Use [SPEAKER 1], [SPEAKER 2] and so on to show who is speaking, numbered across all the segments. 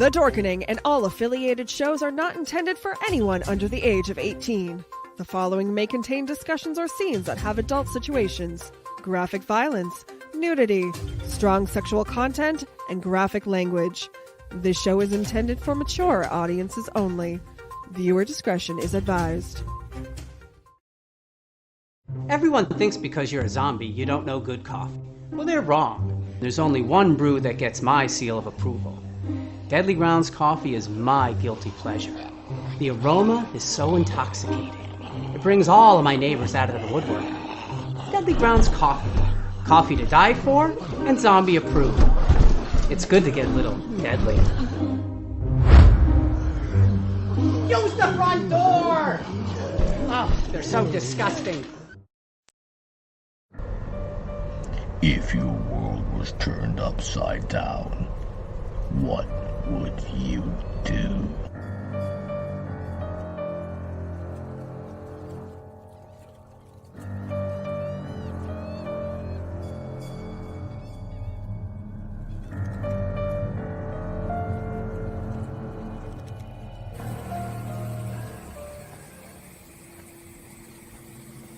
[SPEAKER 1] The Dorkening and all affiliated shows are not intended for anyone under the age of 18. The following may contain discussions or scenes that have adult situations, graphic violence, nudity, strong sexual content, and graphic language. This show is intended for mature audiences only. Viewer discretion is advised.
[SPEAKER 2] Everyone thinks because you're a zombie, you don't know good coffee. Well, they're wrong. There's only one brew that gets my seal of approval. Deadly Grounds coffee is my guilty pleasure. The aroma is so intoxicating. It brings all of my neighbors out of the woodwork. Deadly Grounds coffee. Coffee to die for and zombie approved. It's good to get a little deadly. Use the front door! Oh, they're so disgusting.
[SPEAKER 3] If your world was turned upside down, what would you do?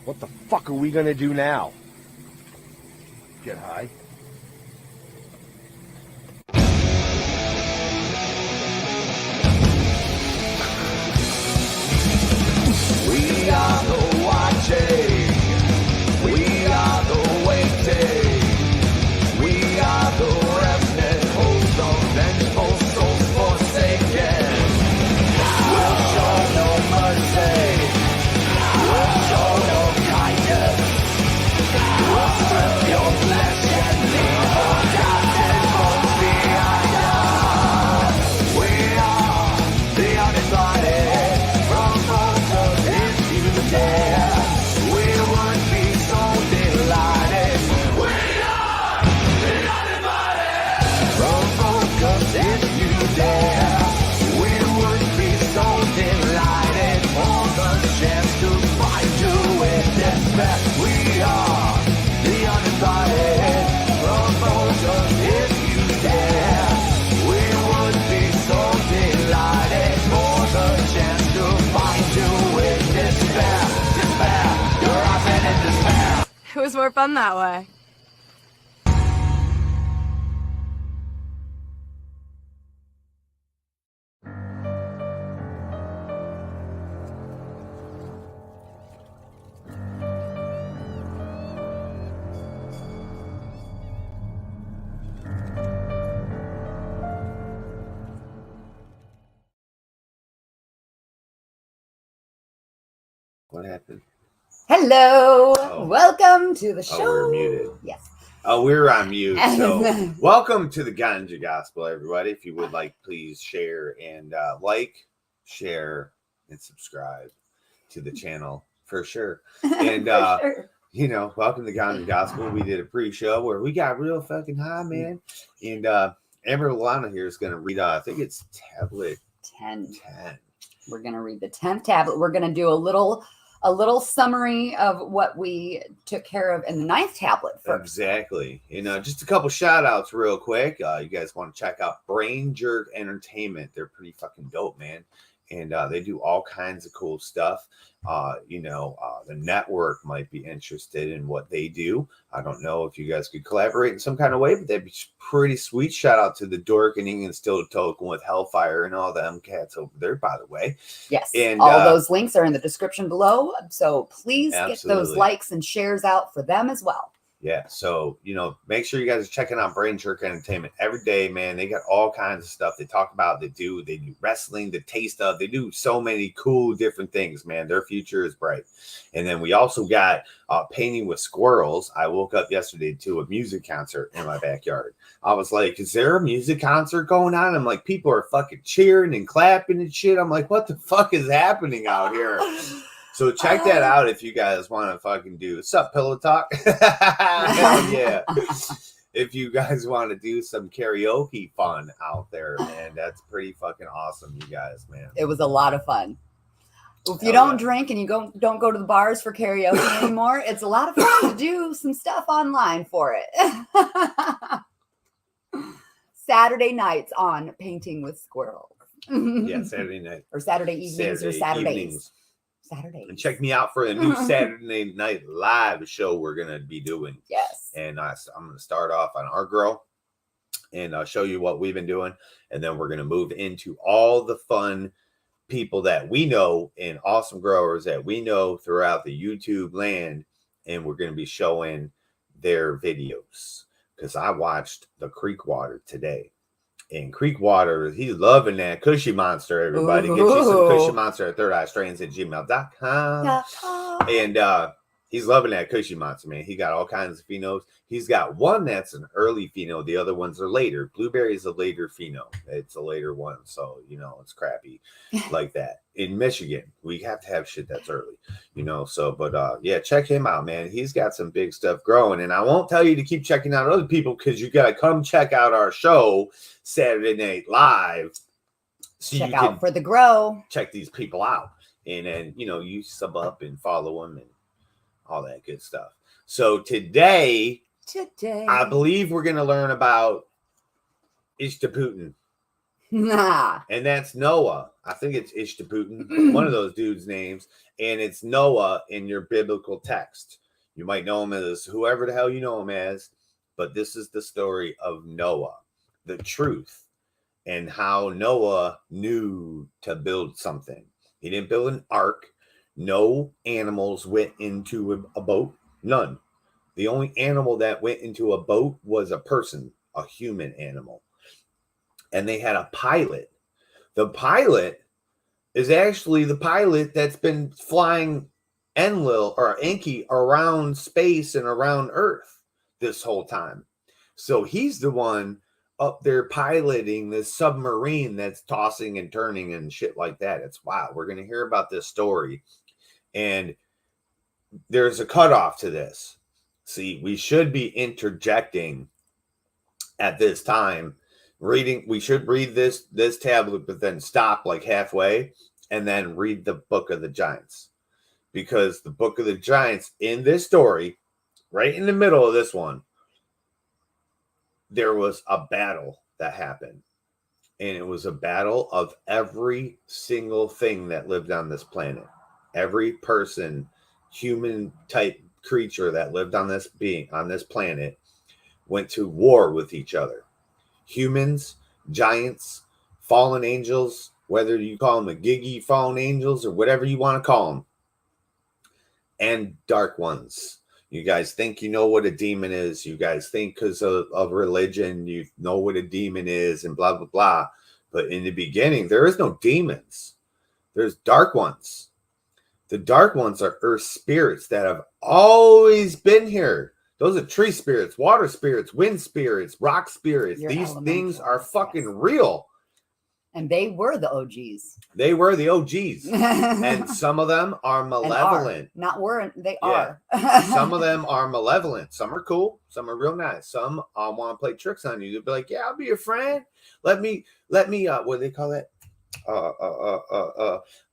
[SPEAKER 4] What the fuck are we gonna do now? Get high?
[SPEAKER 5] We are the watching. We are the waiting. We are the remnant, host of vengeful souls forsaken. We'll show no mercy. We'll show no kindness. We'll strip your flesh and leave forgotten bones behind us. We are the uninvited. From focus, if you dare, we would be so delighted. We are the uninvited. From focus, if you dare, we would be so delighted for the chance to find you in despair. We are the uninvited. From focus, if you dare, we would be so delighted for the chance to find you in despair. Despair, you're often in despair.
[SPEAKER 6] It was more fun that way.
[SPEAKER 4] What happened?
[SPEAKER 7] Hello,
[SPEAKER 4] Oh.
[SPEAKER 7] Welcome to the show.
[SPEAKER 4] Oh, we're muted.
[SPEAKER 7] Yes.
[SPEAKER 4] Oh, we're on mute. So, welcome to the Ganja Gospel, everybody. If you would like, please share and like, share, and subscribe to the channel for sure. And
[SPEAKER 7] Sure.
[SPEAKER 4] you know, welcome to Ganja Gospel. We did a pre-show where we got real fucking high, man. And Amber Lana here is going to read. I think it's tablet
[SPEAKER 7] 10.
[SPEAKER 4] 10.
[SPEAKER 7] We're gonna read the 10th tablet. We're gonna do a little summary of what we took care of in the 9th tablet first.
[SPEAKER 4] Exactly. You know, just a couple shout outs real quick. You guys want to check out Brain Jerk Entertainment. They're pretty fucking dope, man. And they do all kinds of cool stuff. The network might be interested in what they do. I don't know if you guys could collaborate in some kind of way, but that'd be pretty sweet. Shout out to the Dorkening and Still Toking with Hellfire and all them cats over there, by the way.
[SPEAKER 7] Yes.
[SPEAKER 4] And
[SPEAKER 7] all those links are in the description below. So please
[SPEAKER 4] absolutely.
[SPEAKER 7] get those likes and shares out for them as well.
[SPEAKER 4] Yeah, so, make sure you guys are checking out Brain Jerk Entertainment every day, man. They got all kinds of stuff they talk about, they do wrestling, the taste of, they do so many cool different things, man. Their future is bright. And then we also got painting with squirrels. I woke up yesterday to a music concert in my backyard. I was like, is there a music concert going on? I'm like, people are fucking cheering and clapping and shit. I'm like, what the fuck is happening out here? So check that out if you guys want to fucking do. What's up, Pillow Talk? Hell yeah. If you guys want to do some karaoke fun out there, man, that's pretty fucking awesome, you guys, man.
[SPEAKER 7] It was a lot of fun. If you don't drink and you don't go to the bars for karaoke anymore, it's a lot of fun to do some stuff online for it. Saturday nights on Painting with Squirrels.
[SPEAKER 4] Yeah, Saturday night.
[SPEAKER 7] Or Saturday evenings or Saturdays. Saturdays.
[SPEAKER 4] And check me out for the new Saturday Night Live show we're going to be doing.
[SPEAKER 7] Yes.
[SPEAKER 4] And I'm going to start off on our girl and I'll show you what we've been doing. And then we're going to move into all the fun people that we know and awesome growers that we know throughout the YouTube land. And we're going to be showing their videos because I watched the Creek Water today. And Creek Water, he's loving that Cushy Monster, everybody. Get you some Cushy Monster at thirdeyestrands@gmail.com. And he's loving that Cushy Monster, man. He got all kinds of phenos. He's got one that's an early pheno. The other ones are later. Blueberry is a later pheno. It's a later one. So, it's crappy like that. In Michigan, we have to have shit that's early, So, but yeah, check him out, man. He's got some big stuff growing. And I won't tell you to keep checking out other people because you got to come check out our show Saturday Night Live. So
[SPEAKER 7] check out for the grow.
[SPEAKER 4] Check these people out. And then, you sub up and follow them and all that good stuff. So today, I believe we're going to learn about Ishtaputin.
[SPEAKER 7] Nah.
[SPEAKER 4] And that's Noah. I think it's Ishtaputin, one of those dudes' names. And it's Noah in your biblical text. You might know him as whoever the hell you know him as. But this is the story of Noah, the truth, and how Noah knew to build something. He didn't build an ark. No animals went into a boat. None. The only animal that went into a boat was a person, a human animal. And they had a pilot. The pilot is actually the pilot that's been flying Enlil or Enki around space and around Earth this whole time. So he's the one up there piloting this submarine that's tossing and turning and shit like that. It's wild. We're going to hear about this story. And there's a cutoff to this. See, we should be interjecting at this time. We should read this tablet, but then stop like halfway and then read the Book of the Giants. Because the Book of the Giants in this story, right in the middle of this one, there was a battle that happened. And it was a battle of every single thing that lived on this planet. Every person, human type creature that lived on this planet went to war with each other. Humans, giants, fallen angels, whether you call them Gigi fallen angels or whatever you want to call them, and dark ones. You guys think you know what a demon is. You guys think because of religion, you know what a demon is and blah, blah, blah. But in the beginning, there is no demons. There's dark ones. The dark ones are earth spirits that have always been here. Those are tree spirits, water spirits, wind spirits, rock spirits. These things are fucking real.
[SPEAKER 7] And they were the OGs.
[SPEAKER 4] They were the OGs. And some of them are malevolent.
[SPEAKER 7] Not were, they are.
[SPEAKER 4] Some of them are malevolent. Some are cool. Some are real nice. Some want to play tricks on you. They'll be like, yeah, I'll be your friend. Let me, what do they call that?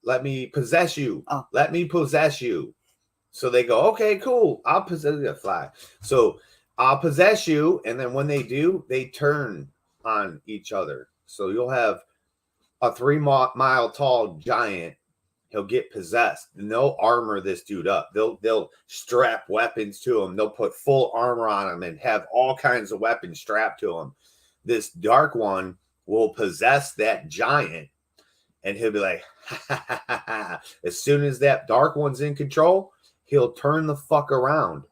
[SPEAKER 4] Let me possess you.
[SPEAKER 7] Oh.
[SPEAKER 4] Let me possess you. So they go, okay, cool. I'll possess you. Fly. So I'll possess you. And then when they do, they turn on each other. So you'll have a 3-mile tall giant. He'll get possessed and they'll armor this dude up. They'll strap weapons to him. They'll put full armor on him and have all kinds of weapons strapped to him. This dark one will possess that giant. And he'll be like, ha, ha, ha, ha, ha. As soon as that dark one's in control, he'll turn the fuck around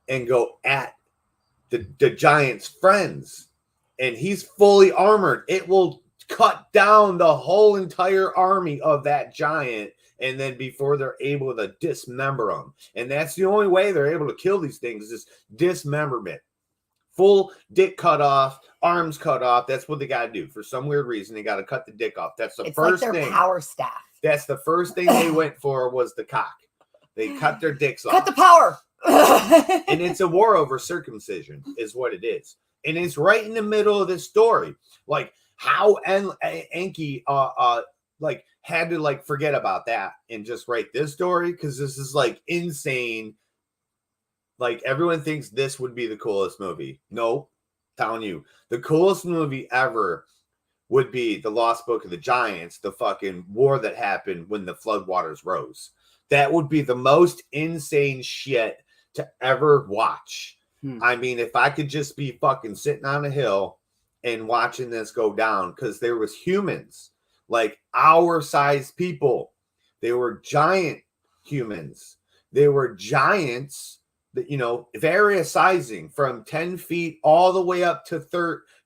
[SPEAKER 4] and go at the giant's friends. And he's fully armored. It will cut down the whole entire army of that giant. And then before they're able to dismember them. And that's the only way they're able to kill these things is dismemberment. Full dick cut off, arms cut off. That's what they got to do. For some weird reason, they got to cut the dick off. That's the first
[SPEAKER 7] like their
[SPEAKER 4] thing.
[SPEAKER 7] Power staff.
[SPEAKER 4] That's the first thing they went for was the cock. They cut their dicks off.
[SPEAKER 7] Cut the power.
[SPEAKER 4] And it's a war over circumcision is what it is. And it's right in the middle of this story. Like how Enki like had to like forget about that and just write this story because this is like insane. Like everyone thinks this would be the coolest movie. No, telling you, the coolest movie ever would be The Lost Book of the Giants, the fucking war that happened when the floodwaters rose. That would be the most insane shit to ever watch. I mean, if I could just be fucking sitting on a hill and watching this go down, because there was humans, like our size people. They were giant humans. They were giants that, you know, various sizing from 10 feet all the way up to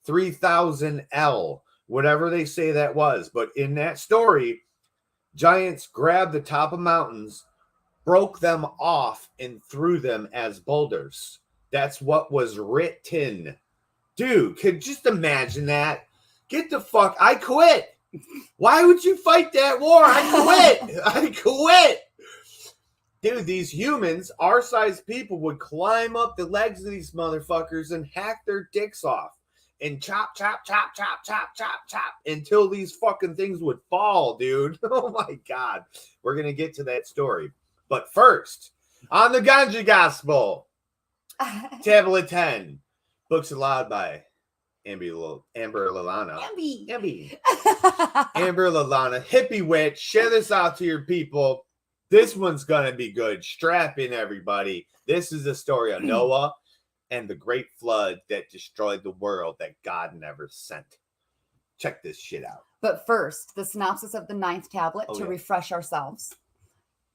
[SPEAKER 4] 3,000 L, whatever they say that was. But in that story, giants grabbed the top of mountains, broke them off, and threw them as boulders. That's what was written. Dude, could just imagine that. Get the fuck, I quit. Why would you fight that war? I quit. I quit. Dude, these humans, our size people, would climb up the legs of these motherfuckers and hack their dicks off and chop, chop, chop, chop, chop, chop, chop until these fucking things would fall, dude. Oh my God. We're going to get to that story. But first, on the Ganja Gospel, Tablet 10, books allowed by Amber Lalana. Amber Lalana, hippie witch. Share this out to your people. This one's going to be good. Strap in, everybody. This is the story of Noah and the great flood that destroyed the world that God never sent. Check this shit out.
[SPEAKER 7] But first, the synopsis of the 9th tablet to refresh ourselves.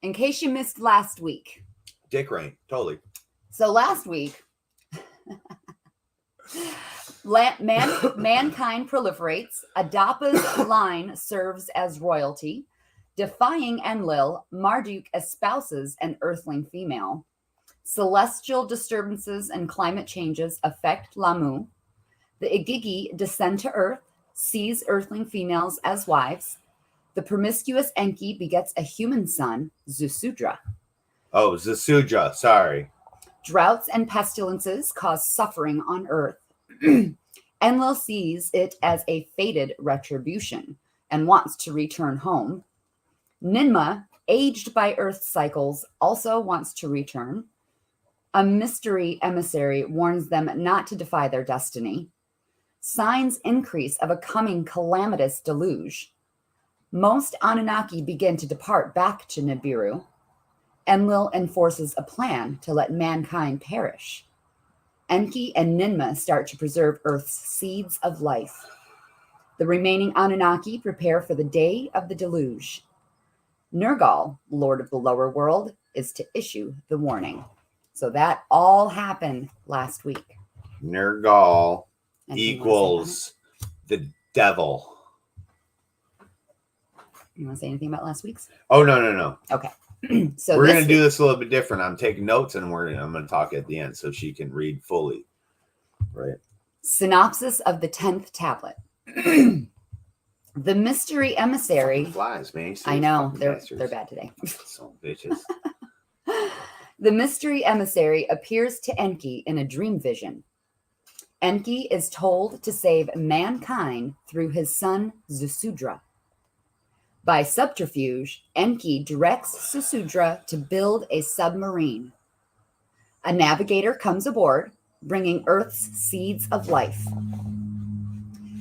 [SPEAKER 7] In case you missed last week.
[SPEAKER 4] Dick rain, totally.
[SPEAKER 7] So last week, mankind proliferates. Adappa's line serves as royalty. Defying Enlil, Marduk espouses an earthling female. Celestial disturbances and climate changes affect Lamu. The Igigi descend to Earth, seize earthling females as wives. The promiscuous Enki begets a human son, Zusudra.
[SPEAKER 4] Oh, Zusudra, sorry.
[SPEAKER 7] Droughts and pestilences cause suffering on Earth. Enlil sees it as a fated retribution and wants to return home. Ninmah, aged by Earth cycles, also wants to return. A mystery emissary warns them not to defy their destiny. Signs increase of a coming calamitous deluge. Most Anunnaki begin to depart back to Nibiru. Enlil enforces a plan to let mankind perish. Enki and Ninmah start to preserve Earth's seeds of life. The remaining Anunnaki prepare for the day of the deluge. Nergal, Lord of the lower world, is to issue the warning. So that all happened last week.
[SPEAKER 4] Nergal equals the devil.
[SPEAKER 7] You want to say anything about last week's?
[SPEAKER 4] Oh, no.
[SPEAKER 7] Okay. So
[SPEAKER 4] we're going to do this a little bit different. I'm taking notes and I'm going to talk at the end so she can read fully. Right.
[SPEAKER 7] Synopsis of the 10th tablet. The mystery emissary.
[SPEAKER 4] Flies, man.
[SPEAKER 7] I know they're bad today.
[SPEAKER 4] So bitches.
[SPEAKER 7] The mystery emissary appears to Enki in a dream vision. Enki is told to save mankind through his son Zusudra. By subterfuge, Enki directs Zusudra to build a submarine. A navigator comes aboard, bringing Earth's seeds of life.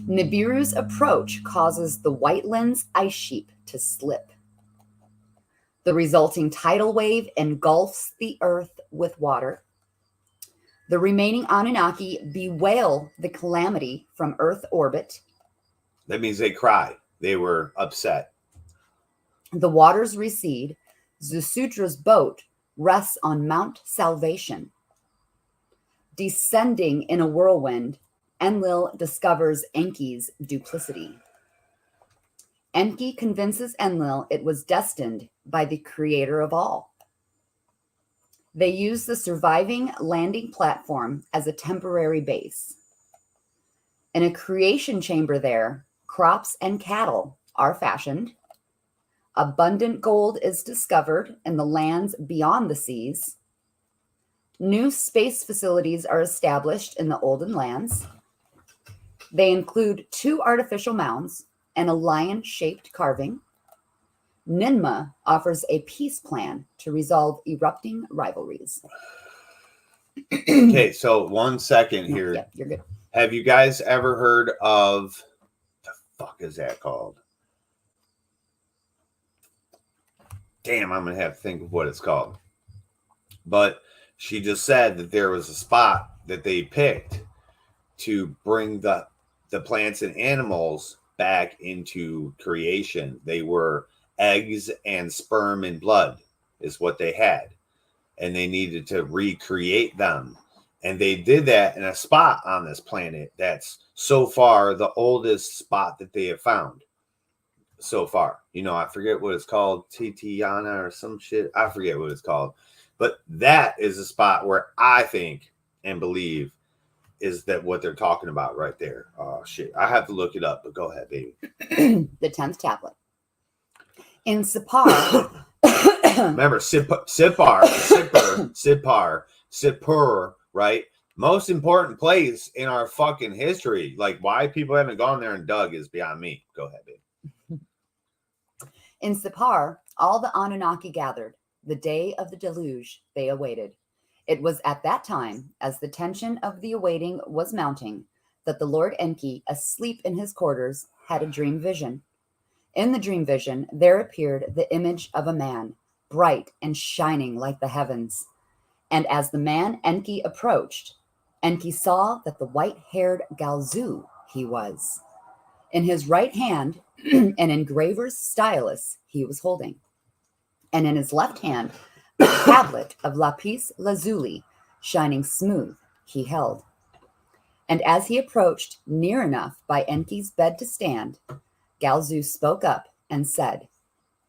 [SPEAKER 7] Nibiru's approach causes the Whitelands ice sheet to slip. The resulting tidal wave engulfs the Earth with water. The remaining Anunnaki bewail the calamity from Earth orbit.
[SPEAKER 4] That means they cry. They were upset.
[SPEAKER 7] The waters recede. Zusudra's boat rests on Mount Salvation. Descending in a whirlwind, Enlil discovers Enki's duplicity. Enki convinces Enlil it was destined by the creator of all. They use the surviving landing platform as a temporary base. In a creation chamber there, crops and cattle are fashioned. Abundant gold is discovered in the lands beyond the seas. New space facilities are established in the olden lands. They include 2 artificial mounds and a lion-shaped carving. Ninmah offers a peace plan to resolve erupting rivalries.
[SPEAKER 4] Okay, so 1 second here.
[SPEAKER 7] Yeah, you're good.
[SPEAKER 4] Have you guys ever heard of, the fuck is that called? Damn, I'm going to have to think of what it's called. But she just said that there was a spot that they picked to bring the plants and animals back into creation. They were eggs and sperm and blood is what they had. And they needed to recreate them. And they did that in a spot on this planet that's so far the oldest spot that they have found so far. You know, I forget what it's called, Titiana or some shit. I forget what it's called. But that is a spot where I think and believe is that what they're talking about right there. Oh, shit. I have to look it up, but go ahead, baby.
[SPEAKER 7] The 10th tablet. In Sipar.
[SPEAKER 4] Remember, Sipar, right? Most important place in our fucking history. Like, why people haven't gone there and dug is beyond me. Go ahead, baby.
[SPEAKER 7] In Sipar, all the Anunnaki gathered. The day of the deluge they awaited. It was at that time, as the tension of the awaiting was mounting, that the Lord Enki, asleep in his quarters, had a dream vision. In the dream vision, there appeared the image of a man, bright and shining like the heavens. And as the man Enki approached, Enki saw that the white-haired Galzu he was. In his right hand, an engraver's stylus he was holding. And in his left hand, a tablet of lapis lazuli, shining smooth, he held. And as he approached near enough by Enki's bed to stand, Galzu spoke up and said,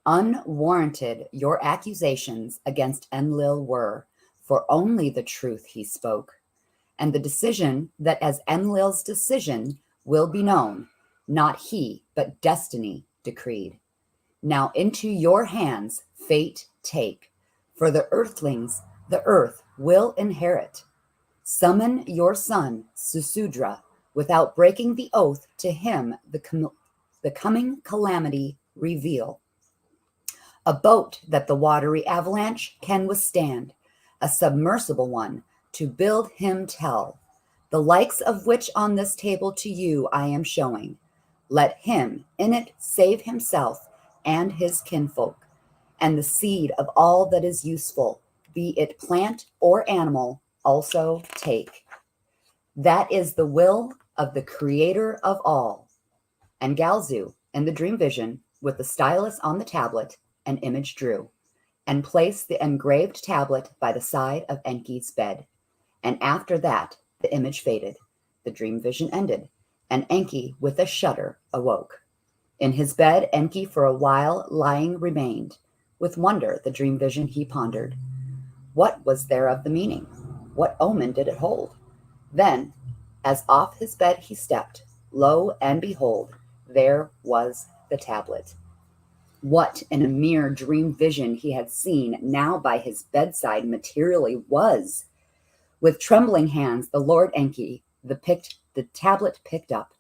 [SPEAKER 7] "Unwarranted your accusations against Enlil were, for only the truth he spoke. And the decision that as Enlil's decision will be known, not he, but destiny decreed. Now into your hands fate take, for the earthlings the earth will inherit. Summon your son, Susudra, without breaking the oath to him the coming calamity reveal. A boat that the watery avalanche can withstand, a submersible one to build him tell, the likes of which on this table to you I am showing. Let him in it save himself and his kinfolk, and the seed of all that is useful, be it plant or animal, also take. That is the will of the creator of all." And Galzu, in the dream vision, with the stylus on the tablet, an image drew, and placed the engraved tablet by the side of Enki's bed. And after that, the image faded, the dream vision ended, and Enki, with a shudder, awoke. In his bed, Enki for a while lying remained. With wonder, the dream vision he pondered. What was there of the meaning? What omen did it hold? Then, as off his bed he stepped, lo and behold, there was the tablet. What in a mere dream vision he had seen now by his bedside materially was. With trembling hands, the Lord Enki, the tablet picked up.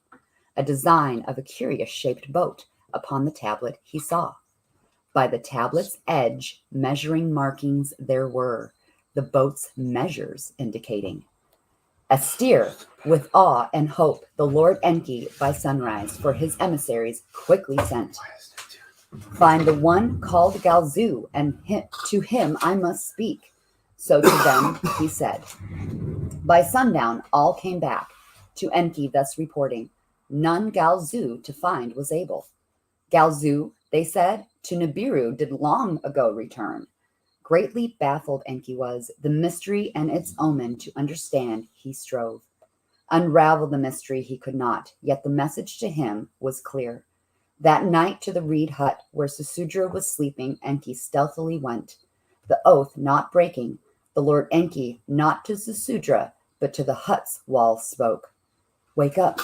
[SPEAKER 7] A design of a curious-shaped boat upon the tablet he saw. By the tablet's edge, measuring markings there were, the boat's measures indicating. Austere with awe and hope, the Lord Enki by sunrise for his emissaries quickly sent. Find the one called Galzu, and to him I must speak. So to them he said. By sundown all came back, to Enki thus reporting. None Galzu to find was able. Galzu, they said, to Nibiru did long ago return. Greatly baffled Enki was, the mystery and its omen to understand he strove. Unravel the mystery he could not, yet the message to him was clear. That night to the reed hut where Susudra was sleeping, Enki stealthily went. The oath not breaking, the Lord Enki not to Susudra, but to the hut's wall spoke. Wake up,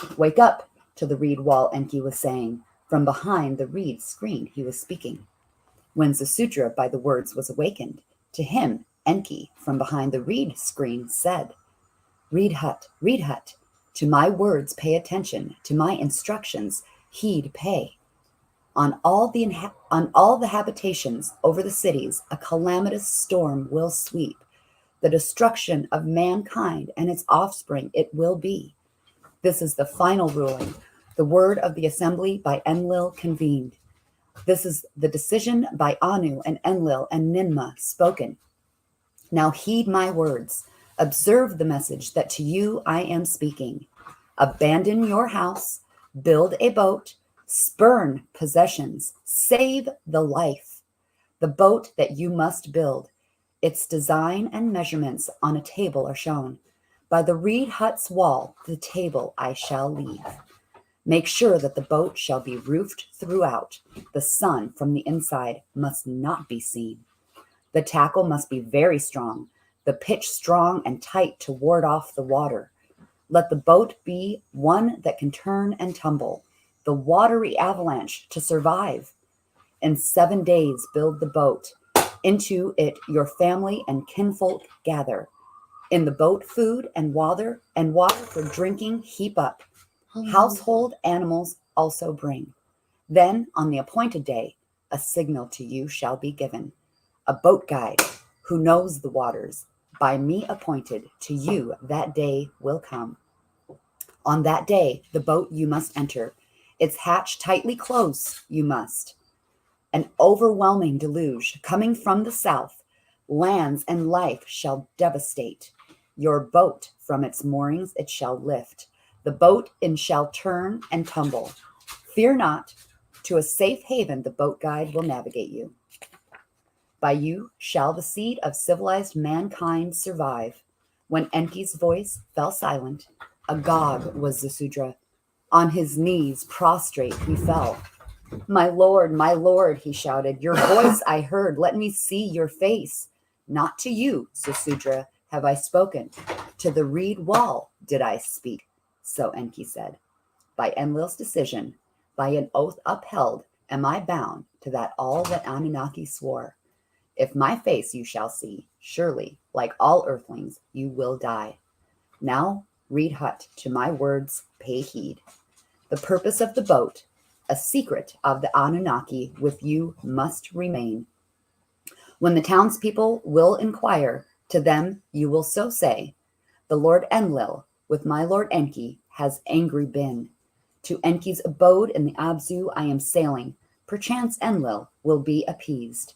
[SPEAKER 7] to the reed wall Enki was saying. From behind the reed screen he was speaking. When Susudra by the words was awakened, to him Enki from behind the reed screen said, Reed hut, to my words pay attention, to my instructions heed pay. On all the habitations over the cities, a calamitous storm will sweep. The destruction of mankind and its offspring it will be. This is the final ruling, the word of the assembly by Enlil convened. This is the decision by Anu and Enlil and Ninmah spoken. Now heed my words. Observe the message that to you I am speaking. Abandon your house, build a boat, spurn possessions, save the life. The boat that you must build, its design and measurements on a table are shown. By the reed hut's wall, the table I shall leave. Make sure that the boat shall be roofed throughout. The sun from the inside must not be seen. The tackle must be very strong, the pitch strong and tight to ward off the water. Let the boat be one that can turn and tumble, the watery avalanche to survive. In 7 days build the boat. Into it your family and kinfolk gather. In the boat food and water for drinking heap up. Household animals also bring. Then on the appointed day, a signal to you shall be given. A boat guide who knows the waters, by me appointed to you that day will come. On that day, the boat you must enter. Its hatch tightly close you must. An overwhelming deluge coming from the south, lands and life shall devastate. Your boat from its moorings it shall lift. The boat in shall turn and tumble. Fear not, to a safe haven the boat guide will navigate you. By you shall the seed of civilized mankind survive. When Enki's voice fell silent, agog was Zecharia. On his knees prostrate he fell. My Lord, he shouted, your voice I heard. Let me see your face. Not to you, Zecharia, have I spoken. To the reed wall did I speak. So Enki said, by Enlil's decision, by an oath upheld, am I bound to that all that Anunnaki swore. If my face you shall see, surely, like all earthlings, you will die. Now, reed hut, to my words pay heed. The purpose of the boat, a secret of the Anunnaki, with you must remain. When the townspeople will inquire, to them you will so say, the Lord Enlil, with my Lord Enki, has angry been. To Enki's abode in the Abzu I am sailing. Perchance Enlil will be appeased.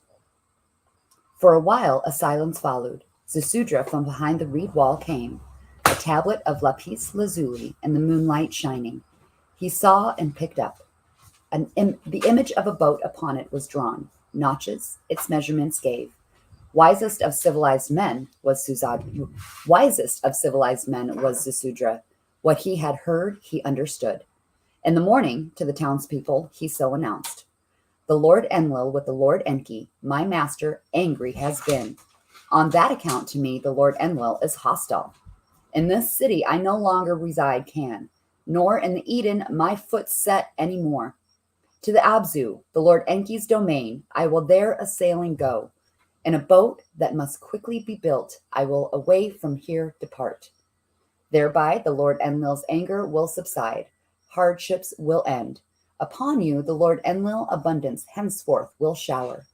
[SPEAKER 7] For a while a silence followed. Zecharia from behind the reed wall came, a tablet of lapis lazuli in the moonlight shining. He saw and picked up. The image of a boat upon it was drawn. Notches its measurements gave. Wisest of civilized men was Zecharia. What he had heard, he understood. In the morning, to the townspeople, he so announced. The Lord Enlil with the Lord Enki, my master, angry has been. On that account to me, the Lord Enlil is hostile. In this city I no longer reside can, nor in the Eden my foot set any more. To the Abzu, the Lord Enki's domain, I will there a sailing go. In a boat that must quickly be built, I will away from here depart. Thereby the Lord Enlil's anger will subside, hardships will end. Upon you the Lord Enlil abundance henceforth will shower.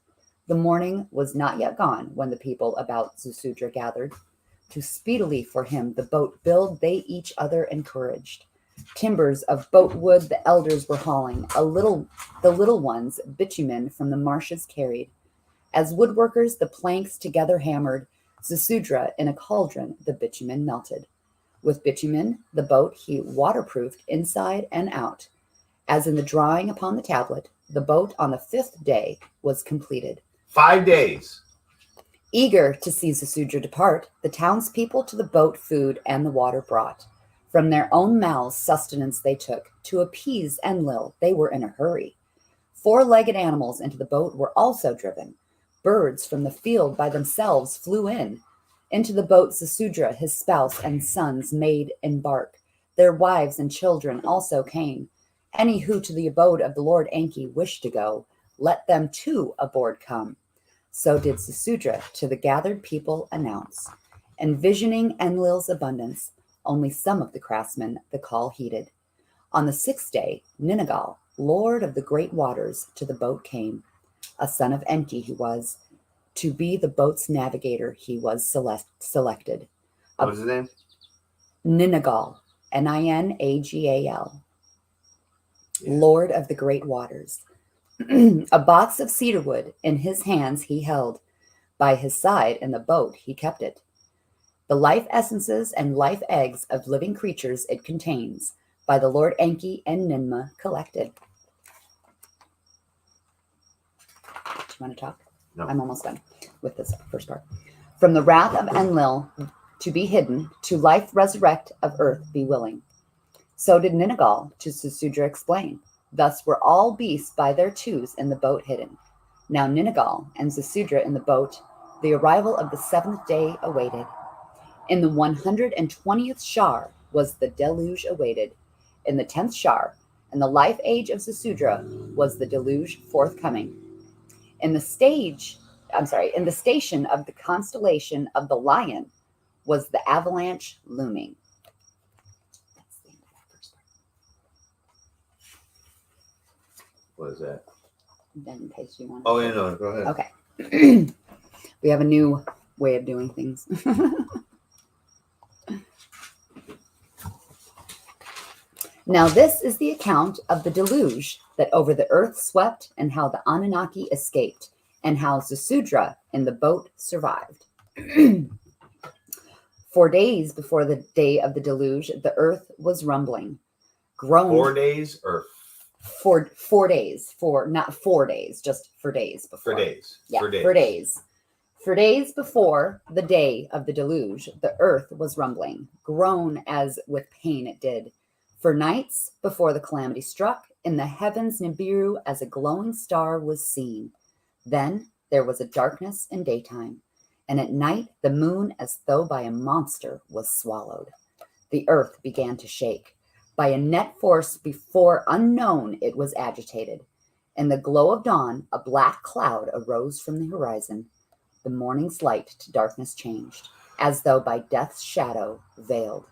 [SPEAKER 7] The morning was not yet gone when the people about Zecharia gathered. To speedily for him the boat build they each other encouraged. Timbers of boat wood the elders were hauling, the little ones bitumen from the marshes carried. As woodworkers the planks together hammered, Zecharia in a cauldron the bitumen melted. With bitumen the boat he waterproofed inside and out. As in the drawing upon the tablet, the boat on the 5th day was completed.
[SPEAKER 4] 5 days.
[SPEAKER 7] Eager to see Zecharia depart, the townspeople to the boat food and the water brought. From their own mouths sustenance they took. To appease Enlil, they were in a hurry. 4-legged animals into the boat were also driven. Birds from the field by themselves flew in. Into the boat Zecharia, his spouse and sons made embark. Their wives and children also came. Any who to the abode of the Lord Enki wished to go, let them too aboard come. So did Zecharia to the gathered people announce. Envisioning Enlil's abundance, only some of the craftsmen the call heeded. On the 6th day, Ningal, lord of the great waters, to the boat came. A son of Enki he was. To be the boat's navigator he was selected.
[SPEAKER 4] What was his name?
[SPEAKER 7] Ningal, Ninagal,
[SPEAKER 4] Yeah.
[SPEAKER 7] Lord of the great waters. A box of cedar wood in his hands he held. By his side in the boat he kept it. The life essences and life eggs of living creatures it contains, by the Lord Enki and Ninmah collected. Do you want to talk?
[SPEAKER 4] No.
[SPEAKER 7] I'm almost done with this first part. From the wrath of Enlil to be hidden, to life resurrect of earth be willing. So did Ninagal to Susudra explain. Thus were all beasts by their twos in the boat hidden. Now Ninagal and Susudra in the boat, the arrival of the 7th day awaited. In the 120th Shar was the deluge awaited. In the 10th Shar, and the life age of Susudra was the deluge forthcoming. In the station of the constellation of the Lion was the avalanche looming. That's the end of that first part.
[SPEAKER 4] What is that?
[SPEAKER 7] Then in case you want.
[SPEAKER 4] Oh, yeah, no, go ahead.
[SPEAKER 7] Okay. We have a new way of doing things. Now this is the account of the deluge that over the earth swept, and how the Anunnaki escaped, and how Susudra in the boat survived. 4 days before the day of the deluge, the earth was rumbling. Groaned
[SPEAKER 4] 4 days or
[SPEAKER 7] 4 days, not 4 days, just for days before.
[SPEAKER 4] for days?
[SPEAKER 7] Yeah,
[SPEAKER 4] For days.
[SPEAKER 7] for days. For days before the day of the deluge, the earth was rumbling, groan as with pain it did. For nights before the calamity struck, in the heavens Nibiru as a glowing star was seen. Then there was a darkness in daytime, and at night the moon as though by a monster was swallowed. The earth began to shake. By a net force before unknown it was agitated. In the glow of dawn, a black cloud arose from the horizon. The morning's light to darkness changed, as though by death's shadow veiled.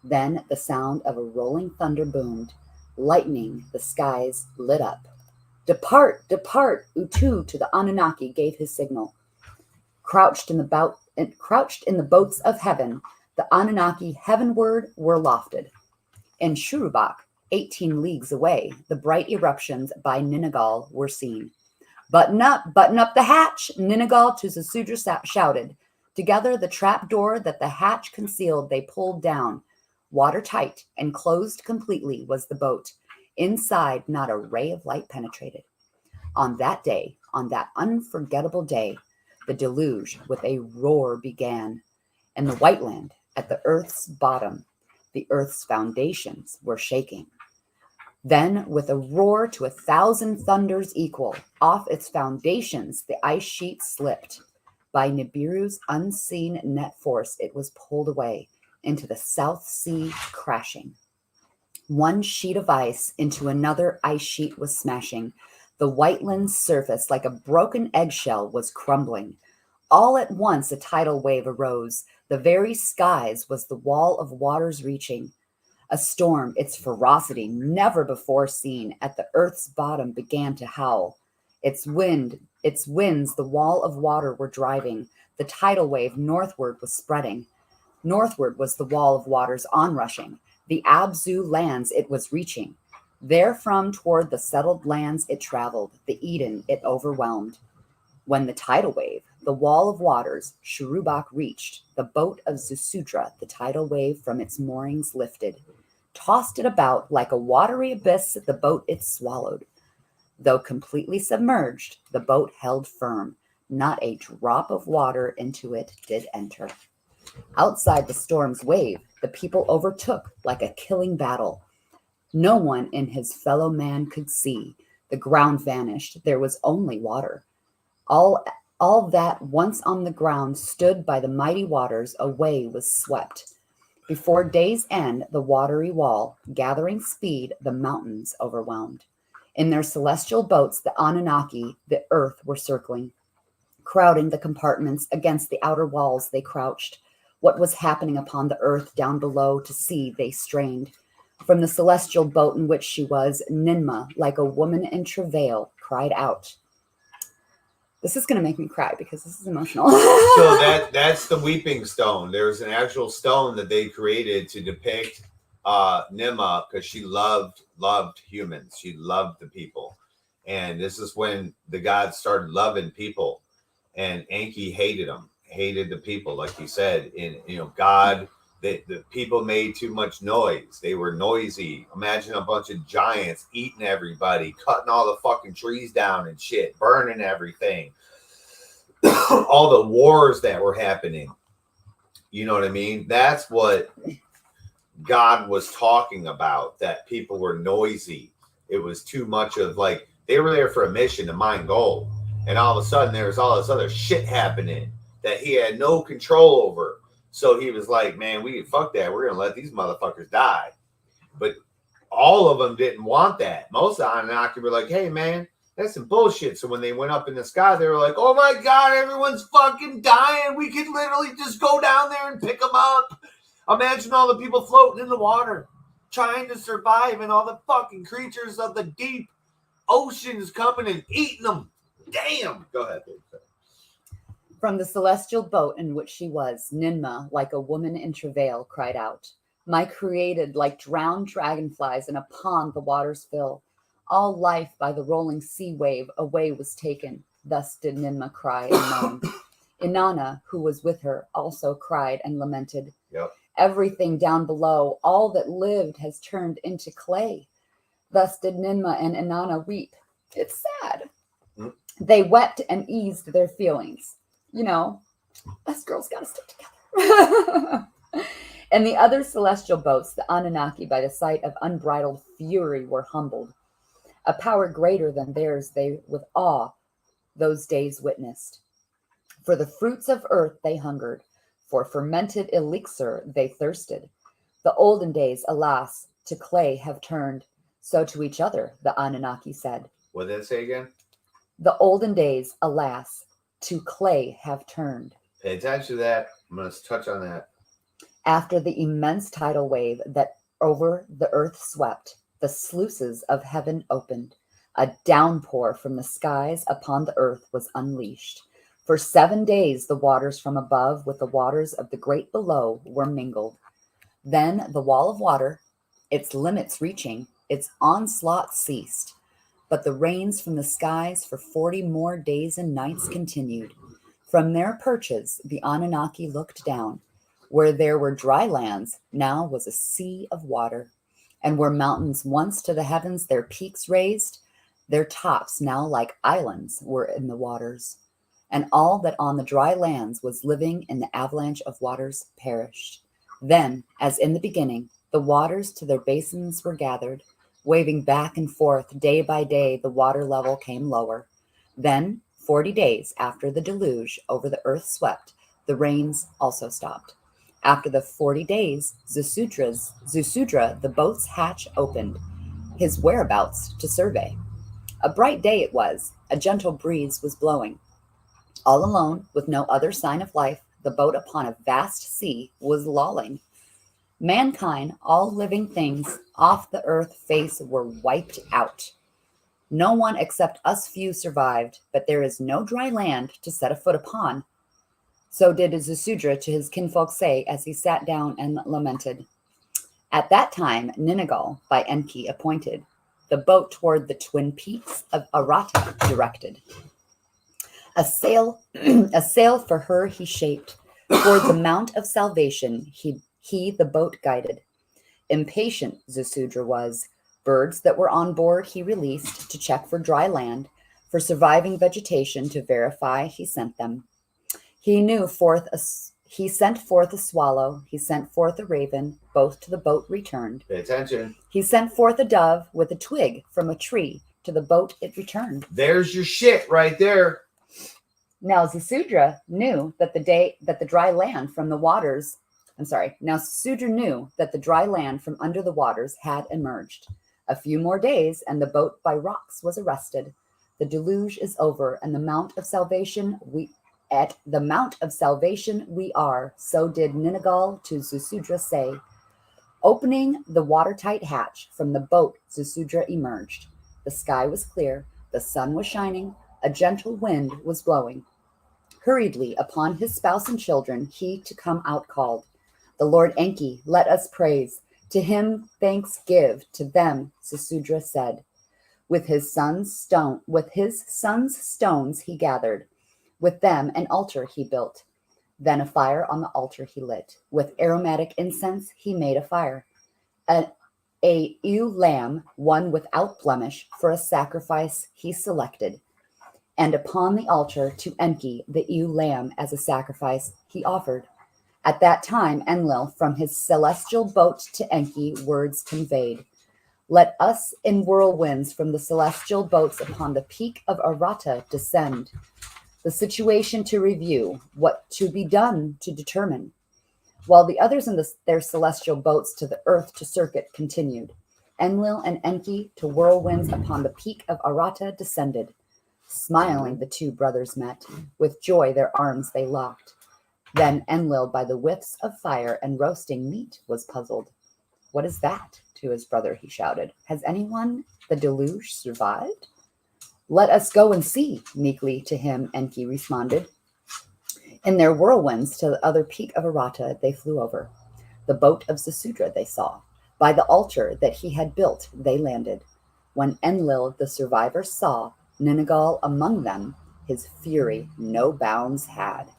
[SPEAKER 7] Then the sound of a rolling thunder boomed. Lightning the skies lit up. Depart, depart, Utu to the Anunnaki gave his signal. Crouched in the boats of heaven, the Anunnaki heavenward were lofted. In Shurubak, 18 leagues away, the bright eruptions by Ninagal were seen. Button up the hatch, Ninagal to Susudra shouted. Together the trap door that the hatch concealed they pulled down. Watertight and closed completely was the boat. Inside not a ray of light penetrated. On that day, on that unforgettable day, the deluge with a roar began. In the white land, at the earth's bottom, the earth's foundations were shaking. Then, with a roar to 1,000 thunders equal, off its foundations the ice sheet slipped. By Nibiru's unseen net force, it was pulled away into the South Sea, crashing. One sheet of ice into another ice sheet was smashing. The whiteland's surface, like a broken eggshell, was crumbling. All at once a tidal wave arose. The very skies was the wall of waters reaching. A storm, its ferocity never before seen, at the earth's bottom began to howl. Its winds the wall of water were driving. The tidal wave northward was spreading. Northward was the wall of waters onrushing. The Abzu lands it was reaching. Therefrom toward the settled lands it traveled. The Eden it overwhelmed. When the tidal wave, the wall of waters, Shurubak reached, the boat of Susudra, the tidal wave from its moorings lifted, tossed it about like a watery abyss. The boat it swallowed. Though completely submerged, the boat held firm. Not a drop of water into it did enter. Outside the storm's wave, the people overtook like a killing battle. No one in his fellow man could see. The ground vanished. There was only water. All that once on the ground stood by the mighty waters away was swept. Before day's end, the watery wall, gathering speed, the mountains overwhelmed. In their celestial boats, the Anunnaki, the earth, were circling. Crowding the compartments against the outer walls, they crouched. What was happening upon the earth down below to see they strained. From the celestial boat in which she was, Ninmah, like a woman in travail, cried out. This is going to make me cry because this is emotional.
[SPEAKER 4] So that's the weeping stone. There's an actual stone that they created to depict Nima, because she loved humans. She loved the people. And this is when the gods started loving people. And Enki hated them, hated the people, like he said. And, God, the people made too much noise. They were noisy. Imagine a bunch of giants eating everybody, cutting all the fucking trees down and shit, burning everything. All the wars that were happening. You know what I mean? That's what God was talking about, that people were noisy. It was too much of like, they were there for a mission to mine gold. And all of a sudden there was all this other shit happening that he had no control over. So he was like, man, fuck that. We're going to let these motherfuckers die. But all of them didn't want that. Most of the Anunnaki were like, hey, man, that's some bullshit. So when they went up in the sky, they were like, oh my God, everyone's fucking dying. We could literally just go down there and pick them up. Imagine all the people floating in the water, trying to survive, and all the fucking creatures of the deep oceans coming and eating them. Damn. Go ahead, babe.
[SPEAKER 7] From the celestial boat in which she was, Ninmah, like a woman in travail, cried out, my created, like drowned dragonflies in a pond the waters fill. All life by the rolling sea wave away was taken. Thus did Ninmah cry and moan. Inanna, who was with her, also cried and lamented.
[SPEAKER 4] Yep.
[SPEAKER 7] Everything down below, all that lived, has turned into clay. Thus did Ninmah and Inanna weep. It's sad. They wept and eased their feelings. Us girls got to stick together. And the other celestial boats, the Anunnaki, by the sight of unbridled fury, were humbled. A power greater than theirs they with awe those days witnessed. For the fruits of earth they hungered. For fermented elixir they thirsted. The olden days, alas, to clay have turned. So to each other, the Anunnaki said.
[SPEAKER 4] What did it say again?
[SPEAKER 7] The olden days, alas, to clay have turned.
[SPEAKER 4] Pay attention to that. I'm going to touch on that.
[SPEAKER 7] After the immense tidal wave that over the earth swept, the sluices of heaven opened. A downpour from the skies upon the earth was unleashed. For 7 days, the waters from above with the waters of the great below were mingled. Then the wall of water, its limits reaching, its onslaught ceased. But the rains from the skies for 40 more days and nights continued. From their perches, the Anunnaki looked down. Where there were dry lands, now was a sea of water. And where mountains once to the heavens their peaks raised, their tops now like islands were in the waters. And all that on the dry lands was living in the avalanche of waters perished. Then, as in the beginning, the waters to their basins were gathered. Waving back and forth day by day, the water level came lower. Then, 40 days after the deluge over the earth swept, the rains also stopped. After the 40 days, Zecharia, the boat's hatch opened, his whereabouts to survey. A bright day it was. A gentle breeze was blowing. All alone, with no other sign of life, the boat upon a vast sea was lolling. Mankind, all living things, off the earth face were wiped out. No one except us few survived, but there is no dry land to set a foot upon. So did Zecharia to his kinfolk say as he sat down and lamented. At that time, Ninigol, by Enki appointed, the boat toward the twin peaks of Arata directed. A sail for her he shaped. Toward the mount of salvation he the boat guided. Impatient Zecharia was. Birds that were on board he released to check for dry land, for surviving vegetation to verify he sent them. He sent forth a swallow, he sent forth a raven, both to the boat returned.
[SPEAKER 4] Pay attention.
[SPEAKER 7] He sent forth a dove with a twig from a tree, to the boat it returned.
[SPEAKER 4] There's your shit right there.
[SPEAKER 7] Now Zecharia knew that the dry land from the waters, now Zecharia knew that the dry land from under the waters had emerged. A few more days, and the boat by rocks was arrested. The deluge is over, and at the mount of salvation we are. So did Ninigol to Zecharia say. Opening the watertight hatch from the boat, Zecharia emerged. The sky was clear, the sun was shining, a gentle wind was blowing. Hurriedly upon his spouse and children he to come out called. The Lord Enki, let us praise. To him thanks give, to them, Sesudra said. With his son's stones he gathered. With them an altar he built. Then a fire on the altar he lit. With aromatic incense he made a fire. A ewe lamb, one without blemish, for a sacrifice he selected. And upon the altar to Enki the ewe lamb as a sacrifice he offered. At that time Enlil from his celestial boat to Enki words conveyed. Let us in whirlwinds from the celestial boats upon the peak of Arata descend. The situation to review, what to be done to determine. While the others in their celestial boats to the earth to circuit continued. Enlil and Enki to whirlwinds upon the peak of Arata descended. Smiling the two brothers met, with joy their arms they locked. Then Enlil by the whiffs of fire and roasting meat was puzzled. What is that? To his brother he shouted. Has anyone the deluge survived? Let us go and see, meekly to him Enki responded. In their whirlwinds to the other peak of Arata they flew over. The boat of Sesudra they saw. By the altar that he had built they landed. When Enlil the survivor saw Ninagal among them, his fury no bounds had.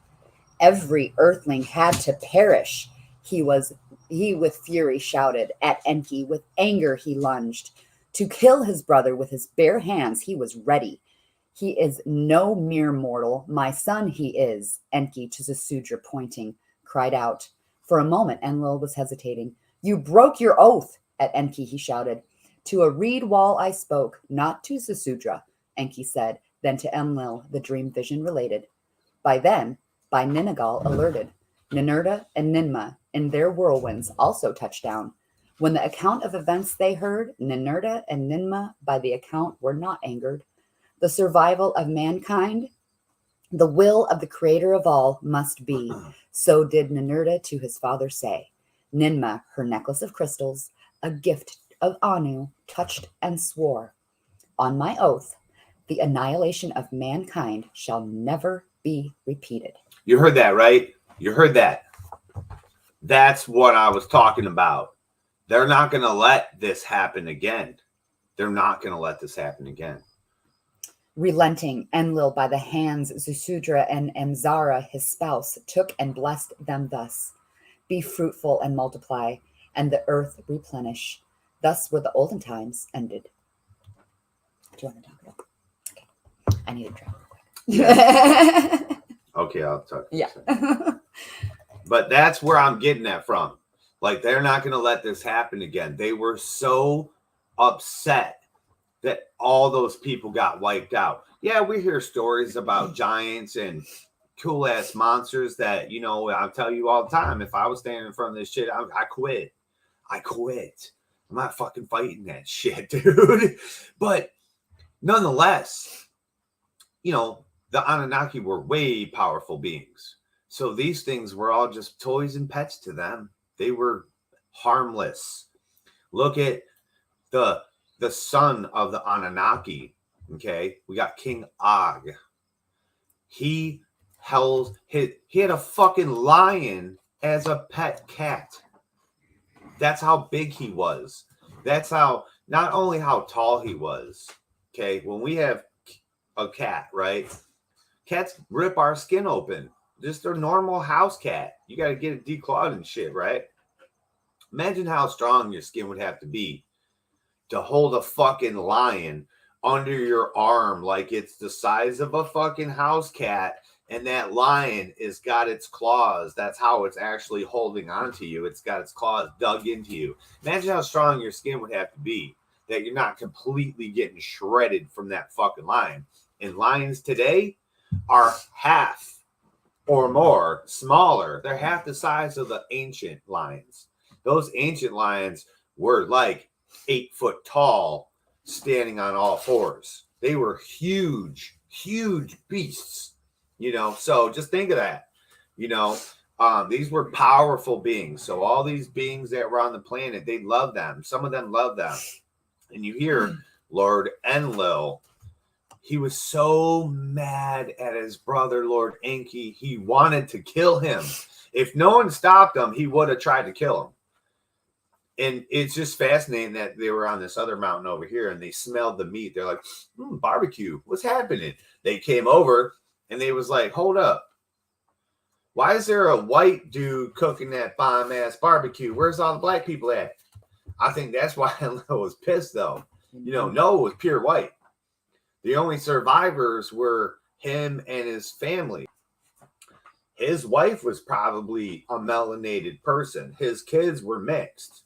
[SPEAKER 7] Every earthling had to perish. He with fury shouted at Enki. With anger he lunged. To kill his brother with his bare hands he was ready. He is no mere mortal. My son he is, Enki to Sesudra pointing, cried out. For a moment Enlil was hesitating. You broke your oath, at Enki he shouted. To a reed wall I spoke, not to Sesudra, Enki said. Then to Enlil the dream vision related. By Ninagal alerted. Ninurta and Ninmah in their whirlwinds also touched down. When the account of events they heard, Ninurta and Ninmah by the account were not angered. The survival of mankind, the will of the creator of all must be. So did Ninurta to his father say. Ninmah, her necklace of crystals, a gift of Anu, touched and swore. On my oath, the annihilation of mankind shall never be repeated.
[SPEAKER 4] You heard that, right? You heard that. That's what I was talking about. They're not going to let this happen again. They're not going to let this happen again.
[SPEAKER 7] Relenting, Enlil by the hands Sesudra and Emzara, his spouse, took and blessed them thus. Be fruitful and multiply, and the earth replenish. Thus were the olden times ended. Do you want to talk about it? Okay. I need a drink real quick.
[SPEAKER 4] Yeah. Okay, I'll talk.
[SPEAKER 7] Yeah.
[SPEAKER 4] But that's where I'm getting that from. Like, they're not going to let this happen again. They were so upset that all those people got wiped out. Yeah, we hear stories about giants and cool ass monsters that, you know, I'll tell you all the time. If I was standing in front of this shit, I quit. I quit. I'm not fucking fighting that shit, dude. But nonetheless, you know, the Anunnaki were way powerful beings. So these things were all just toys and pets to them. They were harmless. Look at the son of the Anunnaki. Okay, we got King Og. He had a fucking lion as a pet cat. That's how big he was. That's how, not only how tall he was. Okay, when we have a cat, right? Cats rip our skin open. Just a normal house cat. You got to get it declawed and shit, right? Imagine how strong your skin would have to be to hold a fucking lion under your arm like it's the size of a fucking house cat, and that lion has got its claws. That's how it's actually holding onto you. It's got its claws dug into you. Imagine how strong your skin would have to be that you're not completely getting shredded from that fucking lion. And lions today are half or more smaller. They're half the size of the ancient lions. Those ancient lions were like 8 foot tall, standing on all fours. They were huge, huge beasts, you know. So just think of that, you know. These were powerful beings. So all these beings that were on the planet, they loved them. Some of them loved them. And you hear Lord Enlil. He was so mad at his brother, Lord Enki. He wanted to kill him. If no one stopped him, he would have tried to kill him. And it's just fascinating that they were on this other mountain over here and they smelled the meat. They're like, barbecue, what's happening? They came over and they was like, hold up. Why is there a white dude cooking that bomb ass barbecue? Where's all the black people at? I think that's why Noah was pissed though. You know, Noah was pure white. The only survivors were him and his family. His wife was probably a melanated person. His kids were mixed.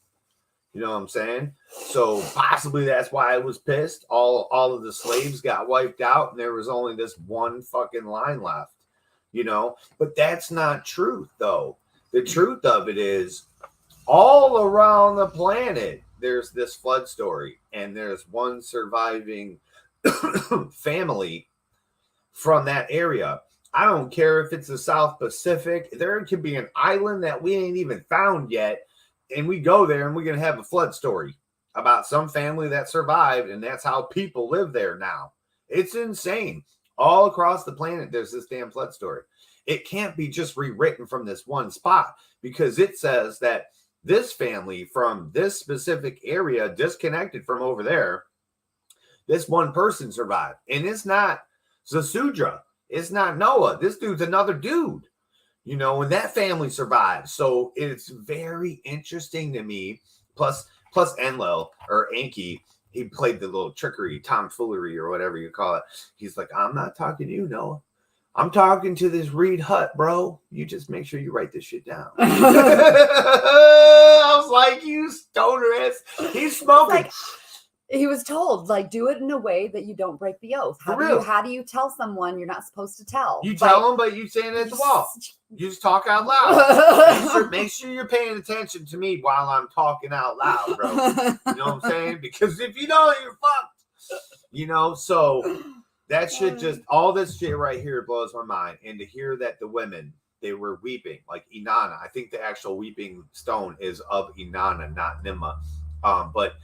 [SPEAKER 4] You know what I'm saying? So possibly that's why I was pissed. All of the slaves got wiped out and there was only this one fucking line left, you know? But that's not truth though. The truth of it is all around the planet, there's this flood story and there's one surviving family from that area. I don't care if it's the South Pacific. There could be an island that we ain't even found yet. And we go there and we're going to have a flood story about some family that survived. And that's how people live there now. It's insane. All across the planet, there's this damn flood story. It can't be just rewritten from this one spot because it says that this family from this specific area disconnected from over there, this one person survived. And it's not Zasudra. It's not Noah. This dude's another dude. You know, and that family survived. So it's very interesting to me. Plus Enlil or Enki, he played the little trickery, tomfoolery, or whatever you call it. He's like, I'm not talking to you, Noah. I'm talking to this Reed Hut, bro. You just make sure you write this shit down. I was like, you stoner ass. He's smoking.
[SPEAKER 7] Like, he was told, like, do it in a way that you don't break the oath. How do you tell someone you're not supposed to tell?
[SPEAKER 4] You tell them, but you say it at the wall. You just talk out loud. Make sure you're paying attention to me while I'm talking out loud, bro. You know what I'm saying? Because if you don't, you're fucked. You know, so that shit just, all this shit right here blows my mind. And to hear that the women, they were weeping, like Inanna. I think the actual weeping stone is of Inanna, not Nimma. But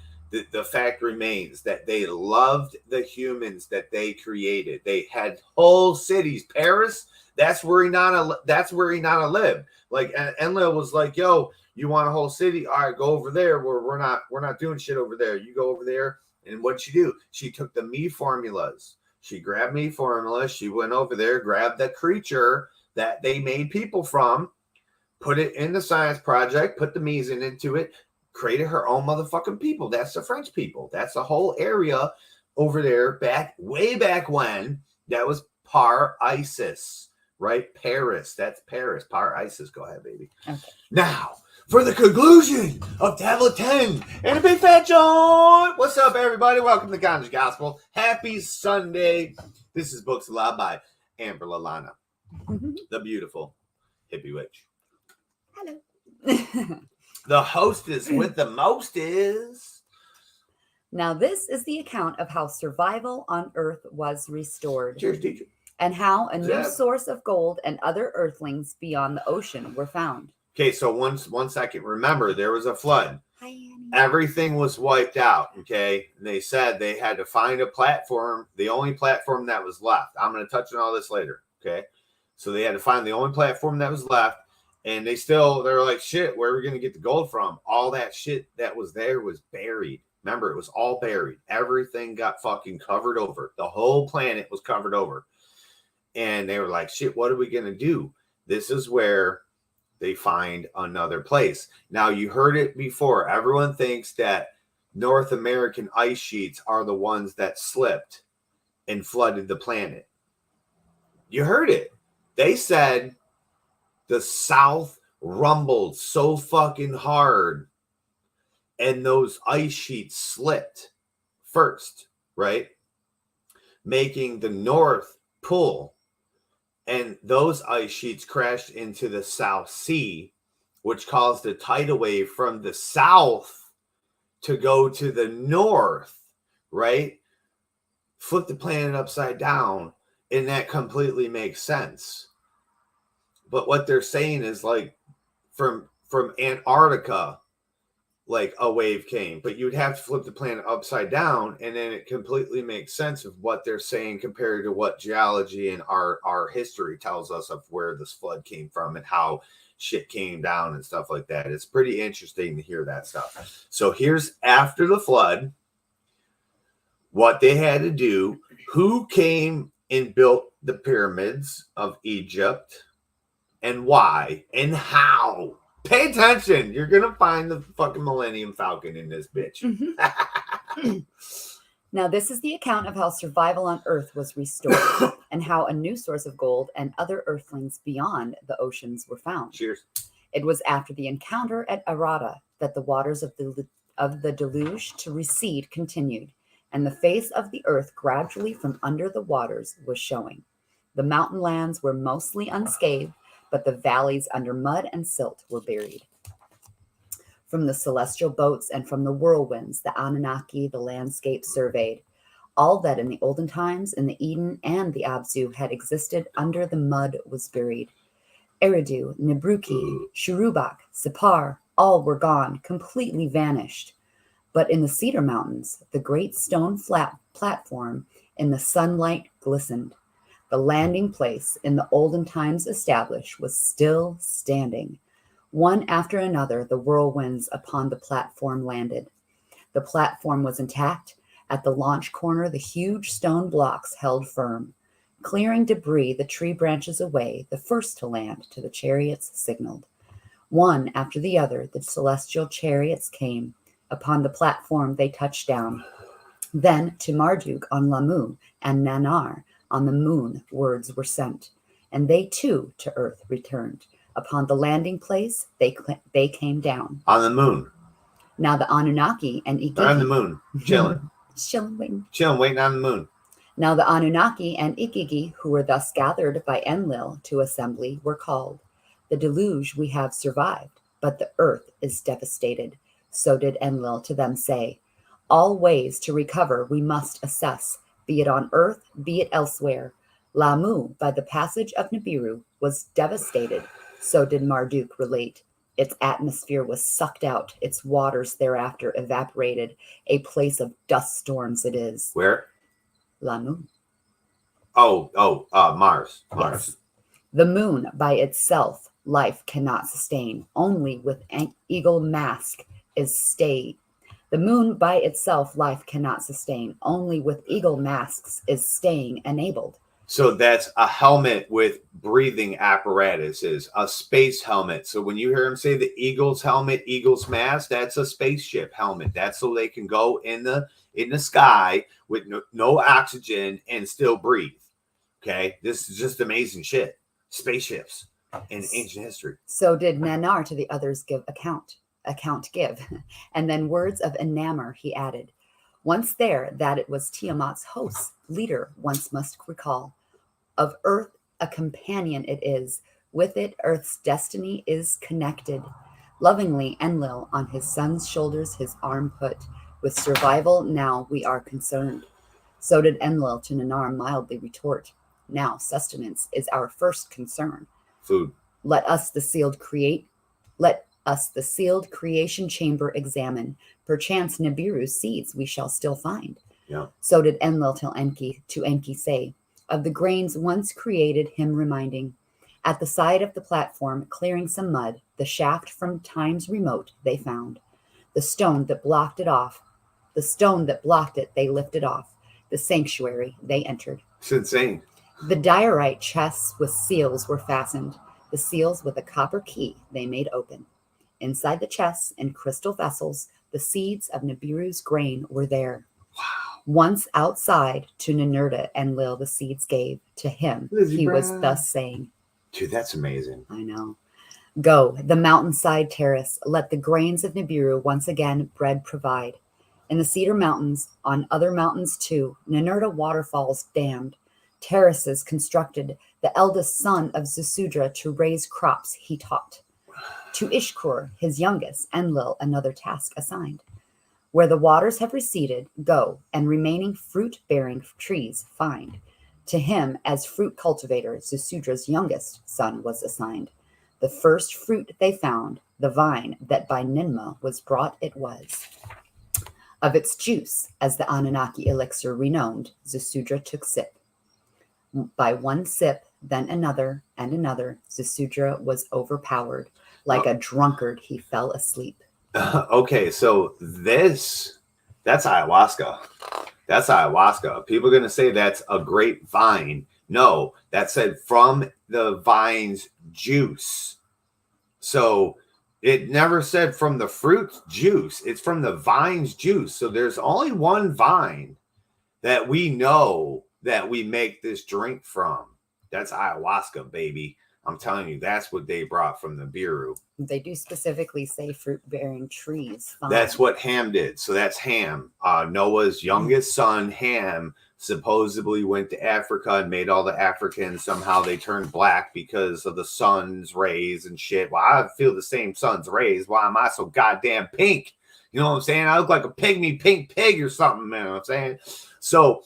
[SPEAKER 4] the fact remains that they loved the humans that they created. They had whole cities. Paris, that's where Inanna lived. Like Enlil was like, yo, you want a whole city? All right, go over there. We're not doing shit over there. You go over there. And what'd she do? She took the me formulas. She grabbed me formulas. She went over there, grabbed the creature that they made people from, put it in the science project, put the meson into it, created her own motherfucking people. That's the French people. That's the whole area over there way back when. That was Par Isis, right? Paris. That's Paris. Par Isis. Go ahead, baby. Okay. Now, for the conclusion of Tablet 10 and a big fat joint. What's up, everybody? Welcome to Ganja Gospel. Happy Sunday. This is Books Aloud by Amber Lalana, the beautiful hippie witch.
[SPEAKER 7] Hello.
[SPEAKER 4] The hostess with the most is.
[SPEAKER 7] Now, this is the account of how survival on Earth was restored.
[SPEAKER 4] Cheers, teacher.
[SPEAKER 7] And how a new source of gold and other earthlings beyond the ocean were found.
[SPEAKER 4] Okay, so one second. Remember, there was a flood.
[SPEAKER 7] Hi, Annie.
[SPEAKER 4] Everything was wiped out, okay? And they said they had to find a platform, the only platform that was left. I'm going to touch on all this later, okay? So they had to find the only platform that was left. And they're like, shit, where are we going to get the gold from? All that shit that was there was buried. Remember, it was all buried. Everything got fucking covered over. The whole planet was covered over. And they were like, shit, what are we going to do? This is where they find another place. Now, you heard it before. Everyone thinks that North American ice sheets are the ones that slipped and flooded the planet. You heard it. They said the South rumbled so fucking hard and those ice sheets slipped first, right? Making the North pull. And those ice sheets crashed into the South Sea, which caused a tidal wave from the south to go to the north, right? Flip the planet upside down, and that completely makes sense. But what they're saying is like from Antarctica like a wave came, but you would have to flip the planet upside down, and then it completely makes sense of what they're saying compared to what geology and our history tells us of where this flood came from and how shit came down and stuff like that. It's pretty interesting to hear that stuff. So here's after the flood, what they had to do, who came and built the pyramids of Egypt, and why, and how. Pay attention. You're going to find the fucking Millennium Falcon in this bitch.
[SPEAKER 7] Now, this is the account of how survival on Earth was restored and how a new source of gold and other earthlings beyond the oceans were found.
[SPEAKER 4] Cheers.
[SPEAKER 7] It was after the encounter at Arata that the waters of the deluge to recede continued, and the face of the earth gradually from under the waters was showing. The mountain lands were mostly unscathed, but the valleys under mud and silt were buried. From the celestial boats and from the whirlwinds, the Anunnaki, the landscape surveyed. All that in the olden times in the Eden and the Abzu had existed under the mud was buried. Eridu, Nibruki, Shurubak, Sipar, all were gone, completely vanished. But in the Cedar Mountains, the great stone platform in the sunlight glistened. The landing place in the olden times established was still standing. One after another, the whirlwinds upon the platform landed. The platform was intact. At the launch corner, the huge stone blocks held firm. Clearing debris, the tree branches away, the first to land to the chariots signaled. One after the other, the celestial chariots came. Upon the platform, they touched down. Then to Marduk on Lamu and Nanar on the moon, words were sent, and they too to earth returned. Upon the landing place, they came down.
[SPEAKER 4] On the moon.
[SPEAKER 7] Now the Anunnaki and Ikiki.
[SPEAKER 4] They're on the moon, chilling.
[SPEAKER 7] Chilling,
[SPEAKER 4] waiting on the moon.
[SPEAKER 7] Now the Anunnaki and Ikiki, who were thus gathered by Enlil to assembly, were called. The deluge we have survived, but the earth is devastated. So did Enlil to them say. All ways to recover we must assess, be it on earth, be it elsewhere. Lamu, by the passage of Nibiru, was devastated. So did Marduk relate. Its atmosphere was sucked out, its waters thereafter evaporated. A place of dust storms it is.
[SPEAKER 4] Where?
[SPEAKER 7] Lamu.
[SPEAKER 4] Mars.
[SPEAKER 7] Yes. The moon by itself life cannot sustain. Only with an eagle mask is stay. The moon by itself life cannot sustain. Only with eagle masks is staying enabled.
[SPEAKER 4] So that's a helmet with breathing apparatuses, a space helmet. So when you hear him say the Eagle's helmet, Eagle's mask, that's a spaceship helmet. That's so they can go in the sky with no oxygen and still breathe. Okay, this is just amazing shit. Spaceships in ancient history.
[SPEAKER 7] So did Nanar to the others give account give, and then words of enamor he added. Once there, that it was Tiamat's host, leader, once must recall. Of earth a companion it is, with it earth's destiny is connected. Lovingly Enlil on his son's shoulders his arm put, with survival now we are concerned. So did Enlil to Nanar mildly retort, now sustenance is our first concern.
[SPEAKER 4] Food.
[SPEAKER 7] Let us the sealed creation chamber examine. Perchance Nibiru's seeds we shall still find.
[SPEAKER 4] Yeah.
[SPEAKER 7] So did Enlil to Enki say, of the grains once created him reminding. At the side of the platform, clearing some mud, the shaft from times remote they found. The stone that blocked it, they lifted off. The sanctuary they entered.
[SPEAKER 4] It's insane.
[SPEAKER 7] The diorite chests with seals were fastened. The seals with a copper key they made open. Inside the chests, in crystal vessels, the seeds of Nibiru's grain were there.
[SPEAKER 4] Wow.
[SPEAKER 7] Once outside, to Ninurta Enlil the seeds gave. To him, he was thus saying.
[SPEAKER 4] Dude, that's amazing.
[SPEAKER 7] I know. Go, the mountainside terrace. Let the grains of Nibiru once again bread provide. In the Cedar Mountains, on other mountains too, Ninurta waterfalls dammed. Terraces constructed. The eldest son of Zusudra to raise crops he taught. To Ishkur, his youngest, Enlil another task assigned. Where the waters have receded, go, and remaining fruit-bearing trees find. To him, as fruit cultivator, Zusudra's youngest son was assigned. The first fruit they found, the vine that by Ninmah was brought it was. Of its juice, as the Anunnaki elixir renowned, Zasudra took sip. By one sip, then another and another, Zasudra was overpowered. Like a drunkard, he fell asleep.
[SPEAKER 4] Okay, so that's ayahuasca. That's ayahuasca. People are going to say that's a grapevine. No, that said from the vine's juice. So it never said from the fruit juice. It's from the vine's juice. So there's only one vine that we know that we make this drink from. That's ayahuasca, baby. I'm telling you, that's what they brought from the Nibiru.
[SPEAKER 7] They do specifically say fruit-bearing trees. Fine.
[SPEAKER 4] That's what Ham did. So that's Ham. Noah's youngest son, Ham, supposedly went to Africa and made all the Africans, somehow they turned black because of the sun's rays and shit. Well, I feel the same sun's rays. Why am I so goddamn pink? You know what I'm saying? I look like a pygmy pink pig or something, man. You know what I'm saying? So,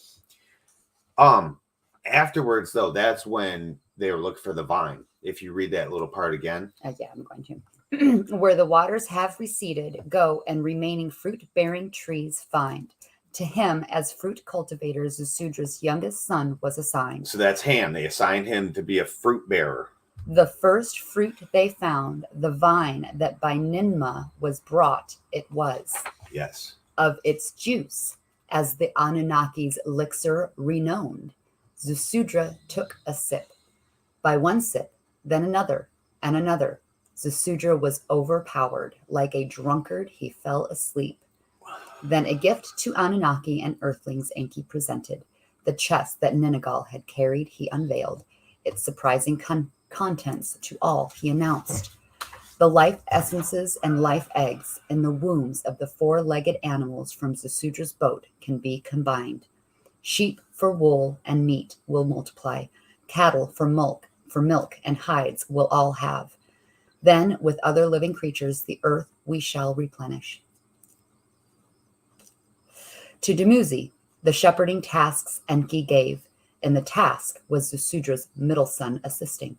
[SPEAKER 4] afterwards, though, that's when they were looking for the vine. If you read that little part again.
[SPEAKER 7] Yeah, I'm going to. Where the waters have receded, go and remaining fruit-bearing trees find. To him, as fruit cultivator, Zasudra's youngest son was assigned.
[SPEAKER 4] So that's Ham. They assigned him to be a fruit bearer.
[SPEAKER 7] The first fruit they found, the vine that by Ninmah was brought, it was.
[SPEAKER 4] Yes.
[SPEAKER 7] Of its juice, as the Anunnaki's elixir renowned, Zasudra took a sip. By one sip, then another and another, Zasudra was overpowered. Like a drunkard, he fell asleep. Then a gift to Anunnaki and earthlings Enki presented. The chest that Ningal had carried he unveiled. Its surprising contents to all he announced. The life essences and life eggs in the wombs of the four-legged animals from Zasudra's boat can be combined. Sheep for wool and meat will multiply. Cattle for milk and hides will all have. Then, with other living creatures, the earth we shall replenish. To Dumuzi, the shepherding tasks Enki gave, and the task was Zasudra's middle son assisting.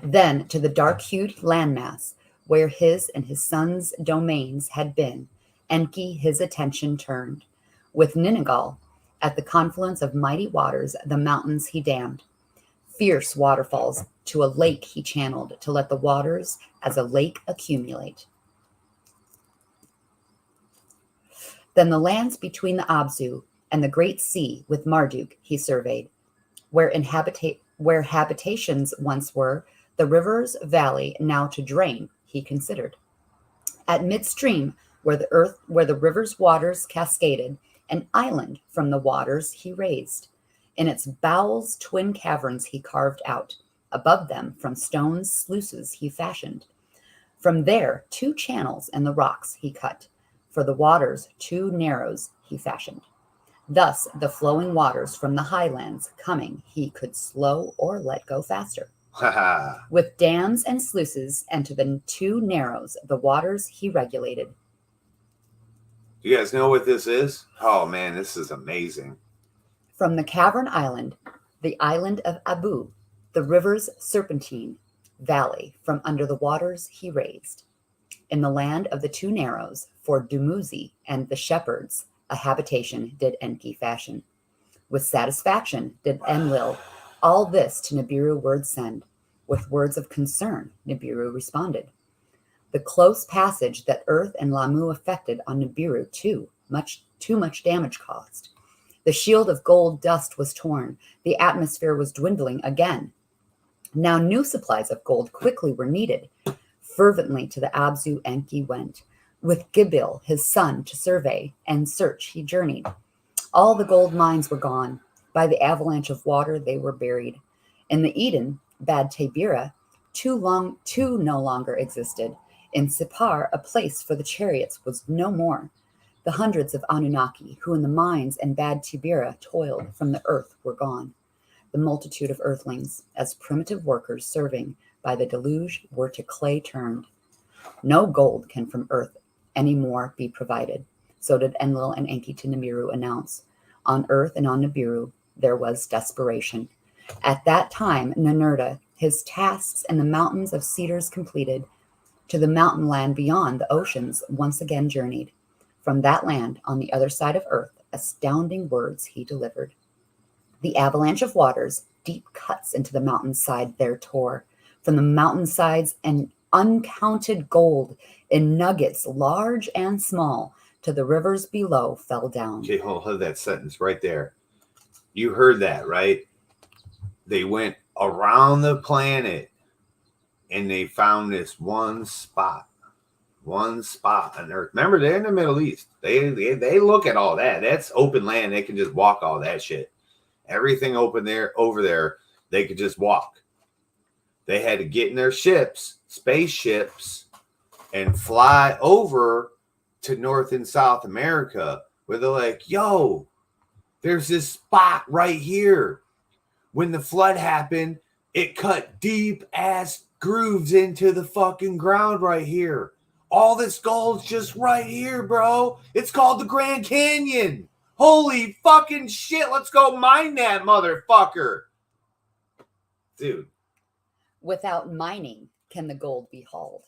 [SPEAKER 7] Then to the dark-hued landmass, where his and his son's domains had been, Enki his attention turned. With Ningal, at the confluence of mighty waters, the mountains he dammed. Fierce waterfalls to a lake he channeled to let the waters as a lake accumulate. Then the lands between the Abzu and the great sea with Marduk he surveyed, where habitations once were, the river's valley now to drain he considered. At midstream, where the river's waters cascaded, an island from the waters he raised. In its bowels twin caverns he carved out. Above them from stones sluices he fashioned. From there 2 channels in the rocks he cut. For the waters 2 narrows he fashioned. Thus the flowing waters from the highlands coming he could slow or let go faster. With dams and sluices, and to the 2 narrows the waters he regulated.
[SPEAKER 4] You guys know what this is? Oh man, this is amazing.
[SPEAKER 7] From the cavern island, the island of Abu, the river's serpentine valley from under the waters he raised. In the land of the 2 narrows, for Dumuzi and the shepherds, a habitation did Enki fashion. With satisfaction did Enlil all this to Nibiru word send. With words of concern, Nibiru responded. The close passage that Earth and Lamu effected on Nibiru too much damage caused. The shield of gold dust was torn. The atmosphere was dwindling again. Now new supplies of gold quickly were needed. Fervently to the Abzu Enki went. With Gibil, his son, to survey and search he journeyed. All the gold mines were gone. By the avalanche of water they were buried. In the Eden, Bad Tabira, two no longer existed. In Sipar, a place for the chariots was no more. The hundreds of Anunnaki who in the mines and Bad Tabira toiled from the earth were gone. The multitude of earthlings, as primitive workers serving by the deluge, were to clay turned. No gold can from earth any more be provided. So did Enlil and Enki to Nibiru announce. On earth and on Nibiru there was desperation. At that time, Ninurta, his tasks in the mountains of cedars completed, To the mountain land beyond the oceans once again journeyed. From that land on the other side of earth, astounding words he delivered. The avalanche of waters, deep cuts into the mountainside there tore. From the mountainsides and uncounted gold in nuggets large and small to the rivers below fell down.
[SPEAKER 4] Okay, hold that sentence right there. You heard that, right? They went around the planet and they found this one spot on Earth. Remember, they're in the Middle East. They look at all that. That's open land. They can just walk all that shit. Everything open there, over there, they could just walk. They had to get in their ships, spaceships, and fly over to North and South America where they're like, yo, there's this spot right here. When the flood happened, it cut deep ass grooves into the fucking ground right here. All this gold's just right here, bro. It's called the Grand Canyon. Holy fucking shit. Let's go mine that motherfucker. Dude.
[SPEAKER 7] Without mining can the gold be hauled.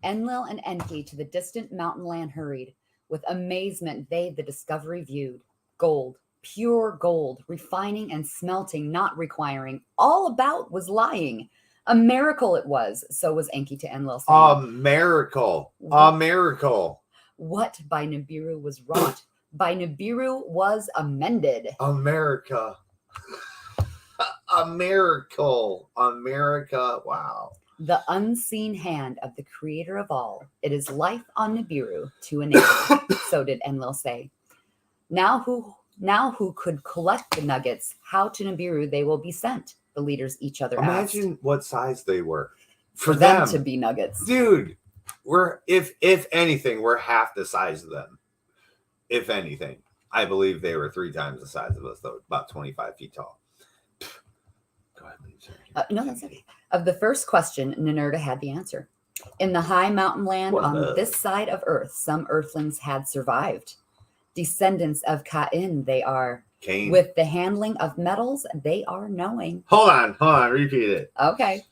[SPEAKER 7] Enlil and Enki to the distant mountain land hurried. With amazement they the discovery viewed. Gold, pure gold, refining and smelting, not requiring. All about was lying. A miracle it was, so was Enki to Enlil saying.
[SPEAKER 4] A miracle. A miracle.
[SPEAKER 7] What by Nibiru was wrought, by Nibiru was amended.
[SPEAKER 4] America. A miracle. America. Wow.
[SPEAKER 7] The unseen hand of the creator of all. It is life on Nibiru to enable. So did Enlil say. Now who could collect the nuggets? How to Nibiru they will be sent? The leaders each other asked.
[SPEAKER 4] Imagine what size they were.
[SPEAKER 7] For them to be nuggets.
[SPEAKER 4] Dude, we're if anything, we're half the size of them. If anything. I believe they were 3 times the size of us, though, about 25 feet tall. Go ahead,
[SPEAKER 7] no, that's okay. Of the first question, Ninurta had the answer. In the high mountain land on this side of Earth, some earthlings had survived. Descendants of Cain, they are.
[SPEAKER 4] Cain.
[SPEAKER 7] With the handling of metals, they are knowing.
[SPEAKER 4] Hold on, repeat it.
[SPEAKER 7] Okay.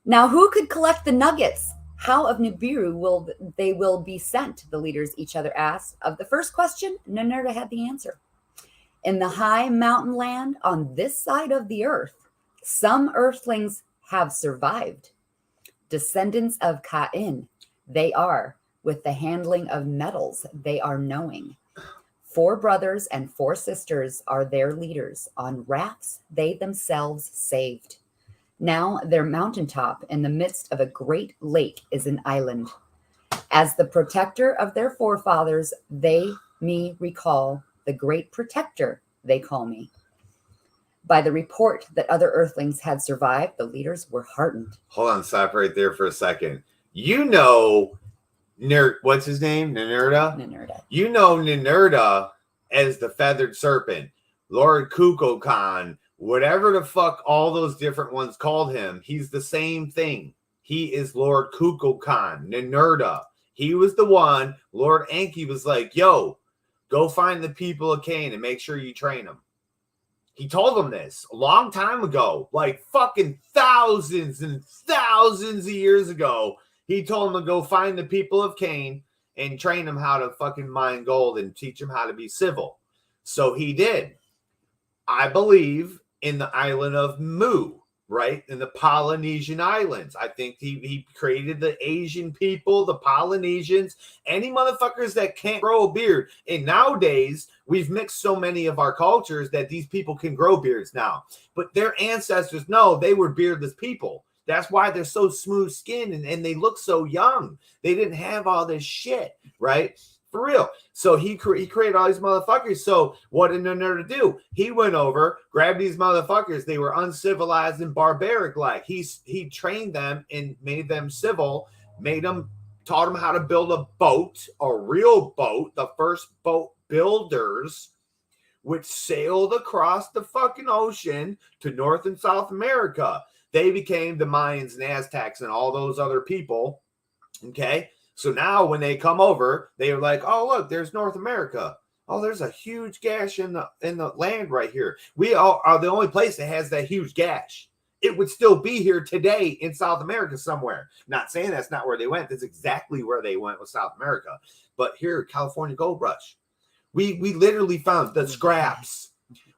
[SPEAKER 7] Now, who could collect the nuggets? How of Nibiru will be sent? The leaders each other asked. Of the first question, Ninurta had the answer. In the high mountain land on this side of the earth, some earthlings have survived. Descendants of Cain, they are. With the handling of metals, they are knowing. 4 brothers and 4 sisters are their leaders. On rafts, they themselves saved. Now their mountaintop in the midst of a great lake is an island. As the protector of their forefathers, they me recall. The great protector, they call me. By the report that other earthlings had survived, the leaders were heartened.
[SPEAKER 4] Hold on, stop right there for a second. You know, what's his name? Ninurta? You know Ninurta as the feathered serpent, Lord Kukulkan, whatever the fuck all those different ones called him. He's the same thing. He is Lord Kukulkan, Ninurta. He was the one, Lord Enki was like, yo, go find the people of Cain and make sure you train them. He told them this a long time ago, like fucking thousands and thousands of years ago. He told them to go find the people of Cain and train them how to fucking mine gold and teach them how to be civil. So he did. I believe in the island of Mu, right? In the Polynesian Islands. I think he created the Asian people, the Polynesians, any motherfuckers that can't grow a beard. And nowadays, we've mixed so many of our cultures that these people can grow beards now. But their ancestors, no, they were beardless people. That's why they're so smooth skinned and they look so young. They didn't have all this shit, right? For real. So he created all these motherfuckers. So what did Ninurta do? He went over, grabbed these motherfuckers. They were uncivilized and barbaric like. He trained them and made them civil, taught them how to build a boat, a real boat, the first boat builders, which sailed across the fucking ocean to North and South America. They became the Mayans and Aztecs and all those other people. Okay. So now when they come over, they are like, oh, look, there's North America. Oh, there's a huge gash in the land right here. We are the only place that has that huge gash. it would still be here today in South America somewhere. Not saying that's not where they went. That's exactly where they went with South America. But here, California Gold Rush, we literally found the scraps.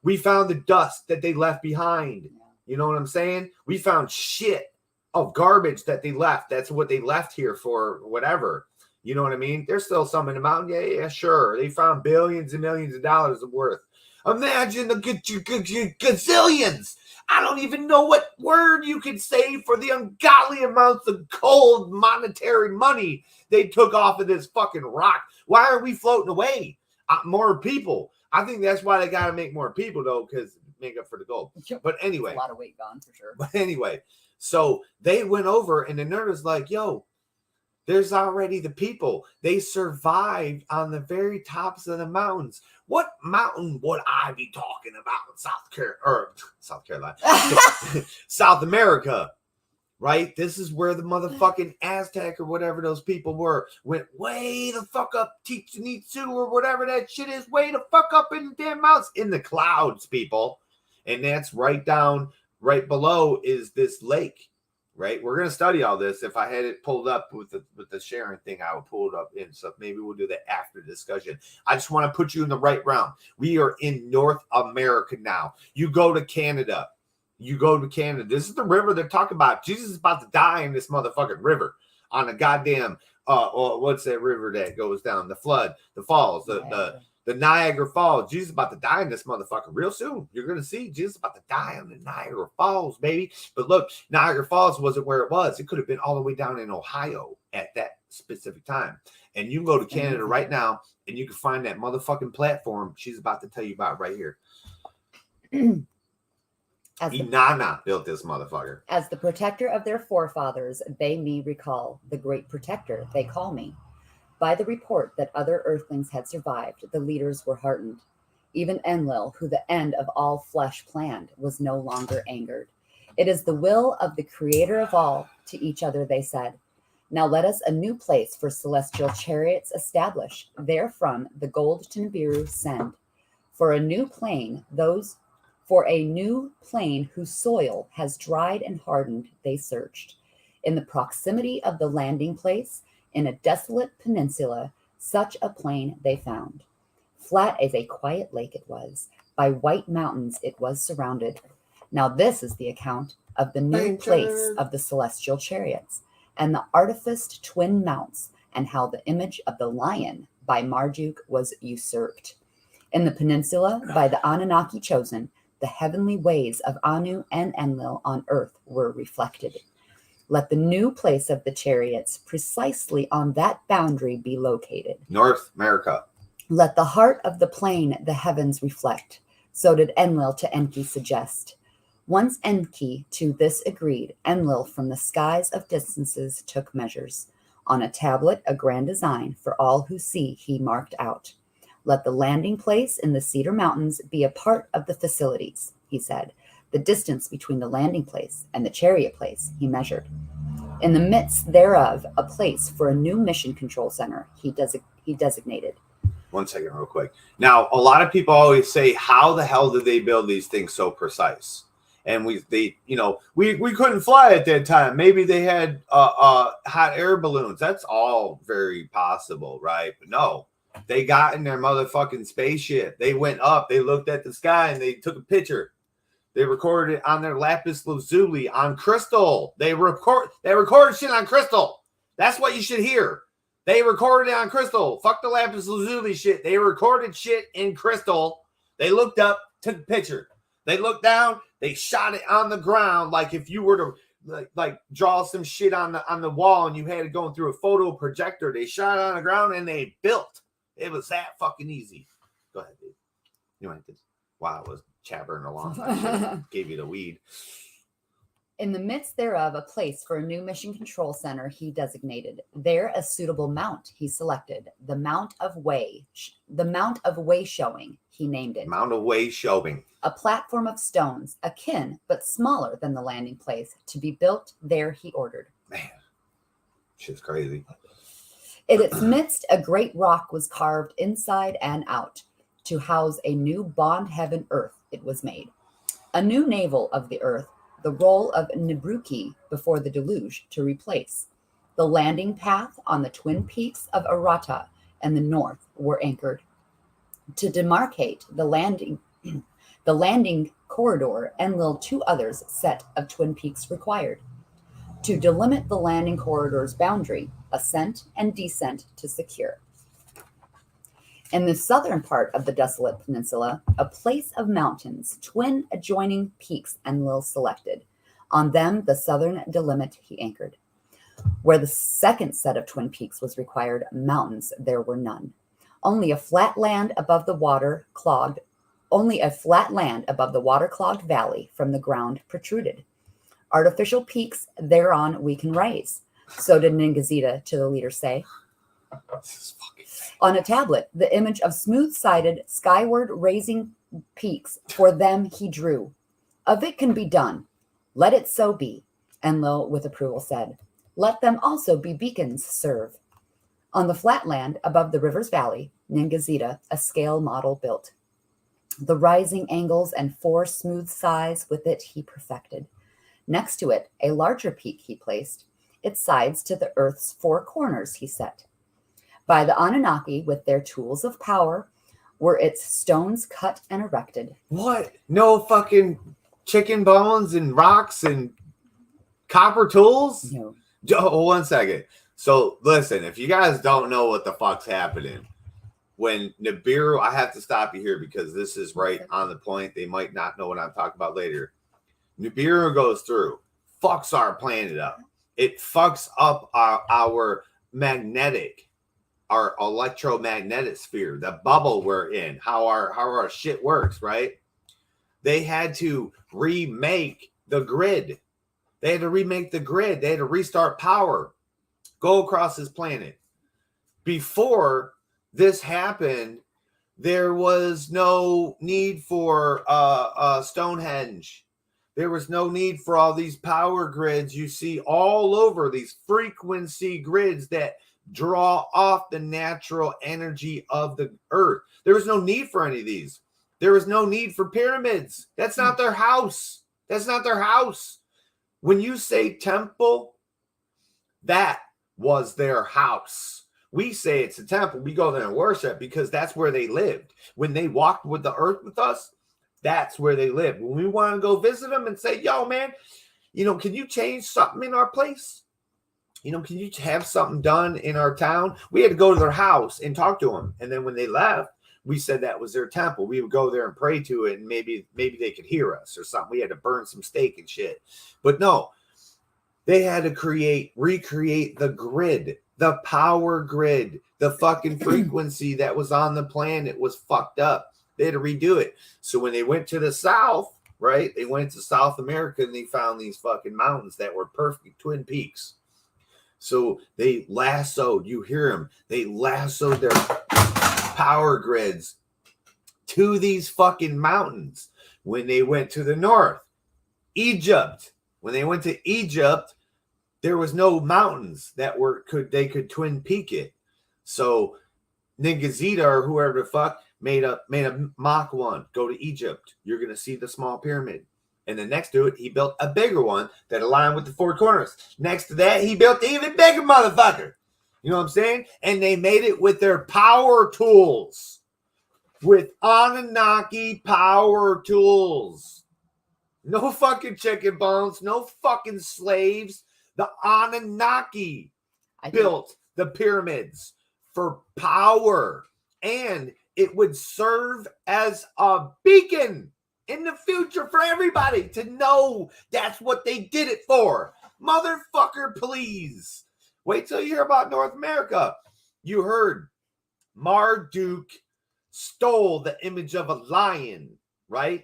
[SPEAKER 4] We found the dust that they left behind. You know what I'm saying? We found shit of garbage that they left. That's what they left here for, whatever. You know what I mean? There's still some in the mountain. Yeah, sure. They found billions and millions of dollars of worth. Imagine the gazillions. I don't even know what word you could say for the ungodly amounts of cold monetary money they took off of this fucking rock. Why are we floating away? More people. I think that's why they got to make more people, though, because make up for the gold. But anyway.
[SPEAKER 7] That's a lot of weight gone, for sure.
[SPEAKER 4] But anyway, so they went over, and the nerd was like, yo, there's already the people. They survived on the very tops of the mountains. What mountain would I be talking about in South Carolina, South America, right? This is where the motherfucking Aztec or whatever those people were went way the fuck up, Chichen Itza or whatever that shit is, way the fuck up in the damn mountains, in the clouds, people. And that's right down, right below is this lake. Right, we're gonna study all this. If I had it pulled up with the sharing thing, I would pull it up in. So maybe we'll do that after discussion. I just want to put you in the right round. We are in North America now. You go to Canada. This is the river they're talking about. Jesus is about to die in this motherfucking river on a goddamn what's that river that goes down? The flood, the falls, the Niagara Falls. Jesus is about to die in this motherfucker real soon. You're going to see Jesus about to die on the Niagara Falls, baby. But look, Niagara Falls wasn't where it was. It could have been all the way down in Ohio at that specific time. And you can go to Canada right now, and you can find that motherfucking platform she's about to tell you about right here. Inanna built this motherfucker.
[SPEAKER 7] As the protector of their forefathers, they me recall. The great protector, they call me. By the report that other earthlings had survived, the leaders were heartened. Even Enlil, who the end of all flesh planned, was no longer angered. It is the will of the creator of all, to each other they said. Now let us a new place for celestial chariots establish. Therefrom the gold to Nibiru send. For a new plain whose soil has dried and hardened, they searched. In the proximity of the landing place, in a desolate peninsula, such a plain they found. Flat as a quiet lake it was. By white mountains it was surrounded. Now this is the account of the new place of the celestial chariots, and the artificed twin mounts, and how the image of the lion by Marduk was usurped. In the peninsula, by the Anunnaki chosen, the heavenly ways of Anu and Enlil on earth were reflected. Let the new place of the chariots precisely on that boundary be located.
[SPEAKER 4] North America.
[SPEAKER 7] Let the heart of the plain the heavens reflect. So did Enlil to Enki suggest. Once Enki to this agreed, Enlil from the skies of distances took measures. On a tablet a grand design for all who see he marked out. Let the landing place in the Cedar Mountains be a part of the facilities, he said. The distance between the landing place and the chariot place he measured. In the midst thereof, a place for a new mission control center he designated.
[SPEAKER 4] 1 second, real quick. Now, a lot of people always say, how the hell did they build these things so precise? And we couldn't fly at that time. Maybe they had hot air balloons. That's all very possible, right? But no, they got in their motherfucking spaceship. They went up, they looked at the sky, and they took a picture. They recorded it on their lapis lazuli on crystal. They recorded shit on crystal. That's what you should hear. They recorded it on crystal. Fuck the lapis lazuli shit. They recorded shit in crystal. They looked up, took a picture. They looked down. They shot it on the ground, like if you were to like draw some shit on the wall and you had it going through a photo projector. They shot it on the ground and they built. It was that fucking easy. Go ahead, dude. You want this? Wow, it was chattering along. Gave you the weed.
[SPEAKER 7] In the midst thereof, a place for a new mission control center he designated. There a suitable mount he selected. The Mount of Way Showing, he named it.
[SPEAKER 4] Mount of Way Showing.
[SPEAKER 7] A platform of stones, akin but smaller than the landing place, to be built there he ordered.
[SPEAKER 4] Man, shit's crazy.
[SPEAKER 7] In its midst, a great rock was carved inside and out. To house a new bond heaven earth, it was made. A new navel of the earth, the role of Nibruki before the deluge to replace. The landing path on the twin peaks of Arata and the north were anchored. To demarcate the landing corridor, Enlil 2 others set of twin peaks required. To delimit the landing corridor's boundary, ascent and descent to secure. In the southern part of the desolate peninsula, a place of mountains, twin adjoining peaks Enlil selected. On them, the southern delimit he anchored. Where the second set of twin peaks was required, mountains there were none. Only a flat land above the water-clogged valley from the ground protruded. Artificial peaks thereon we can raise. So did Ningazita to the leader say. On a tablet, the image of smooth-sided, skyward raising peaks for them he drew. Of it can be done. Let it so be. Enlil with approval said. Let them also be beacons serve. On the flat land above the river's valley, Ningazita a scale model built. The rising angles and 4 smooth sides with it he perfected. Next to it, a larger peak he placed, its sides to the earth's 4 corners he set. By the Anunnaki, with their tools of power, were its stones cut and erected.
[SPEAKER 4] What? No fucking chicken bones and rocks and copper tools?
[SPEAKER 7] No.
[SPEAKER 4] Oh, 1 second. So listen, if you guys don't know what the fuck's happening, when Nibiru, I have to stop you here because this is right on the point. They might not know what I'm talking about later. Nibiru goes through, fucks our planet up. It fucks up our magnetic, our electromagnetic sphere, the bubble we're in, how our shit works, right? They had to remake the grid. They had to remake the grid. They had to restart power, go across this planet. Before this happened, there was no need for Stonehenge. There was no need for all these power grids you see all over, these frequency grids that draw off the natural energy of the earth. There was no need for any of these. There was no need for pyramids. That's not their house. That's not their house. When you say temple, that was their house. We say it's a temple. We go there and worship because that's where they lived. When they walked with the earth with us, that's where they lived. When we want to go visit them and say, yo, man, can you change something in our place? Can you have something done in our town? We had to go to their house and talk to them. And then when they left, we said that was their temple. We would go there and pray to it, and maybe they could hear us or something. We had to burn some steak and shit. But no, they had to recreate the grid, the power grid, the fucking frequency that was on the planet was fucked up. They had to redo it. So when they went to the south, right, they went to South America and they found these fucking mountains that were perfect twin peaks. So they lassoed, you hear them, they lassoed their power grids to these fucking mountains. When they went to the north, Egypt, when they went to Egypt, there was no mountains that they could twin peak it. So Ningazita or whoever the fuck made a mock one. Go to Egypt. You're going to see the small pyramid. And then next to it, he built a bigger one that aligned with the 4 corners. Next to that, he built the even bigger motherfucker. You know what I'm saying? And they made it with their power tools. With Anunnaki power tools. No fucking chicken bones. No fucking slaves. The Anunnaki built the pyramids for power. And it would serve as a beacon in the future for everybody to know that's what they did it for. Motherfucker, please. Wait till you hear about North America. You heard Marduk stole the image of a lion, right?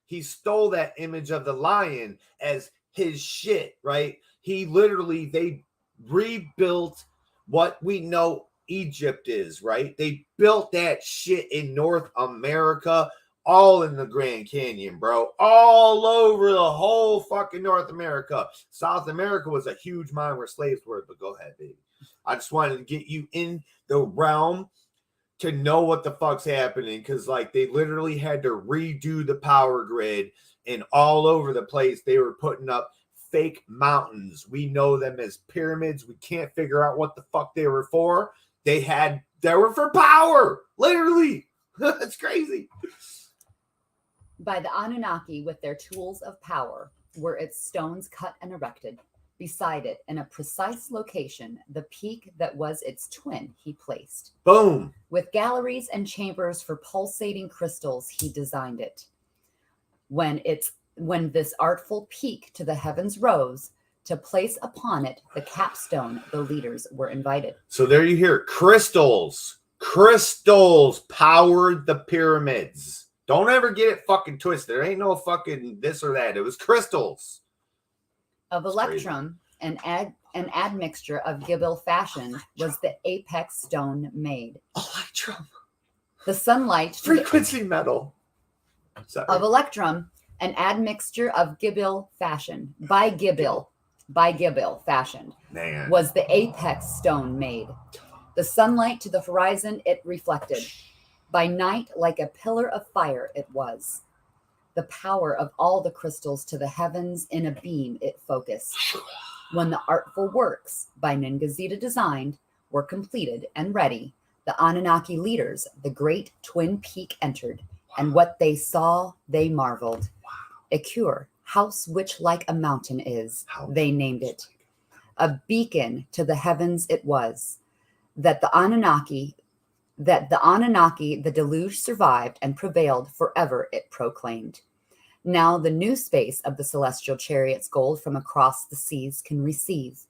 [SPEAKER 4] He stole that image of the lion as his shit, right? They rebuilt what we know Egypt is, right? They built that shit in North America, all in the Grand Canyon, bro. All over the whole fucking North America. South America was a huge mine where slaves were, but go ahead, baby. I just wanted to get you in the realm to know what the fuck's happening, because like they literally had to redo the power grid and all over the place, they were putting up fake mountains. We know them as pyramids. We can't figure out what the fuck they were for. They were for power, literally. That's crazy.
[SPEAKER 7] By the Anunnaki, with their tools of power, were its stones cut and erected. Beside it, in a precise location, the peak that was its twin he placed.
[SPEAKER 4] Boom.
[SPEAKER 7] With galleries and chambers for pulsating crystals, he designed it. When this artful peak to the heavens rose, to place upon it the capstone, the leaders were invited.
[SPEAKER 4] So there you hear crystals. Crystals powered the pyramids. Don't ever get it fucking twisted. There ain't no fucking this or that. It was crystals.
[SPEAKER 7] Of electrum, an admixture of Gibil fashion was the apex stone made.
[SPEAKER 4] Electrum.
[SPEAKER 7] The sunlight.
[SPEAKER 4] Frequency metal. Sorry.
[SPEAKER 7] Of electrum, an admixture of Gibil fashion. By Gibil fashioned.
[SPEAKER 4] Man.
[SPEAKER 7] Was the apex stone made. The sunlight to the horizon it reflected. By night, like a pillar of fire it was. The power of all the crystals to the heavens in a beam it focused. When the artful works, by Ningazita designed, were completed and ready, the Anunnaki leaders, the great twin peak entered, and what they saw, they marveled. Ekur, house which like a mountain is, they named it. A beacon to the heavens it was, that the Anunnaki, the deluge survived and prevailed forever, it proclaimed. Now the new space of the celestial chariots gold from across the seas can receive.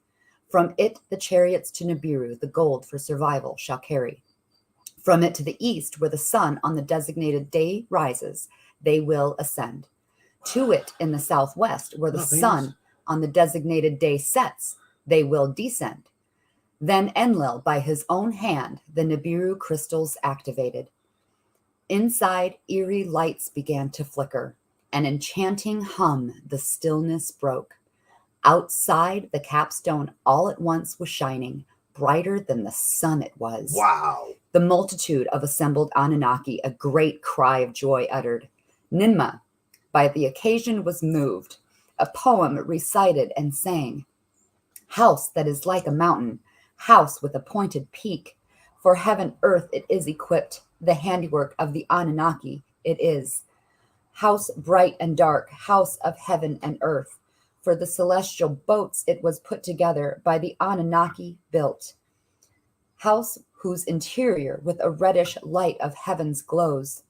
[SPEAKER 7] From it the chariots to Nibiru, the gold for survival shall carry. From it to the east, where the sun on the designated day rises, they will ascend. To it in the southwest, where the sun on the designated day sets, they will descend. Then Enlil, by his own hand, the Nibiru crystals activated. Inside, eerie lights began to flicker. An enchanting hum the stillness broke. Outside, the capstone all at once was shining, brighter than the sun it was.
[SPEAKER 4] Wow.
[SPEAKER 7] The multitude of assembled Anunnaki a great cry of joy uttered. Ninmah, by the occasion, was moved. A poem recited and sang. House that is like a mountain, house with a pointed peak. For heaven, earth it is equipped, the handiwork of the Anunnaki it is. House bright and dark, house of heaven and earth. For the celestial boats it was put together by the Anunnaki built. House whose interior with a reddish light of heavens glows.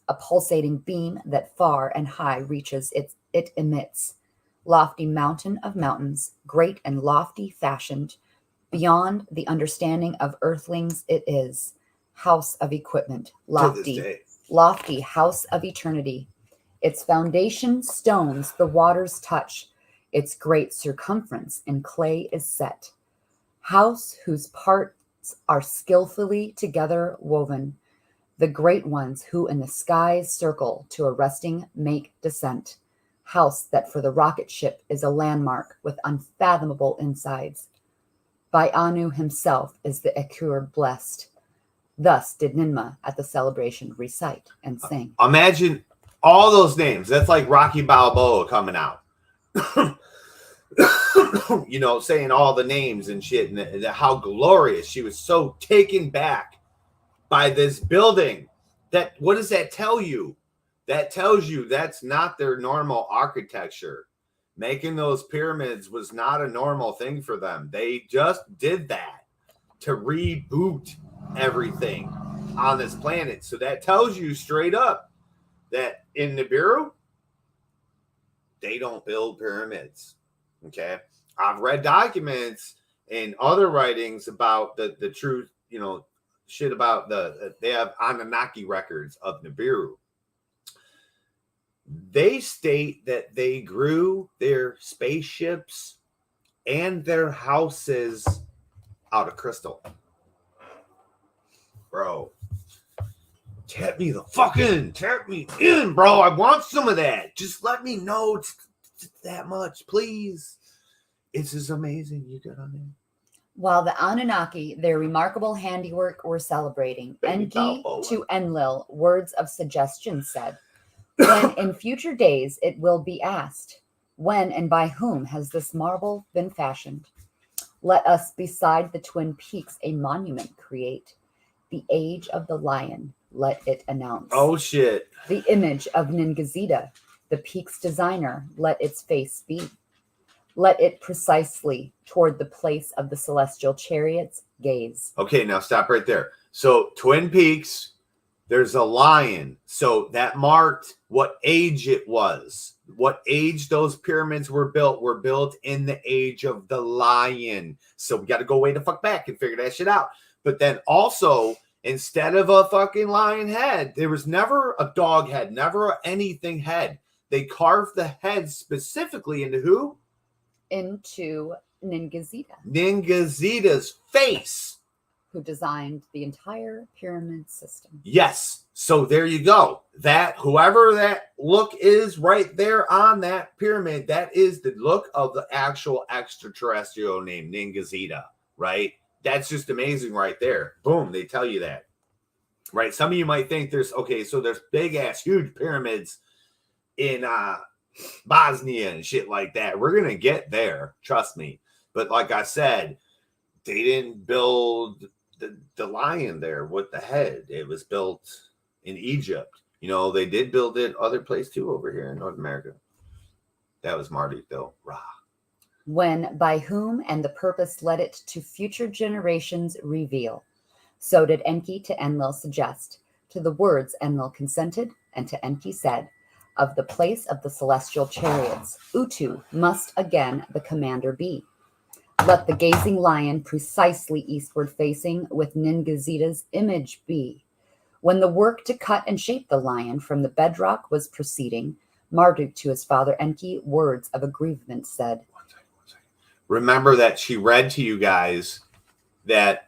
[SPEAKER 7] A pulsating beam that far and high reaches it emits. Lofty mountain of mountains, great and lofty fashioned. Beyond the understanding of earthlings it is. House of equipment, lofty house of eternity. Its foundation stones the waters touch. Its great circumference in clay is set. House whose parts are skillfully together woven. The great ones who in the skies circle to a resting make descent. House that for the rocket ship is a landmark with unfathomable insides. By Anu himself is the Ekur blessed. Thus did Ninmah at the celebration recite and sing.
[SPEAKER 4] Imagine all those names. That's like Rocky Balboa coming out. You know, saying all the names and shit, and how glorious. She was so taken back by this building. That, what does that tell you? That tells you that's not their normal architecture. Making those pyramids was not a normal thing for them. They just did that to reboot everything on this planet. So that tells you straight up that in Nibiru, they don't build pyramids. Okay. I've read documents and other writings about the truth, you know, shit about they have Anunnaki records of Nibiru. They state that they grew their spaceships and their houses out of crystal. Bro, tap me in, bro. I want some of that. Just let me know it's that much, please. It's just amazing. You got on there.
[SPEAKER 7] While the Anunnaki, their remarkable handiwork, were celebrating, Enki to Enlil words of suggestion said, When in future days it will be asked, when and by whom has this marble been fashioned? Let us beside the twin peaks a monument create. The age of the lion, let it announce.
[SPEAKER 4] Oh, shit.
[SPEAKER 7] The image of Ningazida, the peak's designer, let its face be. Let it precisely toward the place of the celestial chariots gaze.
[SPEAKER 4] Okay, now stop right there. So Twin Peaks, there's a lion. So that marked what age it was. What age those pyramids were built in the age of the lion. So we got to go way the fuck back and figure that shit out. But then also, instead of a fucking lion head, there was never a dog head, never anything head. They carved the head specifically into who?
[SPEAKER 7] Into Ningazida.
[SPEAKER 4] Ningazida's face.
[SPEAKER 7] Who designed the entire pyramid system.
[SPEAKER 4] Yes. So there you go. That whoever that look is right there on that pyramid, that is the look of the actual extraterrestrial named Ningazida, right? That's just amazing right there. Boom, they tell you that. Right? Some of you might think there's big ass huge pyramids in Bosnia and shit like that. We're going to get there, trust me. But like I said, they didn't build the lion there with the head. It was built in Egypt. You know, they did build it other place too over here in North America. That was Marduk though. Rah.
[SPEAKER 7] When, by whom, and the purpose let it to future generations reveal. So did Enki to Enlil suggest. To the words Enlil consented, and to Enki said, of the place of the celestial chariots, Utu must again the commander be. Let the gazing lion precisely eastward facing with Ningazida's image be. When the work to cut and shape the lion from the bedrock was proceeding, Marduk to his father Enki words of aggrievement said.
[SPEAKER 4] Remember that she read to you guys that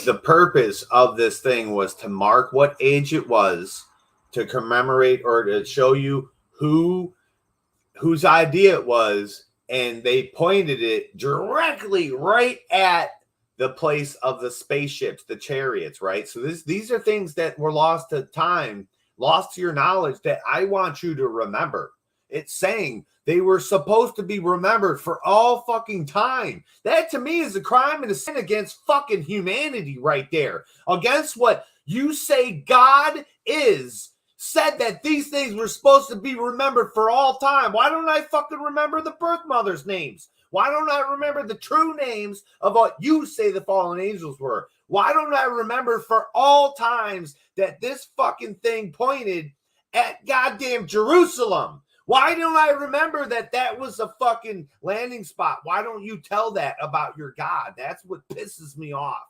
[SPEAKER 4] the purpose of this thing was to mark what age it was, to commemorate or to show you whose idea it was, and they pointed it directly right at the place of the spaceships, the chariots, right? So these are things that were lost to time, lost to your knowledge that I want you to remember. It's saying they were supposed to be remembered for all fucking time. That to me is a crime and a sin against fucking humanity right there. Against what you say God is. Said that these things were supposed to be remembered for all time. Why don't I fucking remember the birth mothers' names? Why don't I remember the true names of what you say the fallen angels were? Why don't I remember for all times that this fucking thing pointed at goddamn Jerusalem? Why don't I remember that that was a fucking landing spot? Why don't you tell that about your God? That's what pisses me off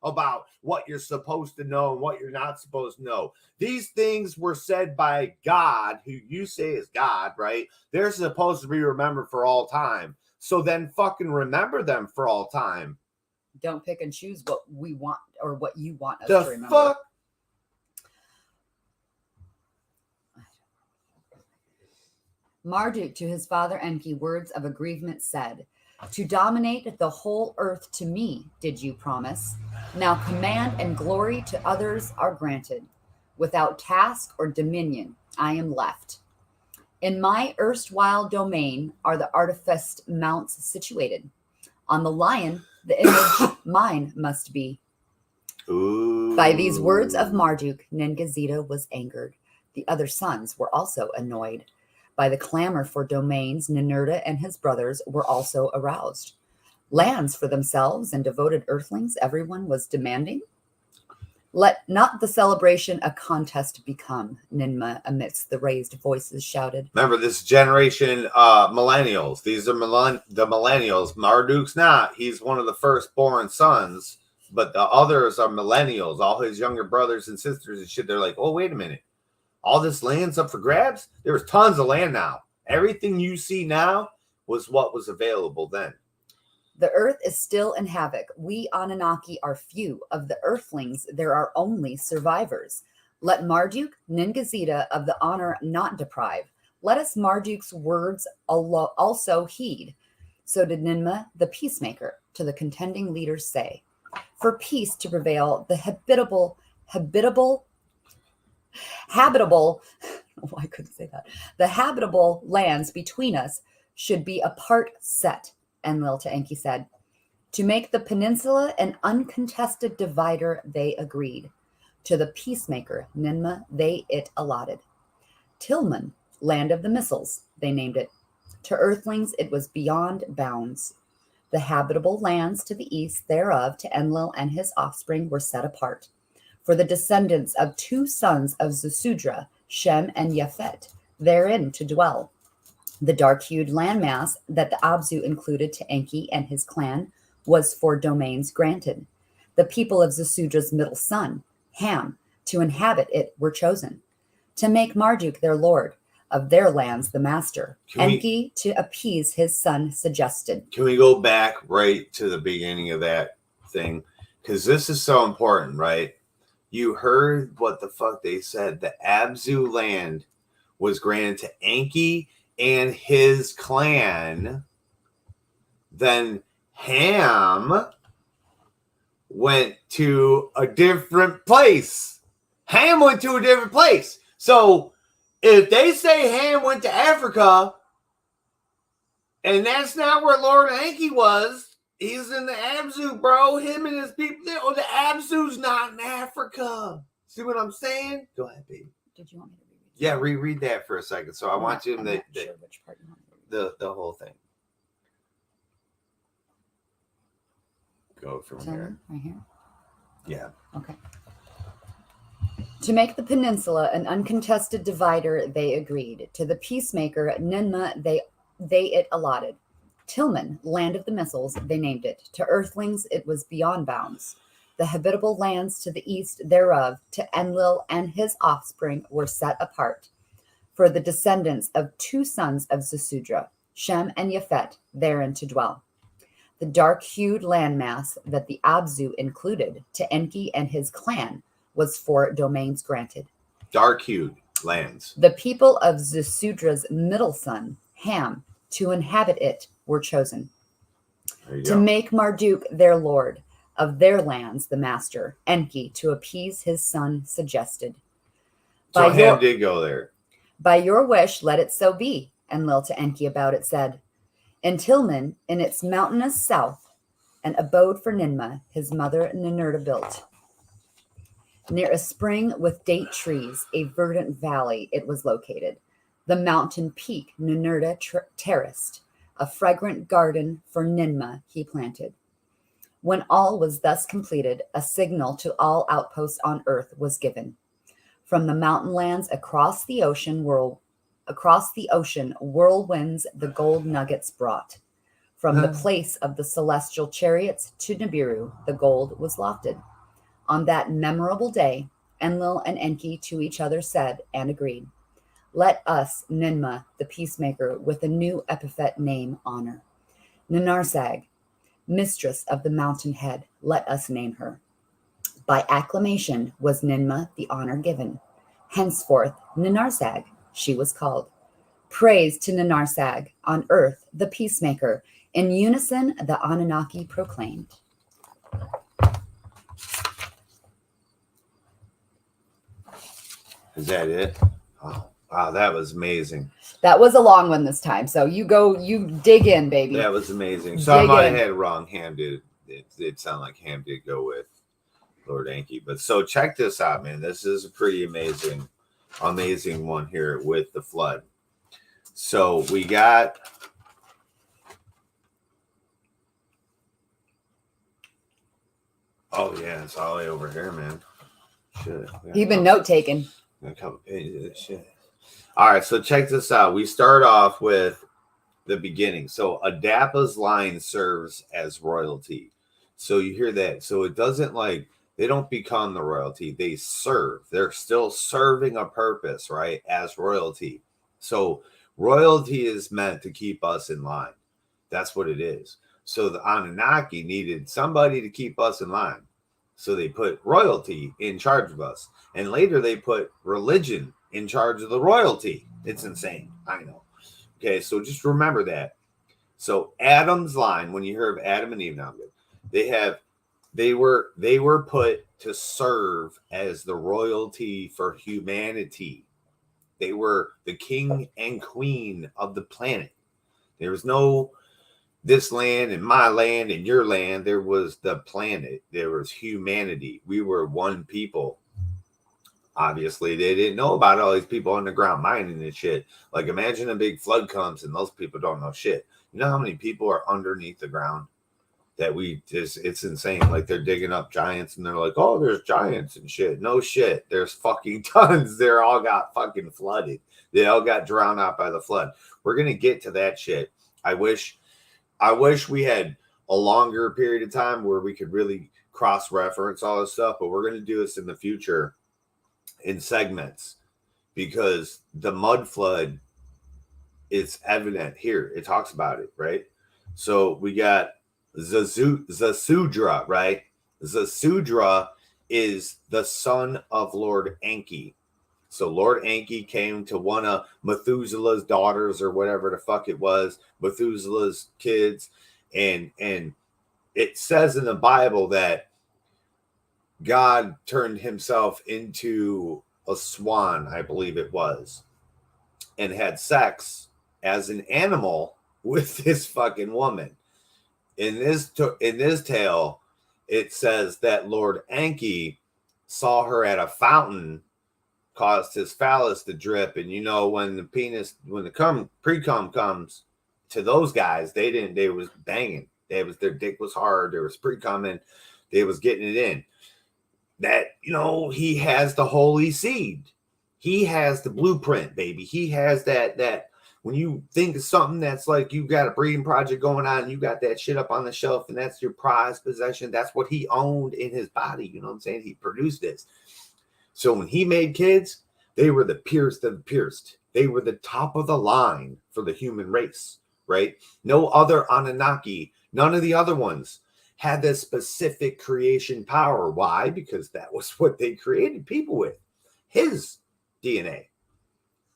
[SPEAKER 4] about what you're supposed to know and what you're not supposed to know. These things were said by God, who you say is God, right? They're supposed to be remembered for all time. So then fucking remember them for all time.
[SPEAKER 7] Don't pick and choose what we want or what you want us
[SPEAKER 4] The
[SPEAKER 7] to remember.
[SPEAKER 4] fuck?
[SPEAKER 7] Marduk to his father Enki words of aggrievement said, to dominate the whole earth to me did you promise. Now command and glory to others are granted. Without task or dominion I am left. In my erstwhile domain are the artificed mounts situated. On the lion the image mine must be.
[SPEAKER 4] Ooh.
[SPEAKER 7] By these words of Marduk, Ningazida was angered. The other sons were also annoyed. By the clamor for domains, Ninurta and his brothers were also aroused. Lands for themselves and devoted earthlings everyone was demanding. Let not the celebration a contest become, Ninmah amidst the raised voices shouted.
[SPEAKER 4] Remember, this generation, millennials. These are the millennials. Marduk's not. He's one of the firstborn sons, but the others are millennials. All his younger brothers and sisters and shit, they're like, oh, wait a minute. All this land's up for grabs? There was tons of land now. Everything you see now was what was available then.
[SPEAKER 7] The earth is still in havoc. We Anunnaki are few. Of the earthlings, there are only survivors. Let Marduk, Ningazida, of the honor not deprive. Let us Marduk's words also heed. So did Ninmah, the peacemaker, to the contending leaders say. For peace to prevail, the habitable well, I couldn't say that. The habitable lands between us should be apart set, Enlil to Enki said. To make the peninsula an uncontested divider, they agreed. To the peacemaker, Ninmah, they it allotted. Tilman, land of the missiles, they named it. To earthlings it was beyond bounds. The habitable lands to the east thereof to Enlil and his offspring were set apart. For the descendants of 2 sons of Zusudra, Shem and Japhet, therein to dwell. The dark-hued landmass that the Abzu included to Enki and his clan was for domains granted. The people of Zusudra's middle son, Ham, to inhabit it were chosen. To make Marduk their lord, of their lands the master. Enki to appease his son suggested.
[SPEAKER 4] Can we go back right to the beginning of that thing? Because this is so important, right? You heard what the fuck they said. The Abzu land was granted to Enki and his clan. Then Ham went to a different place. Ham went to a different place. So if they say Ham went to Africa, and that's not where Lord Enki was, he's in the Abzu, bro. Him and his people. Oh, the Abzu's not in Africa. See what I'm saying? Go ahead, baby.
[SPEAKER 7] Did you want me to reread?
[SPEAKER 4] Yeah, reread that for a second. So I want you to
[SPEAKER 7] sure which part you want me to read.
[SPEAKER 4] the whole thing. Go from here.
[SPEAKER 7] Right here?
[SPEAKER 4] Yeah.
[SPEAKER 7] Okay. To make the peninsula an uncontested divider, they agreed. To the peacemaker, Ninmah, they it allotted. Tilman, land of the missiles, they named it. To earthlings, it was beyond bounds. The habitable lands to the east thereof, to Enlil and his offspring, were set apart. For the descendants of 2 sons of Zusudra, Shem and Japhet, therein to dwell. The dark-hued landmass that the Abzu included to Enki and his clan was for domains granted.
[SPEAKER 4] Dark-hued lands.
[SPEAKER 7] The people of Zusudra's middle son, Ham, to inhabit it were chosen. To make Marduk their lord, of their lands the master, Enki, to appease his son, suggested.
[SPEAKER 4] So Ham did go there.
[SPEAKER 7] By your wish, let it so be, Enlil to Enki about it said. In Tilman, in its mountainous south, an abode for Ninmah, his mother Ninurta built. Near a spring with date trees, a verdant valley, it was located. The mountain peak Ninurta terraced, a fragrant garden for Ninmah he planted. When all was thus completed, a signal to all outposts on earth was given. From the mountain lands across the ocean, whirlwinds the gold nuggets brought. From the place of the celestial chariots to Nibiru, the gold was lofted. On that memorable day, Enlil and Enki to each other said and agreed, let us, Ninmah, the peacemaker, with a new epithet name honor. Ninarsag, mistress of the mountain head, let us name her. By acclamation was Ninmah the honor given. Henceforth, Ninarsag, she was called. Praise to Ninarsag, on earth, the peacemaker. In unison, the Anunnaki proclaimed.
[SPEAKER 4] Is that it? Oh, wow, that was amazing.
[SPEAKER 7] That was a long one this time. So you dig in, baby.
[SPEAKER 4] That was amazing. So I might have had it wrong. Ham did. It did sound like Ham did go with Lord Enki. But so check this out, man. This is a pretty amazing one here with the flood. So we got oh yeah, it's all the way over here, man. Shit.
[SPEAKER 7] You've been note taking.
[SPEAKER 4] A couple pages of shit. All right, so check this out. We start off with the beginning. So Adapa's line serves as royalty. So you hear that. So it doesn't like they don't become the royalty. They serve. They're still serving a purpose, right? As royalty. So royalty is meant to keep us in line. That's what it is. So the Anunnaki needed somebody to keep us in line. So they put royalty in charge of us. And later they put religion in charge of the royalty. It's insane. I know. Okay, so just remember that. So Adam's line, when you hear of Adam and Eve, now they were put to serve as the royalty for humanity. They were the king and queen of the planet. There was no this land and my land and your land. There was the planet. There was humanity. We were one people. Obviously, they didn't know about all these people underground mining and shit. Like, imagine a big flood comes and those people don't know shit. You know how many people are underneath the ground? That it's insane. Like, they're digging up giants and they're like, oh, there's giants and shit. No shit. There's fucking tons. They're all got fucking flooded. They all got drowned out by the flood. We're going to get to that shit. I wish we had a longer period of time where we could really cross-reference all this stuff, but we're going to do this in the future in segments because the mud flood is evident here. It talks about it, right? So we got Zasudra, right? Zasudra is the son of Lord Enki. So Lord Enki came to one of Methuselah's daughters or whatever the fuck it was, Methuselah's kids. And it says in the Bible that God turned himself into a swan, I believe it was, and had sex as an animal with this fucking woman. In this tale, it says that Lord Enki saw her at a fountain, caused his phallus to drip, and you know when the pre-cum comes to those guys, they was banging. Their dick was hard. There was pre-cumming. They was getting it in. That, you know, he has the holy seed. He has the blueprint, baby. He has that when you think of something that's like you got a breeding project going on, you got that shit up on the shelf, and that's your prized possession. That's what he owned in his body. You know what I'm saying? He produced this. So when he made kids, they were the pierced of the pierced. They were the top of the line for the human race, right? No other Anunnaki, none of the other ones had this specific creation power. Why? Because that was what they created people with, his DNA.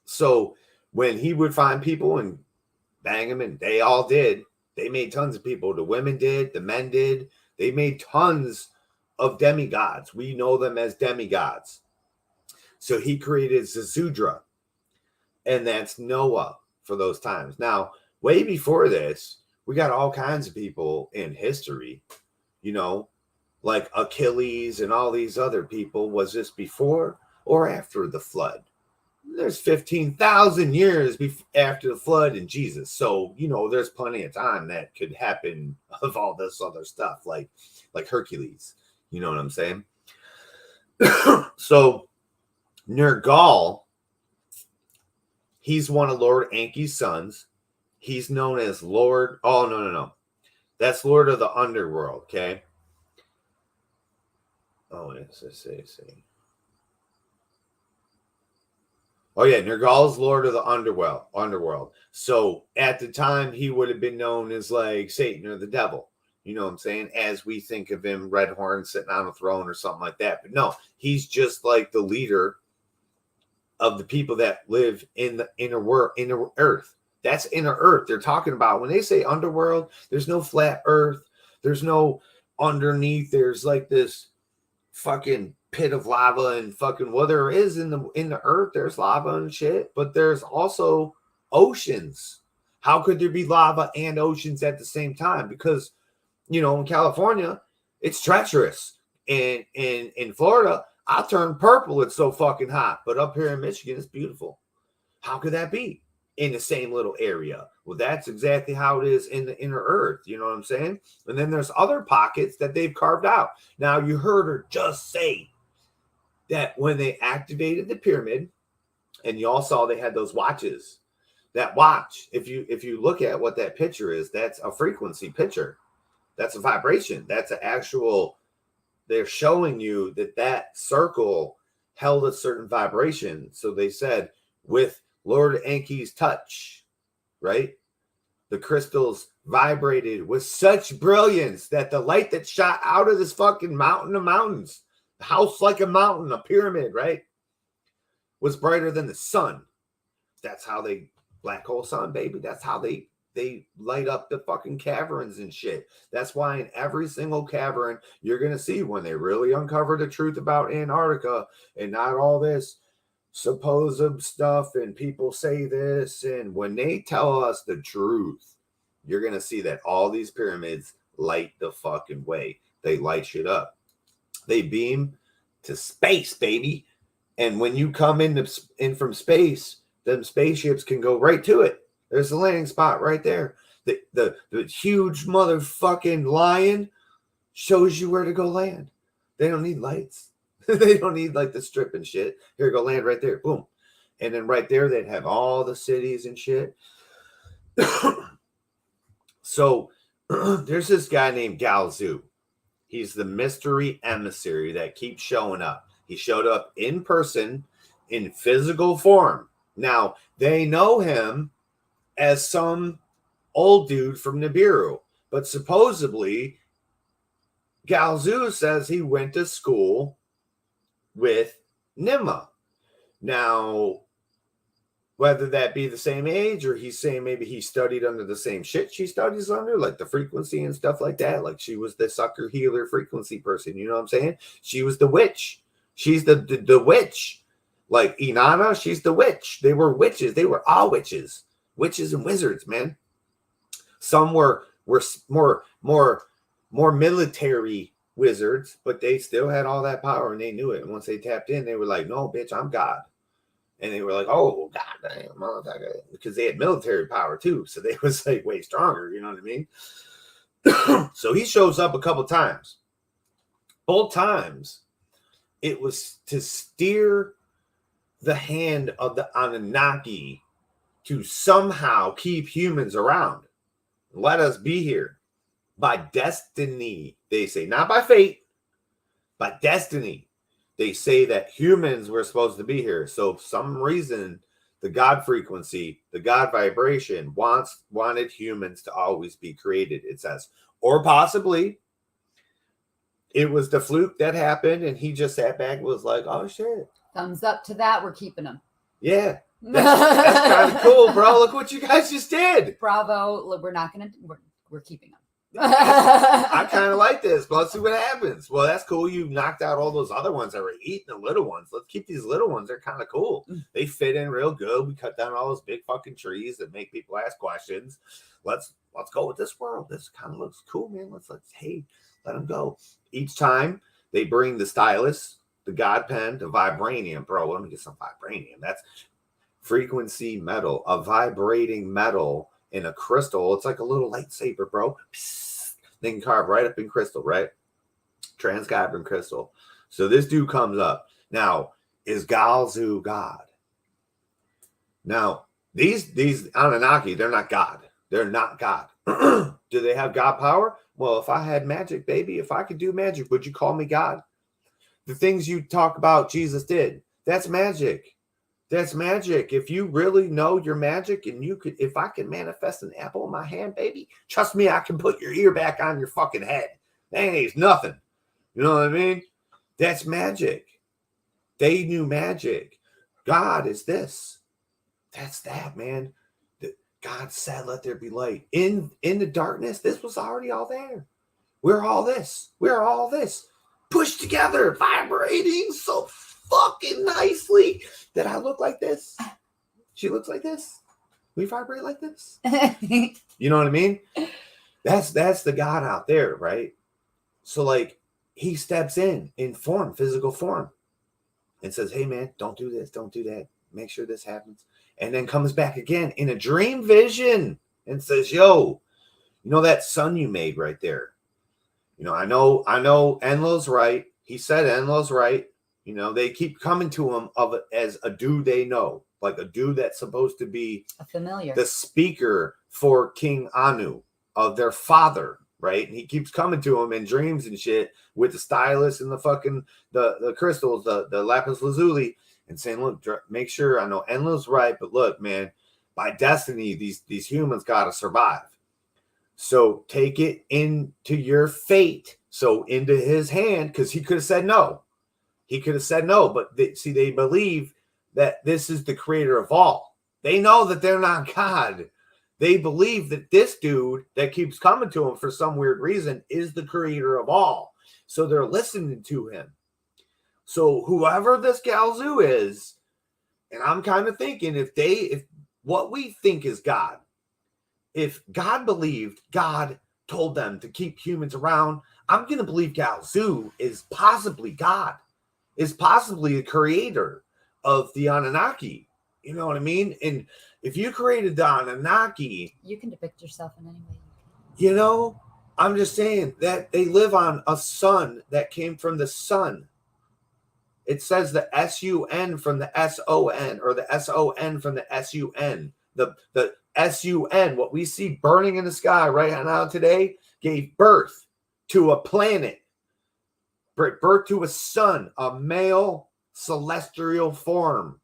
[SPEAKER 4] So when he would find people and bang them, and they all did, they made tons of people. The women did, the men did. They made tons of demigods. We know them as demigods. So he created Zasudra, and that's Noah for those times. Now, way before this, we got all kinds of people in history, you know, like Achilles and all these other people. Was this before or after the flood? There's 15,000 years after the flood and Jesus. So, you know, there's plenty of time that could happen of all this other stuff, like Hercules. You know what I'm saying? So, Nergal, he's one of Lord Enki's sons. He's known as Lord. Oh, no. That's Lord of the Underworld, okay? Oh, it's say. Oh, yeah, Nergal's Lord of the Underworld. So at the time, he would have been known as like Satan or the devil. You know what I'm saying? As we think of him, red horn sitting on a throne or something like that. But no, he's just like the leader of the people that live in the inner earth. That's inner earth they're talking about. When they say underworld, there's no flat earth. There's no underneath. There's like this fucking pit of lava and fucking, well, there is in the earth, there's lava and shit, but there's also oceans. How could there be lava and oceans at the same time? Because, you know, in California, it's treacherous. And in Florida, I turn purple. It's so fucking hot. But up here in Michigan, it's beautiful. How could that be in the same little area? Well, that's exactly how it is in the inner earth. You know what I'm saying? And then there's other pockets that they've carved out. Now, you heard her just say that when they activated the pyramid, and y'all saw they had those watches. That watch, if you look at what that picture is, that's a frequency picture. That's a vibration. That's an actual, they're showing you that circle held a certain vibration. So they said with Lord Enki's touch, right? The crystals vibrated with such brilliance that the light that shot out of this fucking mountain of mountains, the house like a mountain, a pyramid, right, was brighter than the sun. That's how they, black hole sun, baby. That's how they light up the fucking caverns and shit. That's why in every single cavern, you're going to see when they really uncover the truth about Antarctica and not all this supposed stuff and people say this, and when they tell us the truth, you're gonna see that all these pyramids light the fucking way. They light shit up. They beam to space, baby. And when you come in from space, them spaceships can go right to it. There's a landing spot right there. The huge motherfucking lion shows you where to go land. They don't need lights. They don't need like the strip and shit. Here, go land right there. Boom. And then right there, they'd have all the cities and shit. So there's this guy named Galzu. He's the mystery emissary that keeps showing up. He showed up in person in physical form. Now, they know him as some old dude from Nibiru, but supposedly Galzu says he went to school with Nimma. Now, whether that be the same age or he's saying maybe he studied under the same shit she studies under, like the frequency and stuff like that. Like she was the sucker healer frequency person. You know what I'm saying? She was the witch. She's the witch. Like Inanna, she's the witch. They were witches. They were all witches. Witches and wizards, man. Some were more military wizards, but they still had all that power and they knew it. And once they tapped in, they were like, no, bitch, I'm God. And they were like, oh, God damn, motherfucker. Because they had military power too. So they was like way stronger, you know what I mean? So he shows up a couple times. Both times, it was to steer the hand of the Anunnaki to somehow keep humans around. Let us be here. By destiny, they say. Not by fate, by destiny. They say that humans were supposed to be here. So for some reason, the God frequency, the God vibration wanted humans to always be created, it says. Or possibly it was the fluke that happened and he just sat back and was like, oh shit.
[SPEAKER 7] Thumbs up to that. We're keeping them.
[SPEAKER 4] Yeah. That's kind of cool, bro. Look what you guys just did.
[SPEAKER 7] Bravo. We're keeping them.
[SPEAKER 4] I kind of like this, but let's see what happens. Well, that's cool. You knocked out all those other ones that were eating the little ones. Let's keep these little ones. They're kind of cool. They fit in real good. We cut down all those big fucking trees that make people ask questions. Let's go with this world. This kind of looks cool, man. Let's let them go. Each time they bring the stylus, the God pen, the vibranium, bro. Let me get some vibranium. That's frequency metal, a vibrating metal in a crystal. It's like a little lightsaber, bro. They can carve right up in crystal, right? Transcribe in crystal. So this dude comes up. Now, is Galzu God? Now, these Anunnaki, they're not God. They're not God. Do they have God power? Well, if I had magic, baby, if I could do magic, would you call me God? The things you talk about Jesus did, that's magic. That's magic. If you really know your magic and you could, if I can manifest an apple in my hand, baby, trust me, I can put your ear back on your fucking head. That ain't nothing. You know what I mean? That's magic. They knew magic. God is this. That's that, man. God said, let there be light. In the darkness, this was already all there. We're all this. We're all this. Pushed together, vibrating so fucking nicely that I look like this. She looks like this. We vibrate like this. You know what I mean? That's the God out there, right? So like he steps in form, physical form, and says, hey man, don't do this, don't do that. Make sure this happens. And then comes back again in a dream vision and says, yo, you know that sun you made right there? You know, I know Enlil's right. He said Enlil's right. You know, they keep coming to him as a dude they know, like a dude that's supposed to be
[SPEAKER 7] a familiar, the
[SPEAKER 4] speaker for King Anu of their father, right? And he keeps coming to him in dreams and shit with the stylus and the fucking the crystals, the lapis lazuli, and saying, look, make sure I know Enlil's right, but look, man, by destiny, these humans gotta survive. So take it into your fate. So into his hand, because he could have said no. He could have said no, but they believe that this is the creator of all. They know that they're not God. They believe that this dude that keeps coming to them for some weird reason is the creator of all. So they're listening to him. So whoever this Galzu is, And I'm kind of thinking if what we think is God, if God believed God told them to keep humans around, I'm going to believe Galzu is possibly God, is possibly the creator of the Anunnaki. You know what I mean? And if you created the Anunnaki,
[SPEAKER 7] You can depict yourself in any way.
[SPEAKER 4] you know, I'm just saying that they live on a sun that came from the sun. It says the S-U-N from the S-O-N, or the S-O-N from the S-U-N. The S-U-N, what we see burning in the sky right now today, gave birth to a planet, birth to a sun, a male celestial form.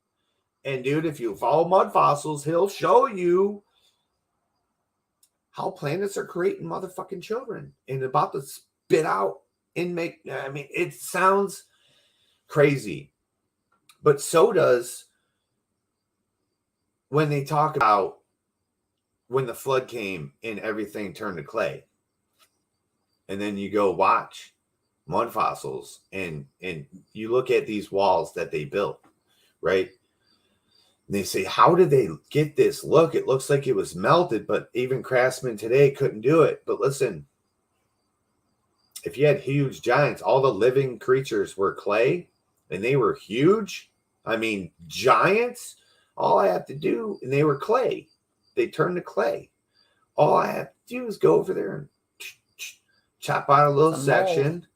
[SPEAKER 4] And dude, if you follow Mud Fossils, he'll show you how planets are creating motherfucking children and about to spit out and make, I mean, it sounds crazy, but so does when they talk about when the flood came and everything turned to clay. And then you go watch Mud Fossils and you look at these walls that they built, right? And they say, how did they get this look? It looks like it was melted, but even craftsmen today couldn't do it. But listen, if you had huge giants, all the living creatures were clay and they were huge. I mean, giants, all I have to do, and they were clay. They turned to clay. All I have to do is go over there and chop out a little section.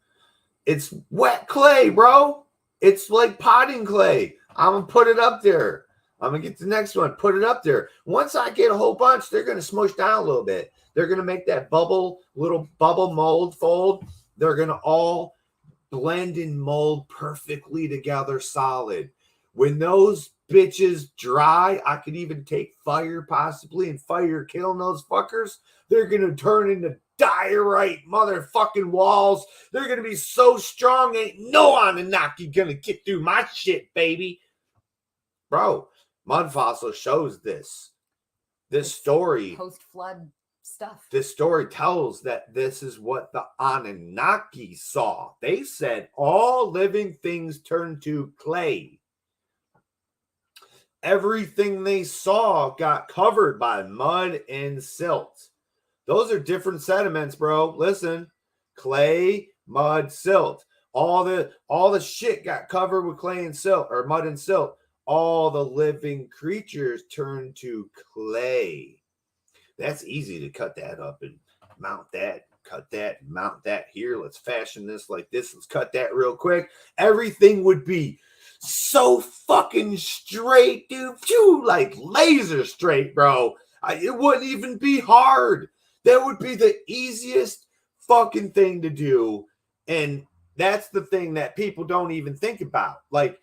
[SPEAKER 4] It's wet clay, bro. It's like potting clay. I'm going to put it up there. I'm going to get the next one, put it up there. Once I get a whole bunch, they're going to smush down a little bit. They're going to make that little bubble mold fold. They're going to all blend and mold perfectly together, solid. When those bitches dry, I could even take fire possibly and fire killing those fuckers. They're going to turn into diorite motherfucking walls. They're going to be so strong, ain't no Anunnaki going to get through my shit, baby. Bro, Mud Fossil shows this story.
[SPEAKER 7] Post-flood stuff.
[SPEAKER 4] This story tells that this is what the Anunnaki saw. They said all living things turn to clay. Everything they saw got covered by mud and silt. Those are different sediments, bro. Listen, clay, mud, silt. All the shit got covered with clay and silt, or mud and silt. All the living creatures turned to clay. That's easy to cut that up and mount that, cut that, mount that here. Let's fashion this like this. Let's cut that real quick. Everything would be so fucking straight, dude. Phew, like laser straight, bro. It wouldn't even be hard. That would be the easiest fucking thing to do. And that's the thing that people don't even think about. Like,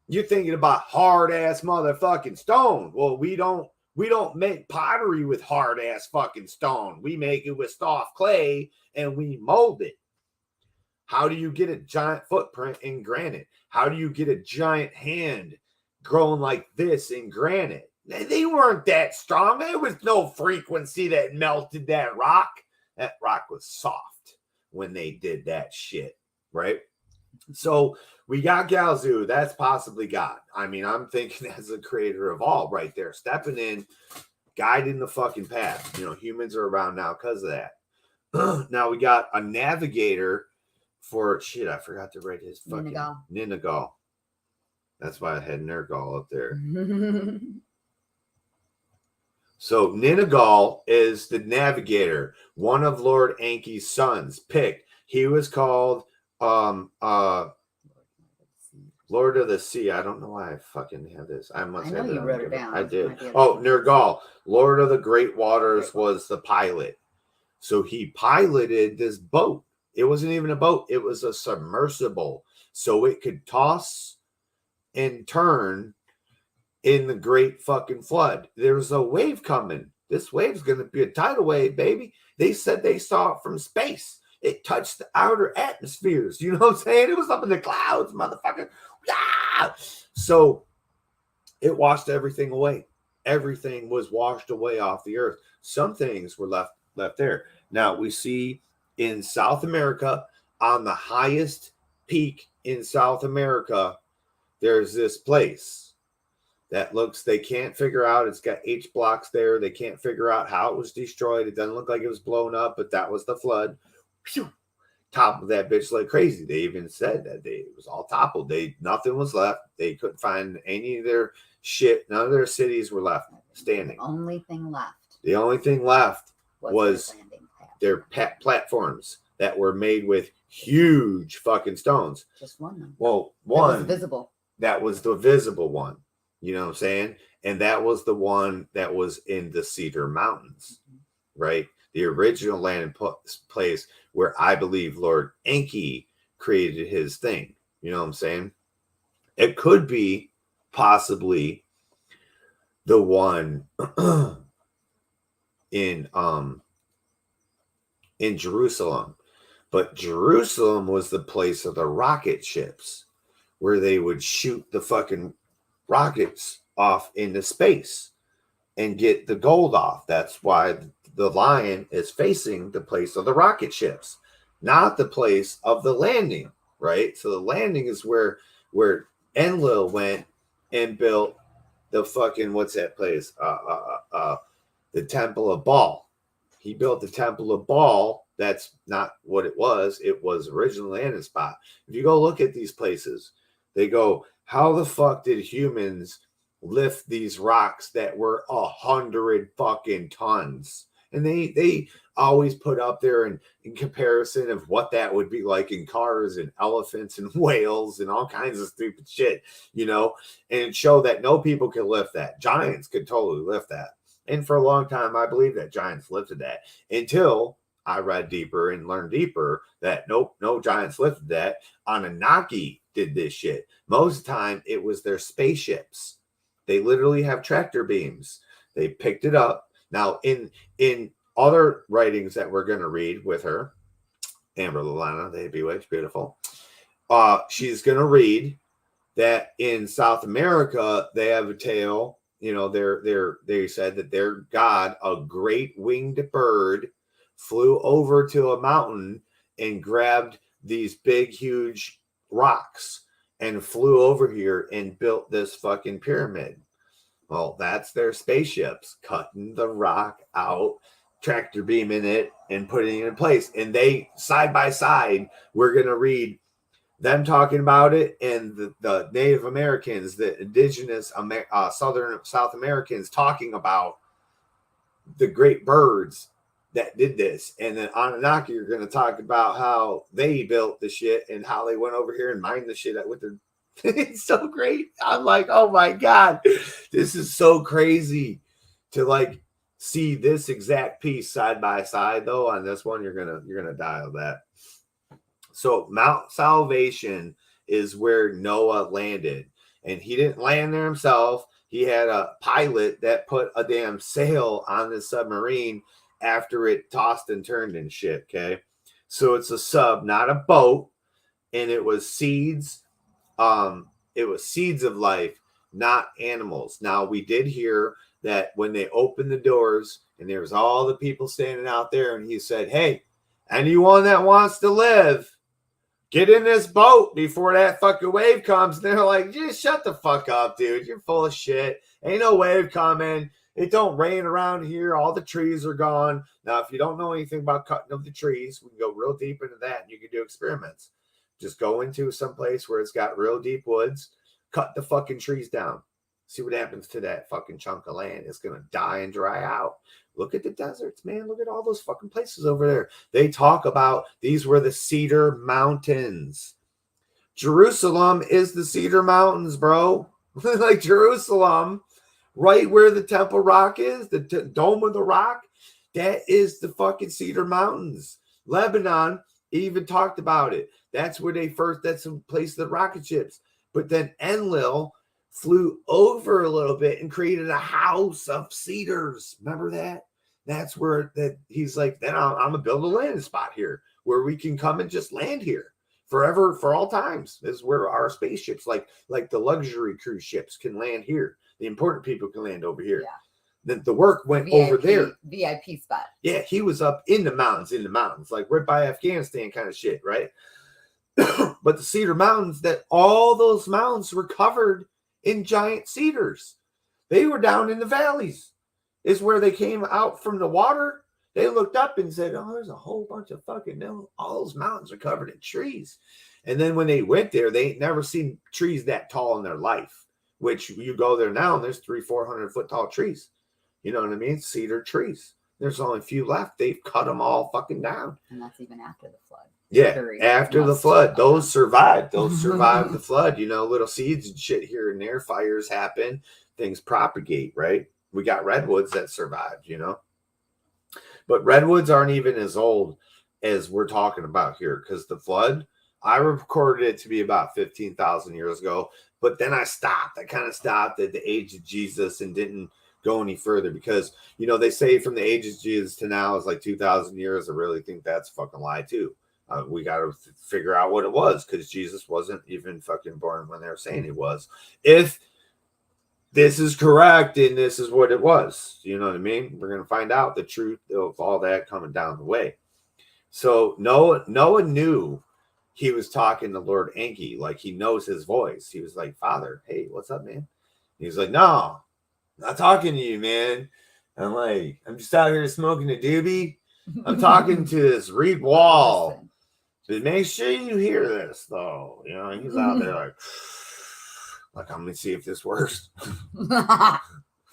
[SPEAKER 4] you're thinking about hard ass motherfucking stone. Well, we don't make pottery with hard ass fucking stone. We make it with soft clay and we mold it. How do you get a giant footprint in granite? How do you get a giant hand growing like this in granite? They weren't that strong. There was no frequency that melted that rock. That rock was soft when they did that shit, right? So we got Galzu. That's possibly God. I mean, I'm thinking as the creator of all right there, stepping in, guiding the fucking path. You know, humans are around now because of that. Now we got a navigator for shit. I forgot to write his fucking Ninagal. That's why I had Nergal up there. So Ninagal is the navigator, one of Lord Enki's sons picked. He was called Lord of the Sea. I don't know why I fucking have this. I know
[SPEAKER 7] you wrote it down.
[SPEAKER 4] I did. Oh, Nergal, Lord of the Great Waters, was the pilot. So he piloted this boat. It wasn't even a boat. It was a submersible. So it could toss and turn in the great fucking flood. There's a wave coming. This wave's going to be a tidal wave, baby. They said they saw it from space. It touched the outer atmospheres. You know what I'm saying? It was up in the clouds, motherfucker. Ah! So it washed everything away. Everything was washed away off the earth. Some things were left there. Now we see in South America, on the highest peak in South America, there's this place that looks, they can't figure out. It's got H blocks there. They can't figure out how it was destroyed. It doesn't look like it was blown up, but that was the flood. Phew. Toppled that bitch like crazy. They even said that it was all toppled. Nothing was left. They couldn't find any of their shit. None of their cities were left standing.
[SPEAKER 7] The only thing
[SPEAKER 4] left was
[SPEAKER 7] their
[SPEAKER 4] platforms that were made with huge fucking stones.
[SPEAKER 7] Just one. Though.
[SPEAKER 4] Well, one
[SPEAKER 7] that was visible.
[SPEAKER 4] That was the visible one. You know what I'm saying? And that was the one that was in the Cedar Mountains, right? The original land and place where I believe Lord Enki created his thing. You know what I'm saying? It could be possibly the one in Jerusalem. But Jerusalem was the place of the rocket ships where they would shoot the fucking rockets off into space and get the gold off. That's why the lion is facing the place of the rocket ships, not the place of the landing, right? So the landing is where Enlil went and built the fucking, what's that place? The Temple of Baal. He built the Temple of Baal. That's not what it was. It was original landing spot. If you go look at these places, they go, how the fuck did humans lift these rocks that were 100 fucking tons? And they always put up there in comparison of what that would be like in cars and elephants and whales and all kinds of stupid shit, you know, and it showed that no people could lift that. Giants could totally lift that. And for a long time, I believe that giants lifted that until I read deeper and learned deeper that nope, no giants lifted that. Anunnaki did this shit. Most of the time, it was their spaceships. They literally have tractor beams. They picked it up. Now, in other writings that we're going to read with her, Amber Lilana, the hippie witch, beautiful. She's going to read that in South America, they have a tale. You know, they said that their god, a great winged bird, flew over to a mountain and grabbed these big, huge rocks and flew over here and built this fucking pyramid. Well, that's their spaceships cutting the rock out, tractor beaming it, and putting it in place. And they, side by side, we're going to read them talking about it, and the Native Americans, the indigenous South Americans talking about the great birds that did this. And then Anunnaki are going to talk about how they built the shit and how they went over here and mined the shit out with their... It's so great. I'm like, oh my God, this is so crazy to like see this exact piece side by side. Though on this one, you're gonna die of that. So Mount Salvation is where Noah landed, and he didn't land there himself. He had a pilot that put a damn sail on the submarine after it tossed and turned and shit. Okay, so it's a sub, not a boat, and it was seeds. It was seeds of life, not animals. Now, we did hear that when they opened the doors and there was all the people standing out there, and he said, hey, anyone that wants to live, get in this boat before that fucking wave comes. And they're like, just shut the fuck up, dude. You're full of shit. Ain't no wave coming. It don't rain around here. All the trees are gone. Now, if you don't know anything about cutting of the trees, we can go real deep into that, and you can do experiments. Just go into some place where it's got real deep woods, cut the fucking trees down. See what happens to that fucking chunk of land. It's going to die and dry out. Look at the deserts, man. Look at all those fucking places over there. They talk about these were the Cedar Mountains. Jerusalem is the Cedar Mountains, bro. Like Jerusalem, right where the Temple Rock is, the Dome of the Rock, that is the fucking Cedar Mountains. Lebanon even talked about it. That's where that's the place of the rocket ships. But then Enlil flew over a little bit and created a house of cedars. Remember that? That's where he's like, then I'm going to build a landing spot here where we can come and just land here forever, for all times. This is where our spaceships, like the luxury cruise ships, can land here. The important people can land over here. Yeah. The work went over there.
[SPEAKER 7] VIP spot.
[SPEAKER 4] Yeah, he was up in the mountains, like right by Afghanistan kind of shit, right? But the Cedar Mountains, that all those mountains were covered in giant cedars. They were down in the valleys. It's where they came out from the water. They looked up and said, oh, there's a whole bunch of fucking, all those mountains are covered in trees. And then when they went there, they ain't never seen trees that tall in their life, which you go there now and there's 300-400 foot tall trees. You know what I mean? Cedar trees. There's only a few left. They've cut them all fucking down.
[SPEAKER 7] And that's even after the flood.
[SPEAKER 4] Yeah, after the flood. Those survived. Those survived the flood. Little seeds and shit here and there. Fires happen. Things propagate, right? We got redwoods that survived, But redwoods aren't even as old as we're talking about here because the flood, I recorded it to be about 15,000 years ago. But then I stopped. I kind of stopped at the age of Jesus and didn't go any further because, they say from the age of Jesus to now is like 2,000 years. I really think that's a fucking lie too. We got to figure out what it was because Jesus wasn't even fucking born when they were saying he was. If this is correct and this is what it was, you know what I mean? We're going to find out the truth of all that coming down the way. So Noah knew he was talking to Lord Enki, like he knows his voice. He was like, Father, hey, what's up, man? He was like, no, not talking to you, man. I'm like, I'm just out here smoking a doobie. I'm talking to this reed wall. But make sure you hear this, though. He's out there like, I'm going to see if this works. Imagine.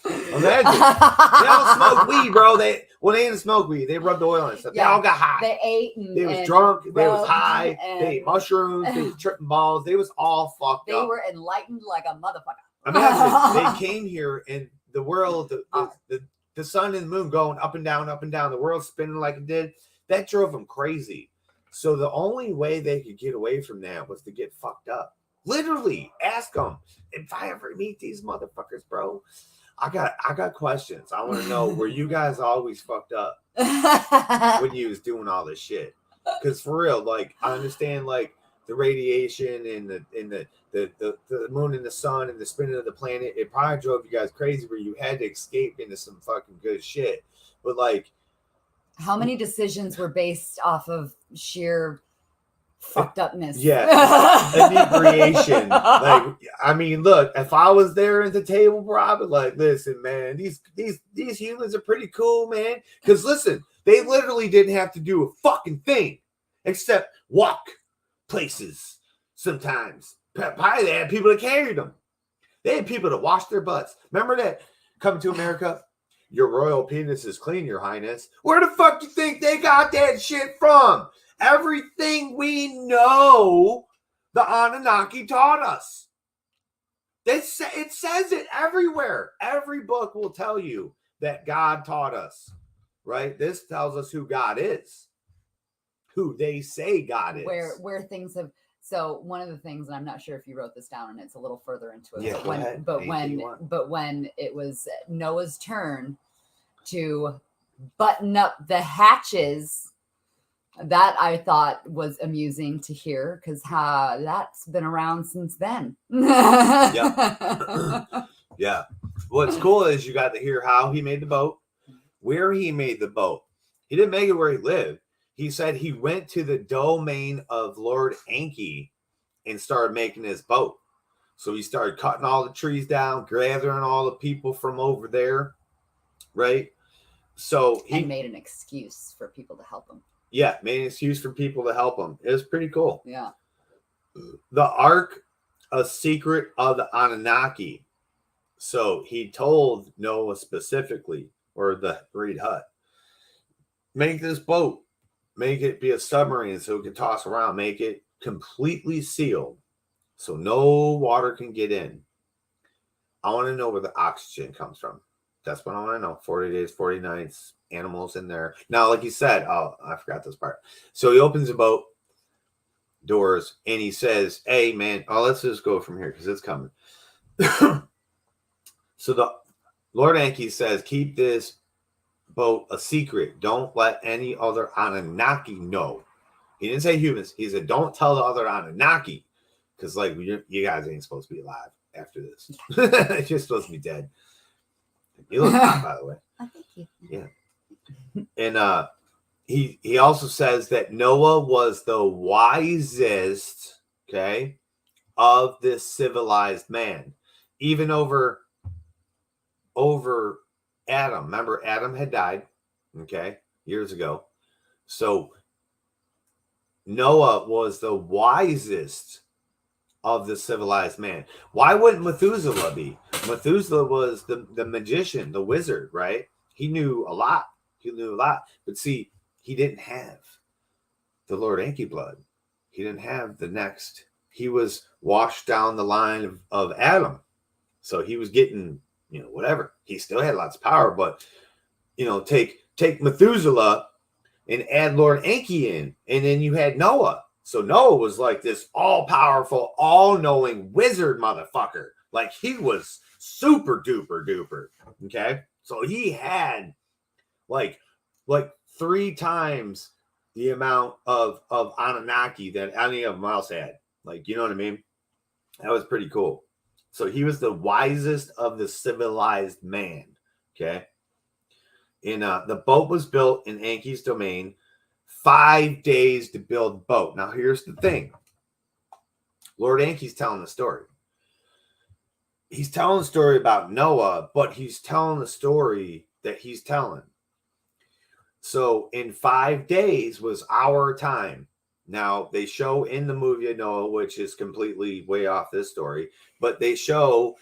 [SPEAKER 4] They all smoke weed, bro. They didn't smoke weed. They rubbed oil and stuff. Yeah, they all got high.
[SPEAKER 7] They ate.
[SPEAKER 4] They was drunk. They was high. They ate mushrooms. They was tripping balls. They was all fucked up.
[SPEAKER 7] They were enlightened like a motherfucker.
[SPEAKER 4] Imagine they came here and the world, the sun and the moon going up and down, the world spinning like it did. That drove them crazy. So the only way they could get away from that was to get fucked up. Literally, ask them. If I ever meet these motherfuckers, bro, I got questions. I want to know, were you guys always fucked up when you was doing all this shit? Because for real, like I understand like the radiation and the moon and the sun and the spinning of the planet. It probably drove you guys crazy where you had to escape into some fucking good shit. But like,
[SPEAKER 7] how many decisions were based off of sheer fucked upness?
[SPEAKER 4] Yeah, inebriation. Like, I mean, look, if I was there at the table, bro, I'd be like, listen, man, these humans are pretty cool, man. Because listen, they literally didn't have to do a fucking thing except walk places. Sometimes, probably they had people that carried them. They had people to wash their butts. Remember that coming to America? Your royal penis is clean, your highness. Where the fuck do you think they got that shit from? Everything we know, the Anunnaki taught us. It says it everywhere. Every book will tell you that God taught us, right? This tells us who God is, who they say God is.
[SPEAKER 7] Where things have. So one of the things, and I'm not sure if you wrote this down, and it's a little further into it.
[SPEAKER 4] Yeah,
[SPEAKER 7] but when it was Noah's turn to button up the hatches, that I thought was amusing to hear because that's been around since then.
[SPEAKER 4] Yeah. Yeah. What's cool is you got to hear how he made the boat, where he made the boat. He didn't make it where he lived. He said he went to the domain of Lord Enki and started making his boat. So he started cutting all the trees down, gathering all the people from over there, right? So he
[SPEAKER 7] made an excuse for people to help him.
[SPEAKER 4] Yeah, made an excuse for people to help him. It was pretty cool.
[SPEAKER 7] Yeah.
[SPEAKER 4] The Ark, a secret of the Anunnaki. So he told Noah specifically, or the Reed Hut, make this boat. Make it be a submarine so it can toss around. Make it completely sealed so no water can get in. I want to know where the oxygen comes from. That's what I want to know. 40 days, 40 nights, animals in there. Now, like you said, oh, I forgot this part. So he opens the boat doors and he says, hey, man, let's just go from here because it's coming. So the Lord Enki says, keep this boat a secret. Don't let any other Anunnaki know. He didn't say humans. He said, don't tell the other Anunnaki because, like, you guys ain't supposed to be alive after this. You're supposed to be dead. You look hot, by the way.
[SPEAKER 7] Oh, thank you.
[SPEAKER 4] Yeah. And he also says that Noah was the wisest, okay, of this civilized man, even over over Adam. Remember, Adam had died, okay, years ago. So Noah was the wisest of the civilized man. Why wouldn't Methuselah be? Methuselah was the magician, the wizard, right? He knew a lot. He knew a lot. But see, he didn't have the Lord Enki blood. He didn't have the next. He was washed down the line of Adam. So he was getting, whatever. He still had lots of power, but, take Methuselah and add Lord Enki in, and then you had Noah. So Noah was like this all-powerful, all-knowing wizard motherfucker. Like, he was super duper duper. Okay? So he had like 3 times the amount of Anunnaki that any of them else had. Like, you know what I mean? That was pretty cool. So he was the wisest of the civilized man. Okay? And the boat was built in Enki's domain. 5 days to build the boat. Now, here's the thing. Lord Enki's telling the story. He's telling a story about Noah, but he's telling the story that he's telling. So in 5 days was our time. Now, they show in the movie of Noah, which is completely way off this story, but they show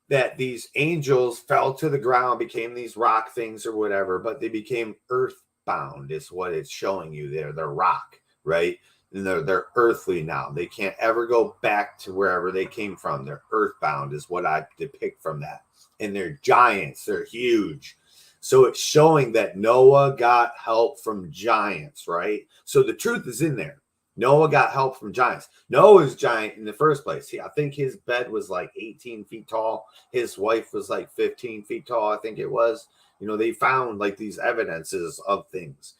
[SPEAKER 4] that these angels fell to the ground, became these rock things or whatever, but they became earthbound is what it's showing you there. They're rock, right? And they're earthly now. They can't ever go back to wherever they came from. They're earthbound is what I depict from that. And they're giants. They're huge. So it's showing that Noah got help from giants, right? So the truth is in there. Noah got help from giants. Noah's giant in the first place. I think his bed was like 18 feet tall. His wife was like 15 feet tall, I think it was. They found like these evidences of things.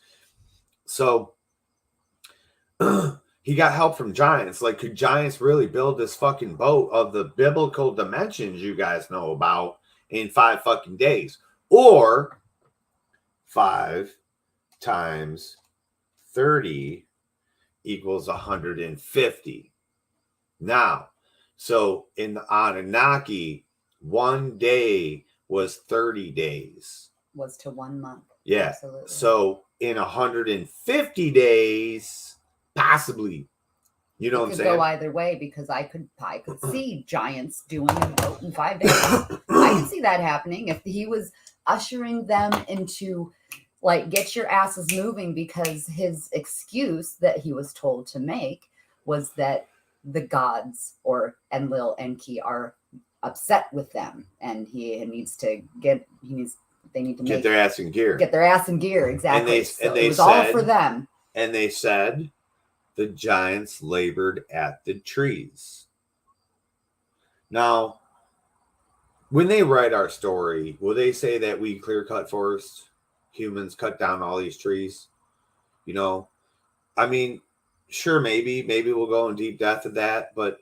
[SPEAKER 4] So he got help from giants. Like, could giants really build this fucking boat of the biblical dimensions you guys know about in 5 fucking days? Or 5 times 30 equals 150. Now, so in the Anunnaki, 1 day was 30 days.
[SPEAKER 7] Was to 1 month.
[SPEAKER 4] Yeah.
[SPEAKER 7] Absolutely.
[SPEAKER 4] So in 150 days, possibly. You know what I'm saying? It
[SPEAKER 7] could go either way, because I could see giants doing a boat in 5 days. I could see that happening if he was ushering them into, like, get your asses moving, because his excuse that he was told to make was that the gods and Lil Enki are upset with them, and they need to get
[SPEAKER 4] their ass in gear.
[SPEAKER 7] Get their ass in gear, exactly.
[SPEAKER 4] And they
[SPEAKER 7] it was
[SPEAKER 4] said,
[SPEAKER 7] all for them.
[SPEAKER 4] And they said the giants labored at the trees. Now, when they write our story, will they say that we clear cut forests? Humans cut down all these trees? I mean, sure, maybe we'll go in deep depth of that, but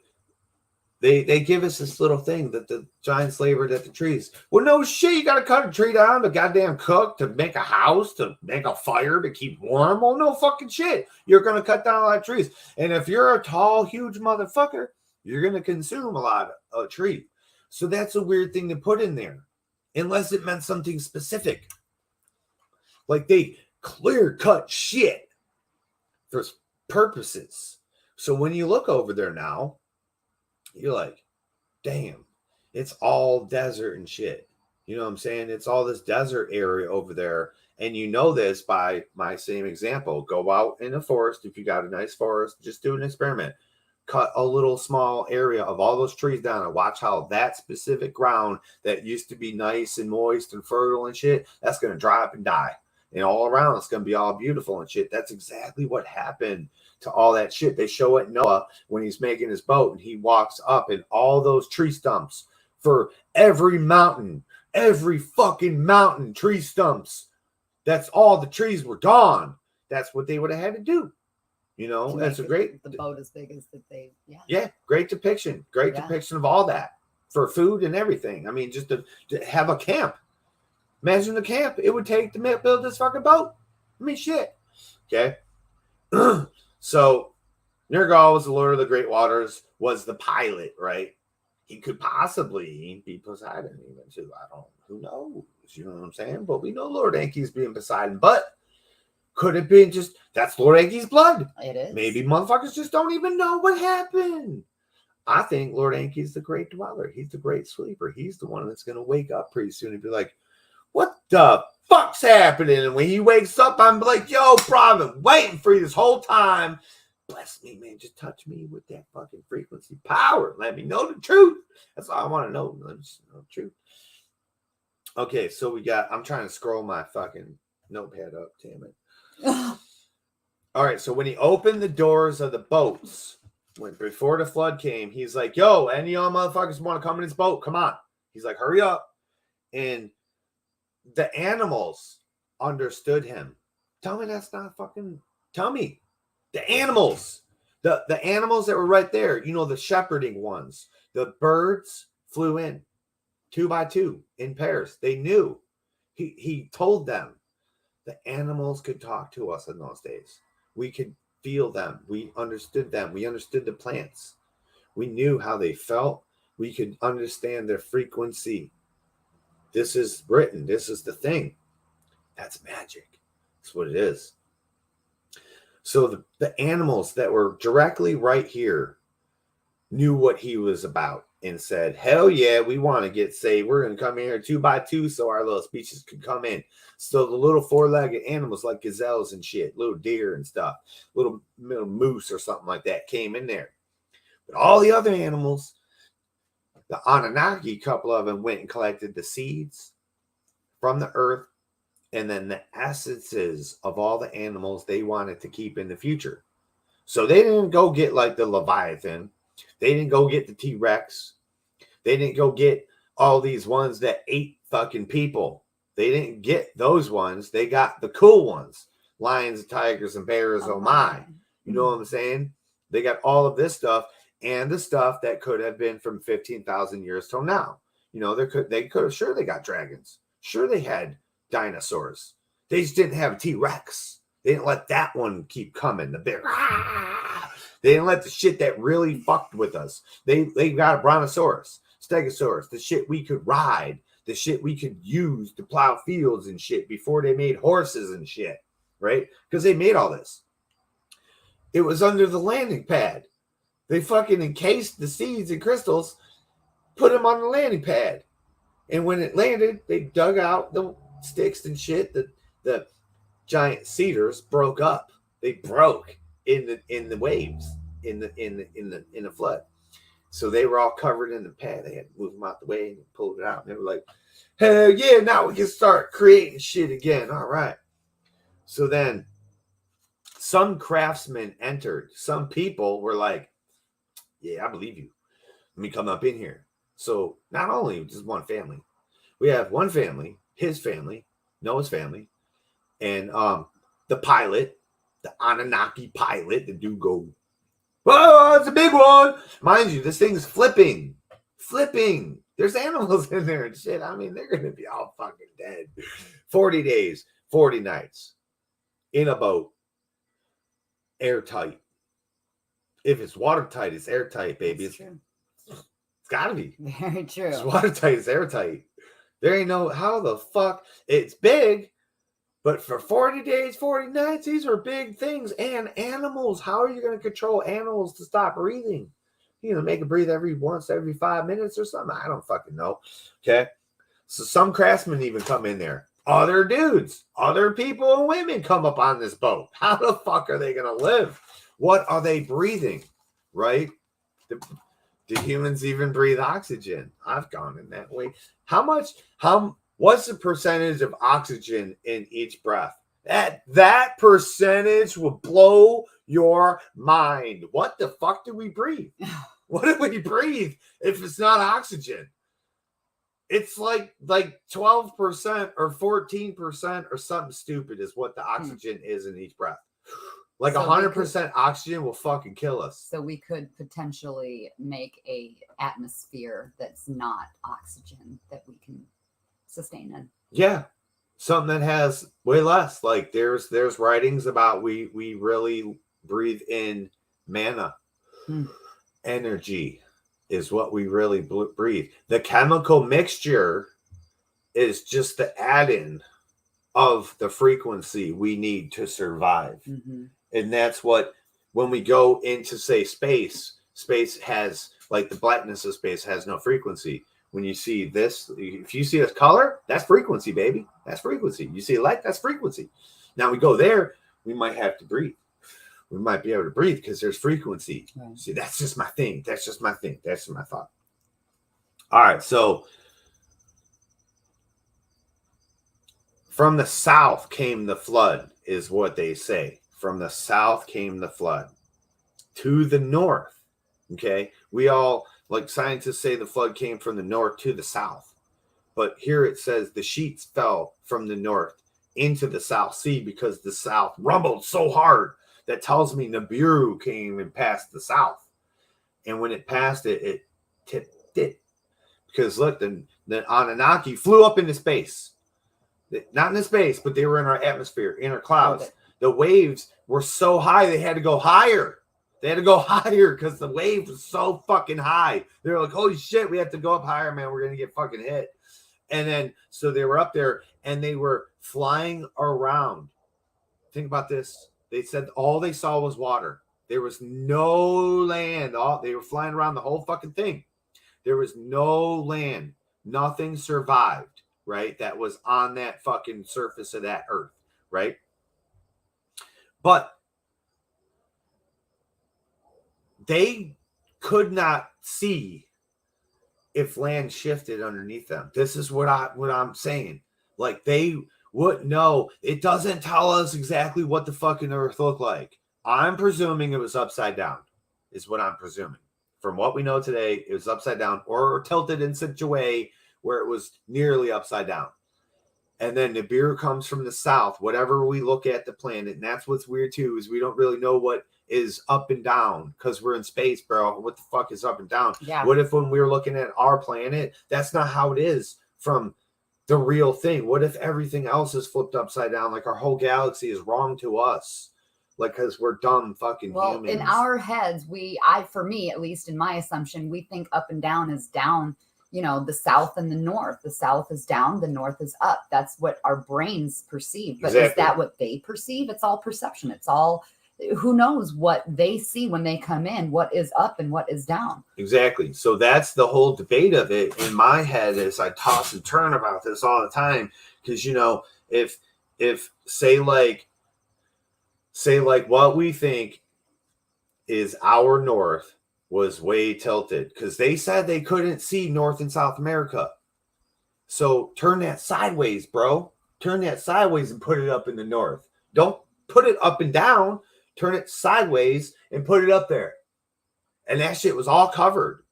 [SPEAKER 4] they give us this little thing that the giants labored at the trees. Well, no shit, you got to cut a tree down to goddamn cook, to make a house, to make a fire, to keep warm. Well, no fucking shit. You're going to cut down a lot of trees. And if you're a tall, huge motherfucker, you're going to consume a lot of tree. So that's a weird thing to put in there, unless it meant something specific. Like, they clear cut shit for purposes. So when you look over there now, you're like, damn, it's all desert and shit. You know what I'm saying? It's all this desert area over there. And you know this by my same example. Go out in the forest. If you got a nice forest, just do an experiment. Cut a little small area of all those trees down and watch how that specific ground that used to be nice and moist and fertile and shit, that's going to dry up and die. And all around, it's going to be all beautiful and shit. That's exactly what happened to all that shit. They show it Noah when he's making his boat, and he walks up, and all those tree stumps for every mountain, every fucking mountain, tree stumps. That's all the trees were gone. That's what they would have had to do. That's a great.
[SPEAKER 7] The boat as big as that they. Yeah.
[SPEAKER 4] Yeah, great depiction. Great depiction of all that for food and everything. I mean, just to have a camp. Imagine the camp it would take to build this fucking boat. I mean, shit. Okay. So, Nergal was the Lord of the Great Waters, was the pilot, right? he could possibly be Poseidon even too. Who knows? You know what I'm saying? But we know Lord Enki's being Poseidon. But could it be just that's Lord Enki's blood?
[SPEAKER 7] It is.
[SPEAKER 4] Maybe motherfuckers just don't even know what happened. I think Lord Enki's the great dweller. He's the great sleeper. He's the one that's going to wake up pretty soon and be like, what the fuck's happening? And when he wakes up, I'm like, yo, bro, I've been waiting for you this whole time. Bless me, man. Just touch me with that fucking frequency power. Let me know the truth. That's all I want to know. Let me just know the truth. Okay, so I'm trying to scroll my fucking notepad up, damn it. All right, so when he opened the doors of the boats, before the flood came, he's like, yo, any of y'all motherfuckers want to come in this boat? Come on. He's like, hurry up. And the animals understood him. Tell me that's not fucking, tell me. The animals. The animals that were right there, you know, the shepherding ones. The birds flew in 2 by 2 in pairs. They knew. He told them. The animals could talk to us in those days. We could feel them. We understood them. We understood the plants. We knew how they felt. We could understand their frequency. This is written. This is the thing. That's magic. That's what it is. So the animals that were directly right here knew what he was about and said, hell yeah, we want to get saved. We're going to come in here 2 by 2 so our little species could come in. So the little 4-legged animals like gazelles and shit, little deer and stuff, little moose or something like that came in there. But all the other animals, the Anunnaki, couple of them went and collected the seeds from the earth and then the essences of all the animals they wanted to keep in the future. So they didn't go get like the Leviathan. They didn't go get the T-Rex. They didn't go get all these ones that ate fucking people. They didn't get those ones. They got the cool ones. Lions, tigers, and bears, oh my. You know what I'm saying? They got all of this stuff and the stuff that could have been from 15,000 years till now. You know, they could have, sure, they got dragons. Sure, they had dinosaurs. They just didn't have a T-Rex. They didn't let that one keep coming. The bear. They didn't let the shit that really fucked with us. They got a brontosaurus, stegosaurus, the shit we could ride, the shit we could use to plow fields and shit before they made horses and shit, right? Because they made all this. It was under the landing pad. They fucking encased the seeds and crystals, put them on the landing pad. And when it landed, they dug out the sticks and shit. The giant cedars broke up. They broke in the waves, in the flood. So they were all covered in the pad. They had to move them out the way and pulled it out. And they were like, hell yeah, now we can start creating shit again. All right. So then some craftsmen entered. Some people were like, yeah, I believe you. Let me come up in here. So not only just one family, we have one family, his family, Noah's family, and the pilot, the Anunnaki pilot, the dude go, whoa, it's a big one. Mind you, this thing's flipping. There's animals in there and shit. I mean, they're going to be all fucking dead. 40 days, 40 nights in a boat, airtight. If it's watertight, it's airtight, baby. It's got to be.
[SPEAKER 7] Very true.
[SPEAKER 4] It's watertight, it's airtight. There ain't no, how the fuck, it's big. But for 40 days, 40 nights, these are big things. And animals, how are you going to control animals to stop breathing? You're going to make it breathe every 5 minutes or something? I don't fucking know. Okay. So some craftsmen even come in there. Other dudes, other people and women come up on this boat. How the fuck are they going to live? What are they breathing? Right? Do humans even breathe oxygen? I've gone in that way. What's the percentage of oxygen in each breath? That percentage will blow your mind. What the fuck do we breathe? What do we breathe if it's not oxygen? It's like 12% or 14% or something stupid is what the oxygen is in each breath. Like 100% oxygen will fucking kill us.
[SPEAKER 7] So we could potentially make a atmosphere that's not oxygen that we can sustain in.
[SPEAKER 4] Yeah. Something that has way less. Like there's writings about we really breathe in mana, energy, is what we really breathe. The chemical mixture is just the add-in of the frequency we need to survive.
[SPEAKER 7] Mm-hmm.
[SPEAKER 4] And that's what, when we go into, say, space has, like, the blackness of space has no frequency. When you see this, if you see this color, that's frequency, baby. That's frequency. You see light, that's frequency. Now we go there, we might have to breathe. We might be able to breathe because there's frequency. Right. See, that's just my thing. That's just my thing. That's my thought. All right, so from the south came the flood, is what they say. From the south came the flood. To the north, okay? We all, like scientists say, the flood came from the north to the south. But here it says the sheets fell from the north into the South Sea because the south rumbled so hard. That tells me Nibiru came and passed the south. And when it passed it, it tipped it. Because look, the Anunnaki flew up into space. Not into space, but they were in our atmosphere, in our clouds. Okay. The waves were so high, they had to go higher. They had to go higher because the wave was so fucking high. They were like, holy shit, we have to go up higher, man. We're going to get fucking hit. And then, so they were up there and they were flying around. Think about this. They said all they saw was water. There was no land. They were flying around the whole fucking thing. There was no land. Nothing survived, right? That was on that fucking surface of that earth, right? But they could not see if land shifted underneath them. This is what I'm saying. Like, they wouldn't know. It doesn't tell us exactly what the fucking earth looked like. I'm presuming it was upside down, is what I'm presuming. From what we know today, it was upside down or tilted in such a way where it was nearly upside down. And then Nibiru comes from the south, whatever we look at the planet. And that's what's weird too, is we don't really know what is up and down because we're in space, bro. What the fuck is up and down?
[SPEAKER 7] Yeah.
[SPEAKER 4] What if when we were looking at our planet, that's not how it is from the real thing? What if everything else is flipped upside down? Like our whole galaxy is wrong to us. Like, because we're dumb fucking humans.
[SPEAKER 7] In our heads, for me, at least in my assumption, we think up and down is down. You know, the south and the north. The south is down, the north is up. That's what our brains perceive. But Is that what they perceive? It's all perception. It's all, who knows what they see when they come in, what is up and what is down. Exactly.
[SPEAKER 4] So that's the whole debate of it in my head as I toss and turn about this all the time. Because, you know, if say like what we think is our north was way tilted, because they said they couldn't see North and South America. So turn that sideways, bro. Turn that sideways and put it up in the north. Don't put it up and down. Turn it sideways and put it up there. And that shit was all covered.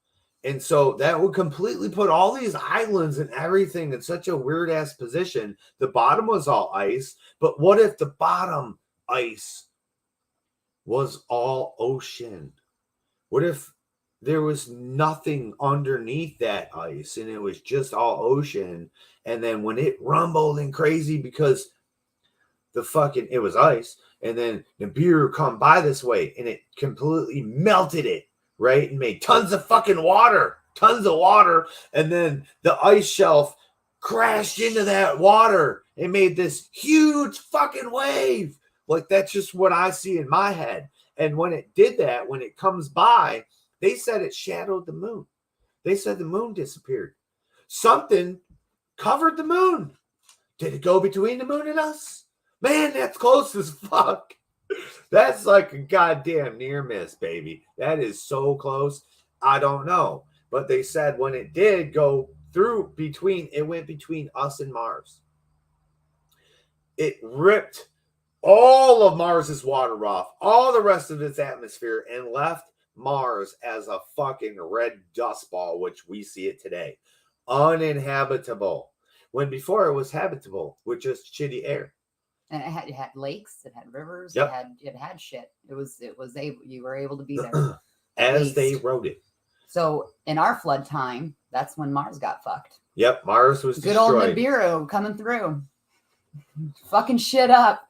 [SPEAKER 4] And so that would completely put all these islands and everything in such a weird ass position. The bottom was all ice. But what if the bottom ice was all ocean? What if there was nothing underneath that ice and it was just all ocean? And then when it rumbled and crazy because it was ice, and then Nibiru come by this way and it completely melted it, right? And made tons of water. And then the ice shelf crashed into that water and made this huge fucking wave. Like, that's just what I see in my head. And when it did that, when it comes by, they said it shadowed the moon. They said the moon disappeared. Something covered the moon. Did it go between the moon and us? Man, that's close as fuck. That's like a goddamn near miss, baby. That is so close. I don't know. But they said when it did go through it went between us and Mars. It ripped all of Mars's water off, all the rest of its atmosphere, and left Mars as a fucking red dust ball, which we see it today. Uninhabitable. When before it was habitable with just shitty air.
[SPEAKER 7] And it had lakes, it had rivers,
[SPEAKER 4] yep.
[SPEAKER 7] it had shit. It was able, you were able to be there.
[SPEAKER 4] As they wrote it.
[SPEAKER 7] So in our flood time, that's when Mars got fucked.
[SPEAKER 4] Yep, Mars was
[SPEAKER 7] good
[SPEAKER 4] destroyed.
[SPEAKER 7] Old Nibiru coming through. Fucking shit up.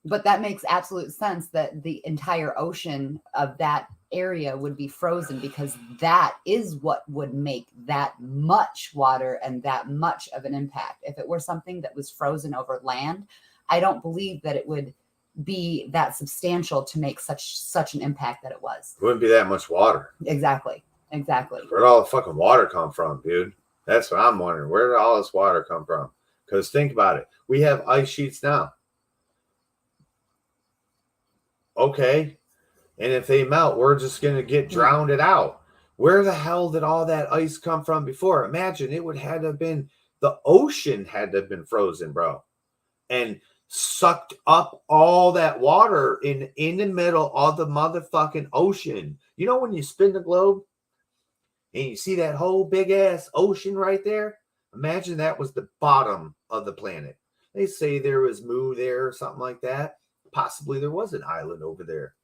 [SPEAKER 7] But that makes absolute sense that the entire ocean of that area would be frozen, because that is what would make that much water and that much of an impact. If it were something that was frozen over land, I don't believe that it would be that substantial to make such an impact that it was.
[SPEAKER 4] It wouldn't be that much water.
[SPEAKER 7] Exactly.
[SPEAKER 4] Where'd all the fucking water come from, dude? That's what I'm wondering. Where did all this water come from? Because think about it. We have ice sheets now. Okay. And if they melt, we're just going to get drowned out. Where the hell did all that ice come from before? Imagine it would have to have been, the ocean had to have been frozen, bro. And sucked up all that water in the middle of the motherfucking ocean. You know when you spin the globe and you see that whole big ass ocean right there? Imagine that was the bottom of the planet. They say there was Mu there or something like that. Possibly there was an island over there.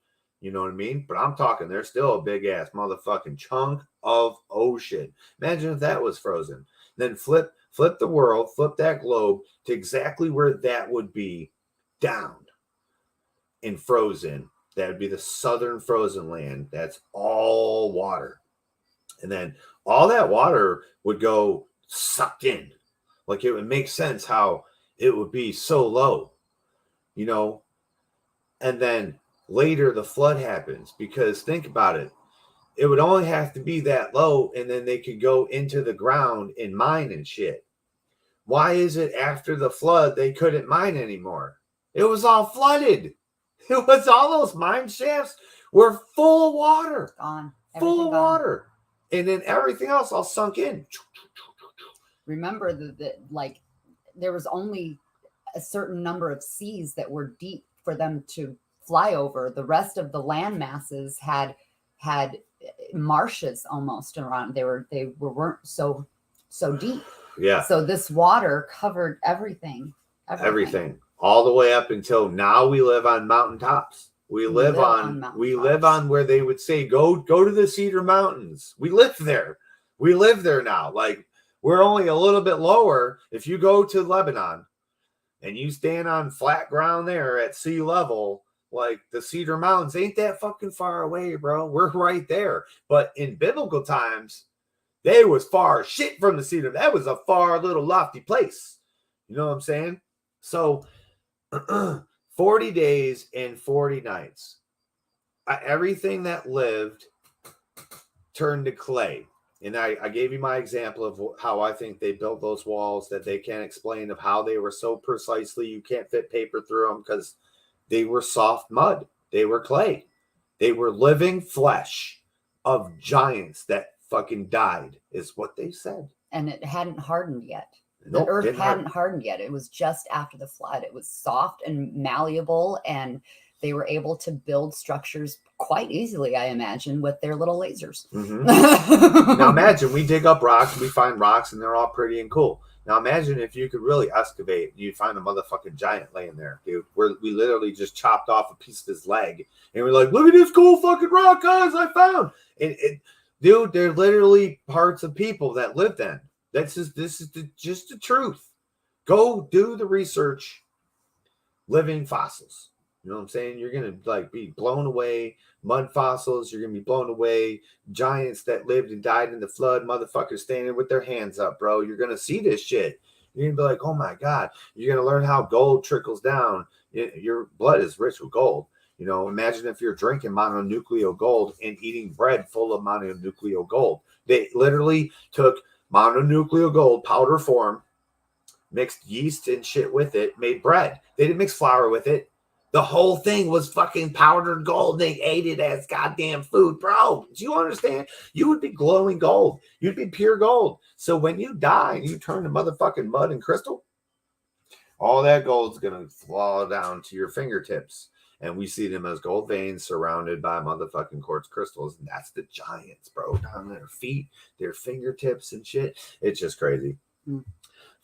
[SPEAKER 4] You know what I mean? But I'm talking, there's still a big ass motherfucking chunk of ocean. Imagine if that was frozen. Then flip the world, flip that globe to exactly where that would be, down and frozen. That would be the southern frozen land. That's all water. And then all that water would go sucked in. Like, it would make sense how it would be so low, you know? And then later the flood happens, because think about it. It would only have to be that low, and then they could go into the ground and mine and shit. Why is it after the flood they couldn't mine anymore? It was all flooded. It was all those mine shafts were full of water.
[SPEAKER 7] Gone.
[SPEAKER 4] Full of water. And then everything else all sunk in.
[SPEAKER 7] Remember that like there was only a certain number of seas that were deep for them to fly over. The rest of the land masses had marshes almost around. They weren't so deep.
[SPEAKER 4] Yeah.
[SPEAKER 7] So this water covered everything.
[SPEAKER 4] All the way up until now. We live on mountaintops. We live on where they would say, go to the Cedar Mountains. We live there. We live there now. Like, we're only a little bit lower. If you go to Lebanon and you stand on flat ground there at sea level, like, the Cedar Mountains ain't that fucking far away, bro. We're right there. But in biblical times, they was far shit from the Cedar. That was a far little lofty place. You know what I'm saying? So 40 days and 40 nights. Everything that lived turned to clay. And I gave you my example of how I think they built those walls that they can't explain, of how they were so precisely you can't fit paper through them, because they were soft mud. They were clay. They were living flesh of giants that fucking died, is what they said.
[SPEAKER 7] And it hadn't hardened yet.
[SPEAKER 4] Nope,
[SPEAKER 7] the earth hadn't hardened yet. It was just after the flood. It was soft and malleable, and they were able to build structures quite easily, I imagine, with their little lasers.
[SPEAKER 4] Mm-hmm. Now imagine we dig up rocks, we find rocks, and they're all pretty and cool. Now imagine if you could really excavate, you'd find a motherfucking giant laying there, dude. We literally just chopped off a piece of his leg, and we're like, look at this cool fucking rock, guys, I found. And dude, they're literally parts of people that lived then. This is just the truth. Go do the research. Living fossils. You know what I'm saying? You're going to like be blown away. Mud fossils. You're going to be blown away. Giants that lived and died in the flood. Motherfuckers standing with their hands up, bro. You're going to see this shit. You're going to be like, oh my God. You're going to learn how gold trickles down. Your blood is rich with gold. You know, imagine if you're drinking mononuclear gold and eating bread full of mononuclear gold. They literally took mononuclear gold, powder form, mixed yeast and shit with it, made bread. They didn't mix flour with it. The whole thing was fucking powdered gold. They ate it as goddamn food. Bro, do you understand? You would be glowing gold. You'd be pure gold. So when you die and you turn to motherfucking mud and crystal, all that gold's going to fall down to your fingertips. And we see them as gold veins surrounded by motherfucking quartz crystals. And that's the giants, bro. Down their feet, their fingertips and shit. It's just crazy.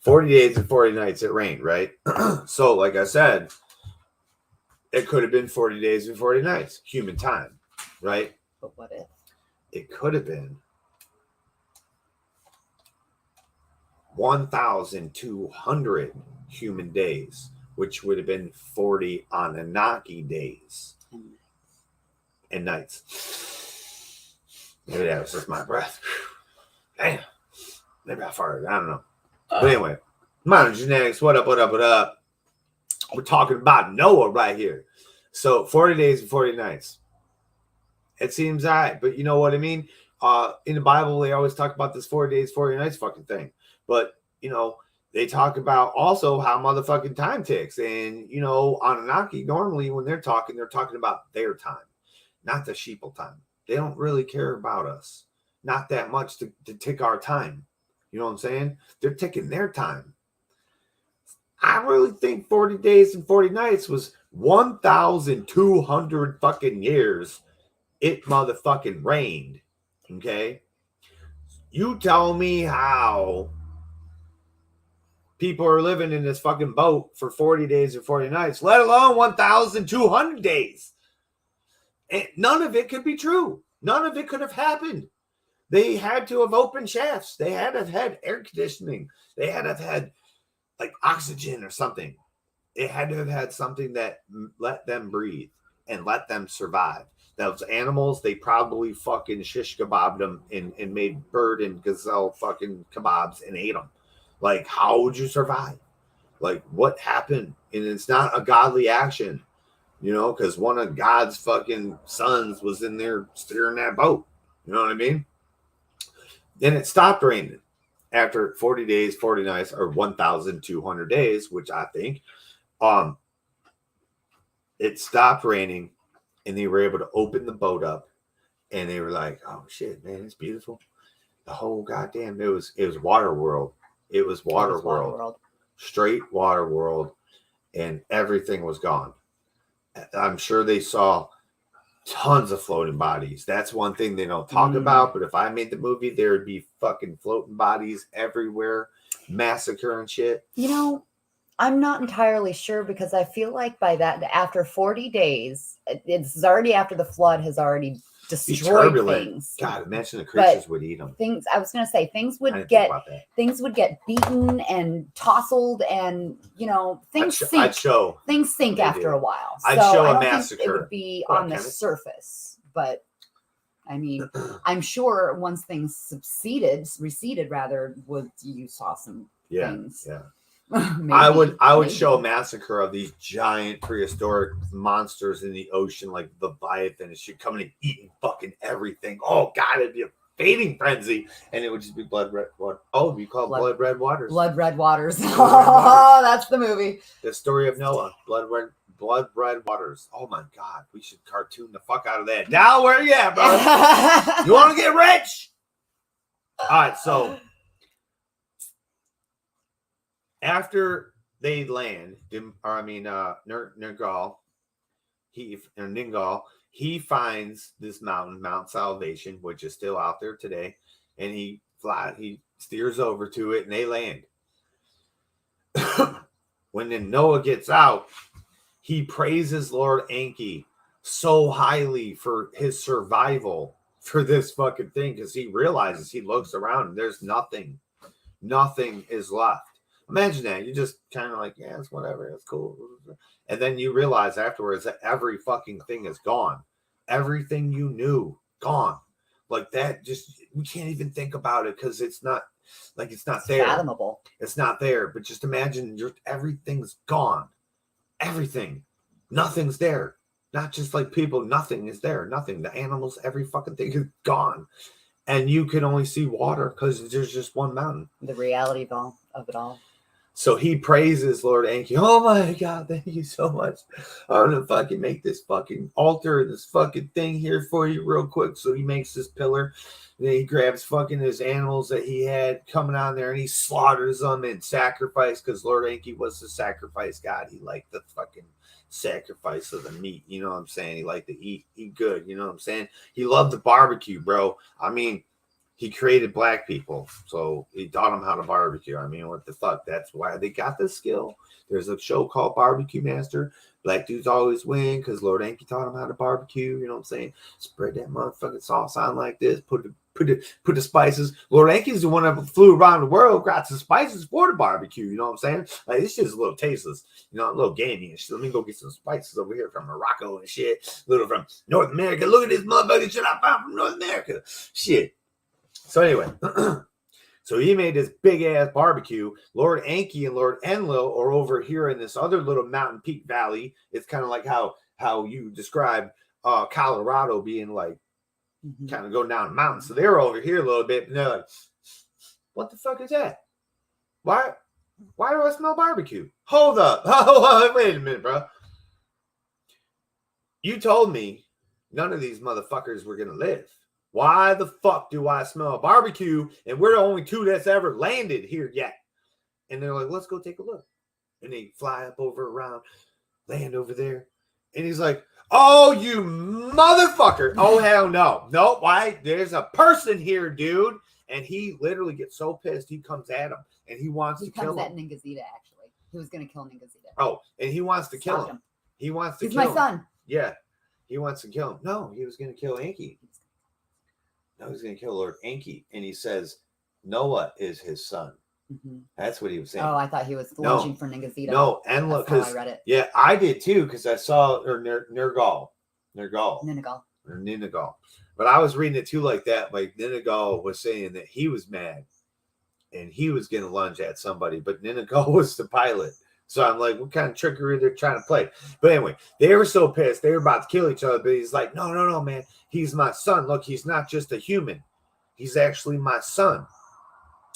[SPEAKER 4] 40 days and 40 nights it rained, right? So, like I said, it could have been 40 days and 40 nights. Human time, right?
[SPEAKER 7] But what if?
[SPEAKER 4] It could have been 1,200 human days, which would have been 40 Anunnaki days and nights. Maybe that was just my breath. Damn. Maybe I farted. I don't know. But anyway, Modern Genetics, what up, what up, what up? We're talking about Noah right here. So 40 days and 40 nights. It seems all right, but you know what I mean? In the Bible, they always talk about this 40 days, 40 nights fucking thing. But, you know, they talk about also how motherfucking time ticks. And, you know, Anunnaki, normally when they're talking about their time, not the sheeple time. They don't really care about us. Not that much to tick our time. You know what I'm saying? They're ticking their time. I really think 40 days and 40 nights was 1,200 fucking years. It motherfucking rained. Okay? You tell me how people are living in this fucking boat for 40 days and 40 nights, let alone 1,200 days. And none of it could be true. None of it could have happened. They had to have opened shafts. They had to have had air conditioning. They had to have had like oxygen or something. It had to have had something that let them breathe and let them survive. Those animals, they probably fucking shish kebabbed them and made bird and gazelle fucking kebabs and ate them. Like, how would you survive? Like, what happened? And it's not a godly action, you know, because one of God's fucking sons was in there steering that boat. You know what I mean? Then it stopped raining after 40 days, 40 nights, or 1,200 days, which I think it stopped raining, and they were able to open the boat up, and they were like, oh shit, man, it's beautiful. The whole goddamn, it was water world. It was water world. Straight water world, and everything was gone. I'm sure they saw tons of floating bodies. That's one thing they don't talk about, but if I made the movie, there would be fucking floating bodies everywhere, massacre and shit.
[SPEAKER 7] You know, I'm not entirely sure because I feel like by that, after 40 days, it's already after the flood has already destroyed things.
[SPEAKER 4] God, imagine the creatures would eat them.
[SPEAKER 7] Things, I was going to say, things would get beaten and tousled, and you know, things sink. Things sink after a while. So
[SPEAKER 4] I'd show
[SPEAKER 7] I
[SPEAKER 4] a
[SPEAKER 7] don't
[SPEAKER 4] massacre.
[SPEAKER 7] think it would be on the surface, but I mean, I'm sure once things receded rather, you saw some things.
[SPEAKER 4] Yeah.
[SPEAKER 7] Maybe,
[SPEAKER 4] I would show a massacre of these giant prehistoric monsters in the ocean, like Leviathan and shit, coming and eating fucking everything. Oh god, it'd be a fainting frenzy, and it would just be blood red water. Oh, it'd be called Blood Red Waters.
[SPEAKER 7] Blood Red Waters. Oh, that's the movie.
[SPEAKER 4] The story of Noah. Blood Red Waters. Oh my god, we should cartoon the fuck out of that. Now where you at, bro? You want to get rich? All right, so after they land, Ningal, he finds this mountain, Mount Salvation, which is still out there today, and he steers over to it, and they land. When then Noah gets out, he praises Lord Enki so highly for his survival for this fucking thing, because he realizes, he looks around and there's nothing is left. Imagine that. You just kind of like, yeah, it's whatever. It's cool. And then you realize afterwards that every fucking thing is gone. Everything you knew, gone. Like that, just, we can't even think about it because it's not there.
[SPEAKER 7] Fathomable.
[SPEAKER 4] It's not there. But just imagine everything's gone. Everything. Nothing's there. Not just like people. Nothing is there. Nothing. The animals, every fucking thing is gone. And you can only see water because there's just one mountain.
[SPEAKER 7] The reality of it all.
[SPEAKER 4] So he praises Lord Enki. Oh my God, thank you so much. I'm going to fucking make this fucking altar, this fucking thing here for you real quick. So he makes this pillar. And then he grabs fucking his animals that he had coming on there and he slaughters them and sacrifice, because Lord Enki was the sacrifice god. He liked the fucking sacrifice of the meat. You know what I'm saying? He liked to eat good. You know what I'm saying? He loved the barbecue, bro. I mean, he created black people, so he taught them how to barbecue. I mean, what the fuck? That's why they got this skill. There's a show called Barbecue Master. Black dudes always win because Lord Enki taught him how to barbecue. You know what I'm saying? Spread that motherfucking sauce on like this. Put the spices. Lord Enki's the one that flew around the world, got some spices for the barbecue. You know what I'm saying? Like, this shit's a little tasteless. You know, a little gamey and shit. Let me go get some spices over here from Morocco and shit. Little from North America. Look at this motherfucking shit I found from North America. Shit. So anyway. So he made this big ass barbecue. Lord Enki and Lord Enlil are over here in this other little mountain peak valley. It's kind of like how you describe Colorado being like kind of going down the mountain. So they're over here a little bit, and they're like, "What the fuck is that? Why do I smell barbecue? Hold up, wait a minute, bro. You told me none of these motherfuckers were gonna live. Why the fuck do I smell barbecue? And we're the only two that's ever landed here yet." And they're like, "Let's go take a look." And they fly up over around, land over there. And he's like, "Oh, you motherfucker. Oh, hell no. No, why? There's a person here, dude." And he literally gets so pissed, he comes at him. And he wants to kill him.
[SPEAKER 7] He comes at Ningazita, actually. He was going to kill Ningazita.
[SPEAKER 4] Oh, and he wants to kill him. He wants to
[SPEAKER 7] kill
[SPEAKER 4] him.
[SPEAKER 7] He's my son.
[SPEAKER 4] Yeah. He wants to kill him. No, he was going to kill Enki. No, he's going to kill Lord Enki. And he says, Noah is his son. Mm-hmm. That's what he was saying.
[SPEAKER 7] Oh, I thought he was lunging for Ningazita.
[SPEAKER 4] No, and look,
[SPEAKER 7] because I read it.
[SPEAKER 4] Yeah, I did too, because I saw Nergal. But I was reading it too like that. Like Ninagal was saying that he was mad and he was going to lunge at somebody, but Ninagal was the pilot. So I'm like, what kind of trickery they're trying to play? But anyway, they were so pissed. They were about to kill each other. But he's like, no, man. He's my son. Look, he's not just a human. He's actually my son.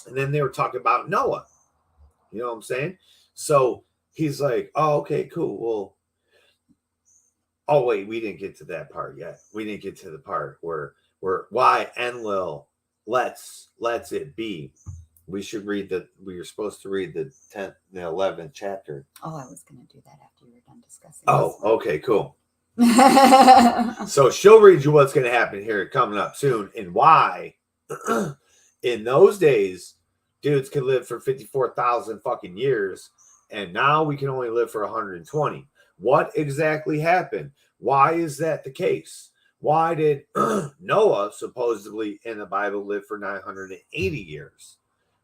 [SPEAKER 4] And then they were talking about Noah. You know what I'm saying? So he's like, oh, okay, cool. Well, oh, wait, we didn't get to that part yet. We didn't get to the part where why Enlil lets it be. We were supposed to read the 10th, the 11th chapter.
[SPEAKER 7] Oh, I was going to do that after you were done discussing.
[SPEAKER 4] Oh, okay, cool. So she'll read you what's going to happen here coming up soon and why in those days, dudes could live for 54,000 fucking years. And now we can only live for 120. What exactly happened? Why is that the case? Why did Noah supposedly in the Bible live for 980 years?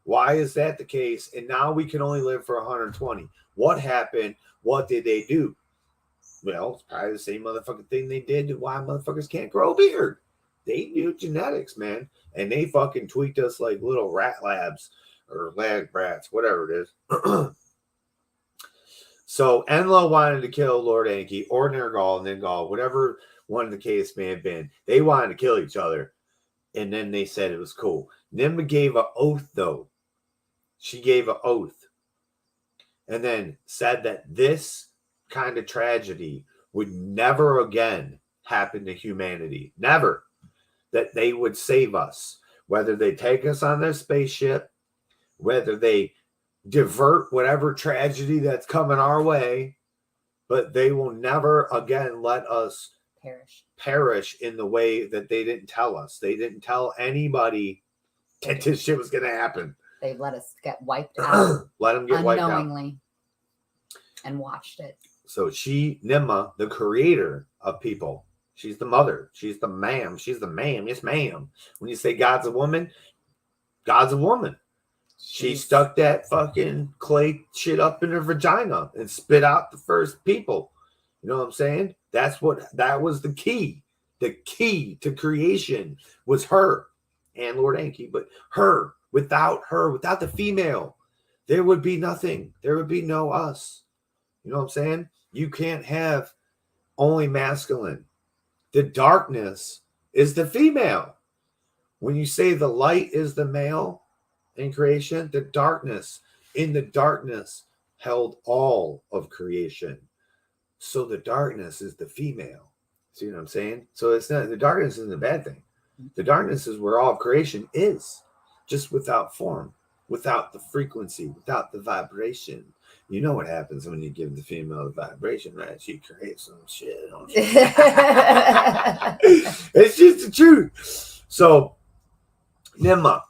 [SPEAKER 4] Why is that the case? And now we can only live for 120. What happened? What did they do? Well, it's probably the same motherfucking thing they did to why motherfuckers can't grow a beard. They knew genetics, man. And they fucking tweaked us like little rat labs or lab rats, whatever it is. So Enlil wanted to kill Lord Enki or Nergal, Ningal, whatever one of the case may have been. They wanted to kill each other. And then they said it was cool. Nimba gave an oath, though. She gave an oath. And then said that this kind of tragedy would never again happen to humanity. Never. That they would save us. Whether they take us on their spaceship, whether they divert whatever tragedy that's coming our way, but they will never again let us perish in the way that they didn't tell us. They didn't tell anybody that this shit was going to happen.
[SPEAKER 7] They let us get wiped out.
[SPEAKER 4] Let them get wiped out.
[SPEAKER 7] Unknowingly. And watched it.
[SPEAKER 4] So Nimma, the creator of people, she's the mother. She's the ma'am. She's the ma'am. Yes, ma'am. When you say God's a woman, God's a woman. She stuck that fucking clay shit up in her vagina and spit out the first people. You know what I'm saying? That was the key. The key to creation was her and Lord Enki, but her, without the female, there would be nothing. There would be no us. You know what I'm saying? You can't have only masculine. The darkness is the female. When you say the light is the male in creation, the darkness held all of creation. So the darkness is the female. See what I'm saying? So it's not, the darkness isn't a bad thing. The darkness is where all of creation is, just without form, without the frequency, without the vibration. You know what happens when you give the female the vibration, right? She creates some shit. It's just the truth. So, Nimma,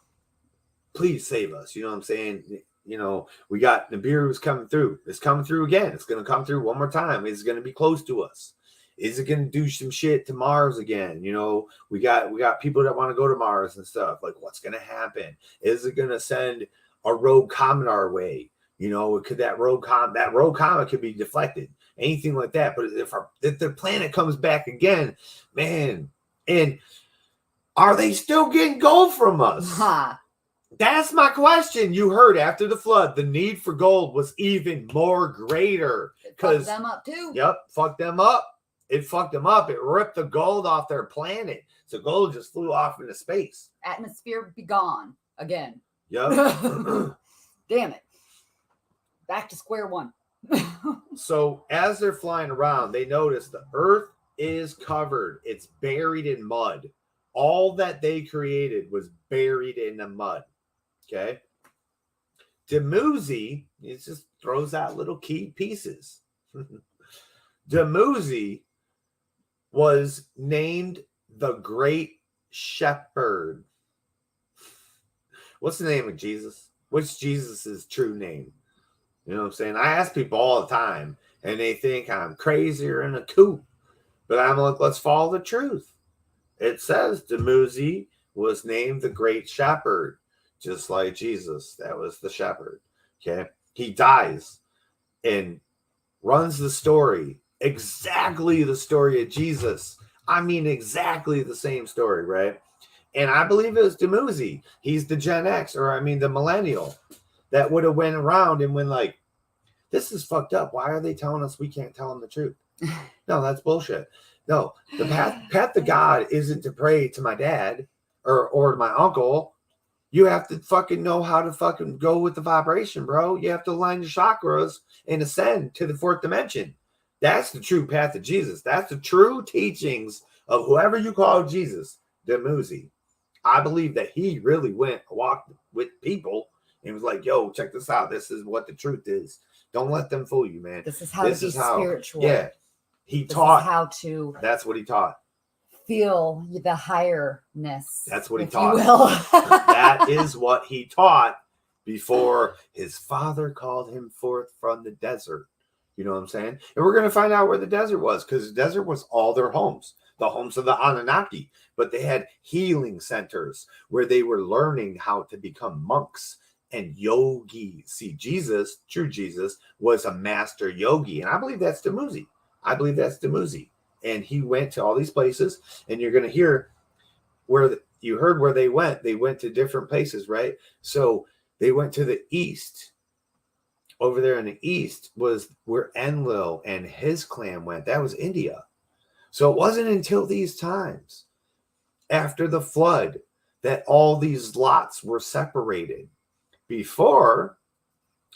[SPEAKER 4] please save us. You know what I'm saying? you know, we got Nibiru's coming through. It's coming through again. It's going to come through one more time. It's going to be close to us. Is it going to do some shit to Mars again? You know, we got people that want to go to Mars and stuff. Like, what's going to happen? Is it going to send a rogue comet our way? You know, could that rogue comet could be deflected, anything like that. But if the planet comes back again, man, and are they still getting gold from us?
[SPEAKER 7] Ha.
[SPEAKER 4] That's my question. You heard after the flood, the need for gold was even more greater.
[SPEAKER 7] Fuck them up too.
[SPEAKER 4] Yep, fuck them up. It fucked them up. It ripped the gold off their planet. So gold just flew off into space.
[SPEAKER 7] Atmosphere be gone again.
[SPEAKER 4] Yep.
[SPEAKER 7] Damn it. Back to square one.
[SPEAKER 4] So as they're flying around, they notice the Earth is covered. It's buried in mud. All that they created was buried in the mud. Okay. Dumuzi, it just throws out little key pieces. Dumuzi was named the Great Shepherd. What's the name of Jesus? What's Jesus's true name? You know what I'm saying? I ask people all the time, and they think I'm crazier in a coop. But I'm like, let's follow the truth. It says Dumuzi was named the Great Shepherd, just like Jesus. That was the shepherd. Okay. He dies and runs the story, exactly the story of Jesus. I mean, exactly the same story, right? And I believe it was Dumuzi. He's the Gen X, or I mean, the millennial that would have went around and went like, this is fucked up. Why are they telling us we can't tell them the truth? No, that's bullshit. No, the path to God isn't to pray to my dad or to my uncle. You have to fucking know how to fucking go with the vibration, bro. You have to align your chakras and ascend to the fourth dimension. That's the true path to Jesus. That's the true teachings of whoever you call Jesus, Dumuzi. I believe that he really walked with people and was like, yo, check this out. This is what the truth is. Don't let them fool you, man.
[SPEAKER 7] This is how to be spiritual.
[SPEAKER 4] Yeah. He taught
[SPEAKER 7] how to.
[SPEAKER 4] That's what he taught.
[SPEAKER 7] Feel the higherness.
[SPEAKER 4] That's what he
[SPEAKER 7] if
[SPEAKER 4] taught.
[SPEAKER 7] You will.
[SPEAKER 4] That is what he taught before his father called him forth from the desert. You know what I'm saying? And we're going to find out where the desert was, because the desert was all their homes, the homes of the Anunnaki. But they had healing centers where they were learning how to become monks and yogis. See, Jesus, true Jesus, was a master yogi. And I believe that's Dumuzi. And he went to all these places, and you're going to hear where you heard where they went. They went to different places, right? So they went to the east. Over there in the east was where Enlil and his clan went. That was India. So it wasn't until these times, after the flood, that all these lots were separated. Before,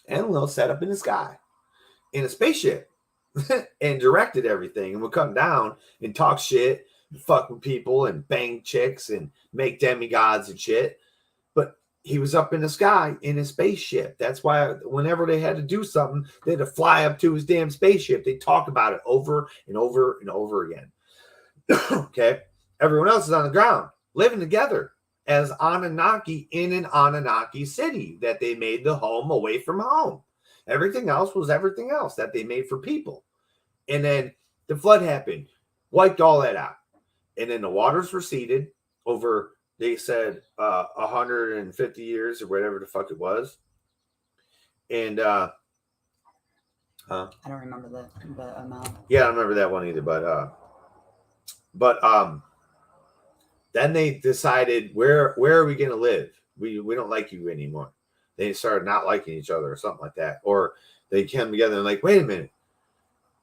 [SPEAKER 4] Enlil sat up in the sky in a spaceship and directed everything, and would come down and talk shit, and fuck with people, and bang chicks, and make demigods and shit. But he was up in the sky in his spaceship. That's why whenever they had to do something, they had to fly up to his damn spaceship. They talk about it over and over and over again. Okay? Everyone else is on the ground, living together as Anunnaki in an Anunnaki city that they made the home away from home. Everything else was everything else that they made for people. And then the flood happened, wiped all that out. And then the waters receded over, they said, 150 years or whatever the fuck it was. And
[SPEAKER 7] I don't remember the amount.
[SPEAKER 4] Yeah, I don't remember that one either. But then they decided, where are we going to live? We don't like you anymore. They started not liking each other or something like that. Or they came together and like, wait a minute,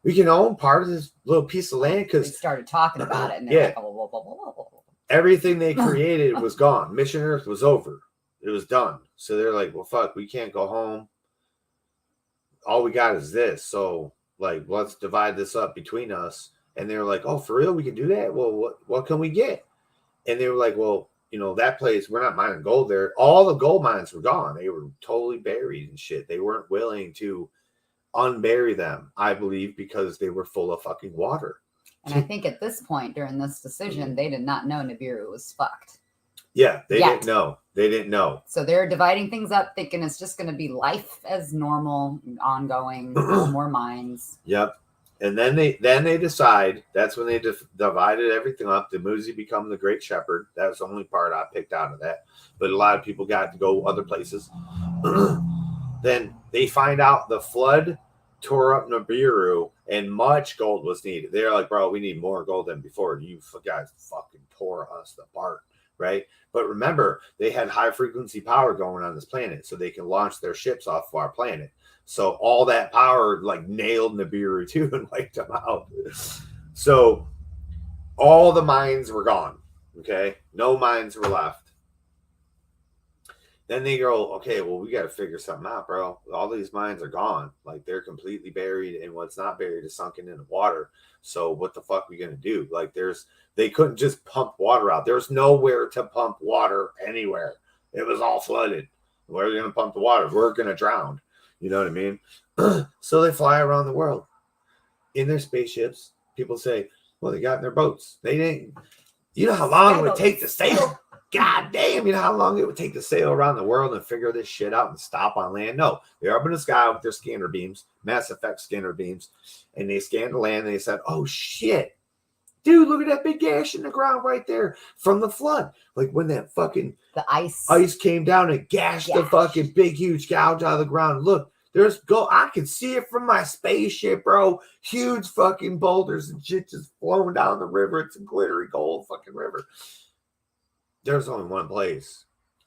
[SPEAKER 4] we can own part of this little piece of land, because
[SPEAKER 7] they started talking about it. And
[SPEAKER 4] yeah,
[SPEAKER 7] like, oh,
[SPEAKER 4] everything they created was gone. Mission Earth was over. It was done. So they're like, well, fuck, we can't go home. All we got is this. So like, let's divide this up between us. And they were like, oh, for real? We can do that? Well, what can we get? And they were like, well, you know, that place, we're not mining gold there. All the gold mines were gone. They were totally buried and shit. They weren't willing to unbury them, I believe, because they were full of fucking water.
[SPEAKER 7] And I think at this point during this decision, they did not know Nibiru was fucked.
[SPEAKER 4] Yeah, they
[SPEAKER 7] Yet.
[SPEAKER 4] didn't know. They didn't know.
[SPEAKER 7] So they're dividing things up, thinking it's just going to be life as normal, ongoing, no more minds.
[SPEAKER 4] Yep. And then they decide, that's when they divided everything up. The Muzi become the great shepherd. That was the only part I picked out of that. But a lot of people got to go other places. Then they find out the flood tore up Nibiru and much gold was needed. They're like, bro, we need more gold than before. You guys fucking tore us apart, right? But remember, they had high frequency power going on this planet, so they can launch their ships off of our planet. So all that power like nailed Nibiru too and wiped them out. So all the mines were gone. Okay, no mines were left. Then they go, okay, well, we got to figure something out, bro. All these mines are gone. Like, they're completely buried, and what's not buried is sunken in the water. So what the fuck are we going to do? Like, they couldn't just pump water out. There's nowhere to pump water anywhere. It was all flooded. Where are they going to pump the water? We're going to drown. You know what I mean? So they fly around the world in their spaceships. People say, well, they got in their boats. They didn't. You know how long it would take to sail? God damn, you know how long it would take to sail around the world and figure this shit out and stop on land? No, they're up in the sky with their scanner beams, Mass Effect scanner beams, and they scanned the land and they said, oh shit, dude, look at that big gash in the ground right there from the flood. Like when that fucking
[SPEAKER 7] the ice
[SPEAKER 4] came down and gashed the fucking big, huge gouge out of the ground. Look, there's gold. I can see it from my spaceship, bro. Huge fucking boulders and shit just flowing down the river. It's a glittery gold fucking river. There's only one place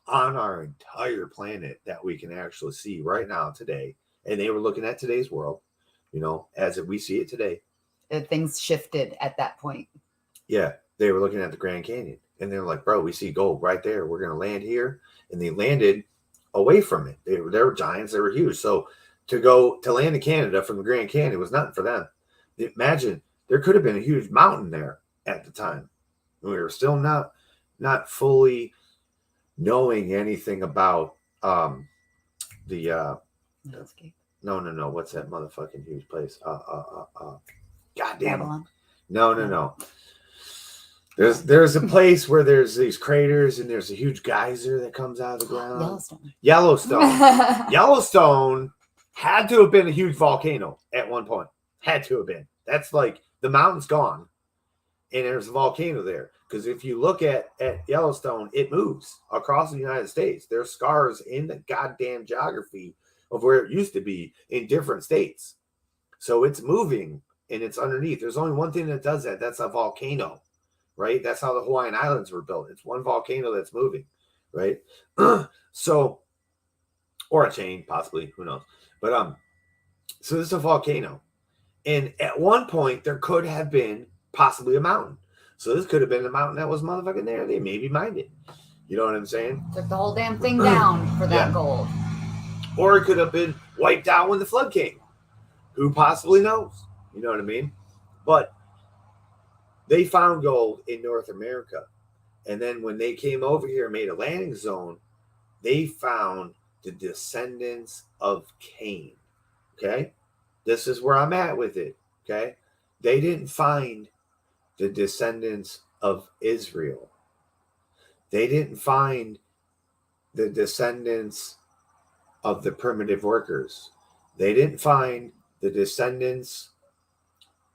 [SPEAKER 4] on our entire planet that we can actually see right now today. And they were looking at today's world, you know, as we see it today.
[SPEAKER 7] Things shifted at that point.
[SPEAKER 4] Yeah. They were looking at the Grand Canyon and they're like, bro, we see gold right there. We're going to land here. And they landed away from it. They were giants. They were huge. So to land in Canada from the Grand Canyon was nothing for them. Imagine there could have been a huge mountain there at the time. We were still not fully knowing anything about the no, what's that motherfucking huge place? Goddamn.
[SPEAKER 7] Babylon.
[SPEAKER 4] No. There's a place where there's these craters and there's a huge geyser that comes out of the ground. Yellowstone. Yellowstone had to have been a huge volcano at one point. Had to have been. That's like the mountain's gone and there's a volcano there. Because if you look at Yellowstone, it moves across the United States. There's scars in the goddamn geography of where it used to be in different states. So it's moving and it's underneath. There's only one thing that does that. That's a volcano, right? That's how the Hawaiian Islands were built. It's one volcano that's moving, right? So, or a chain, possibly, who knows? But so this is a volcano. And at one point, there could have been possibly a mountain. So this could have been the mountain that was motherfucking there. They maybe mined it. You know what I'm saying?
[SPEAKER 7] Took the whole damn thing down for that gold.
[SPEAKER 4] Or it could have been wiped out when the flood came. Who possibly knows? You know what I mean? But they found gold in North America. And then when they came over here and made a landing zone, they found the descendants of Cain. Okay? This is where I'm at with it. Okay? They didn't find the descendants of Israel. They didn't find the descendants of the primitive workers. They didn't find the descendants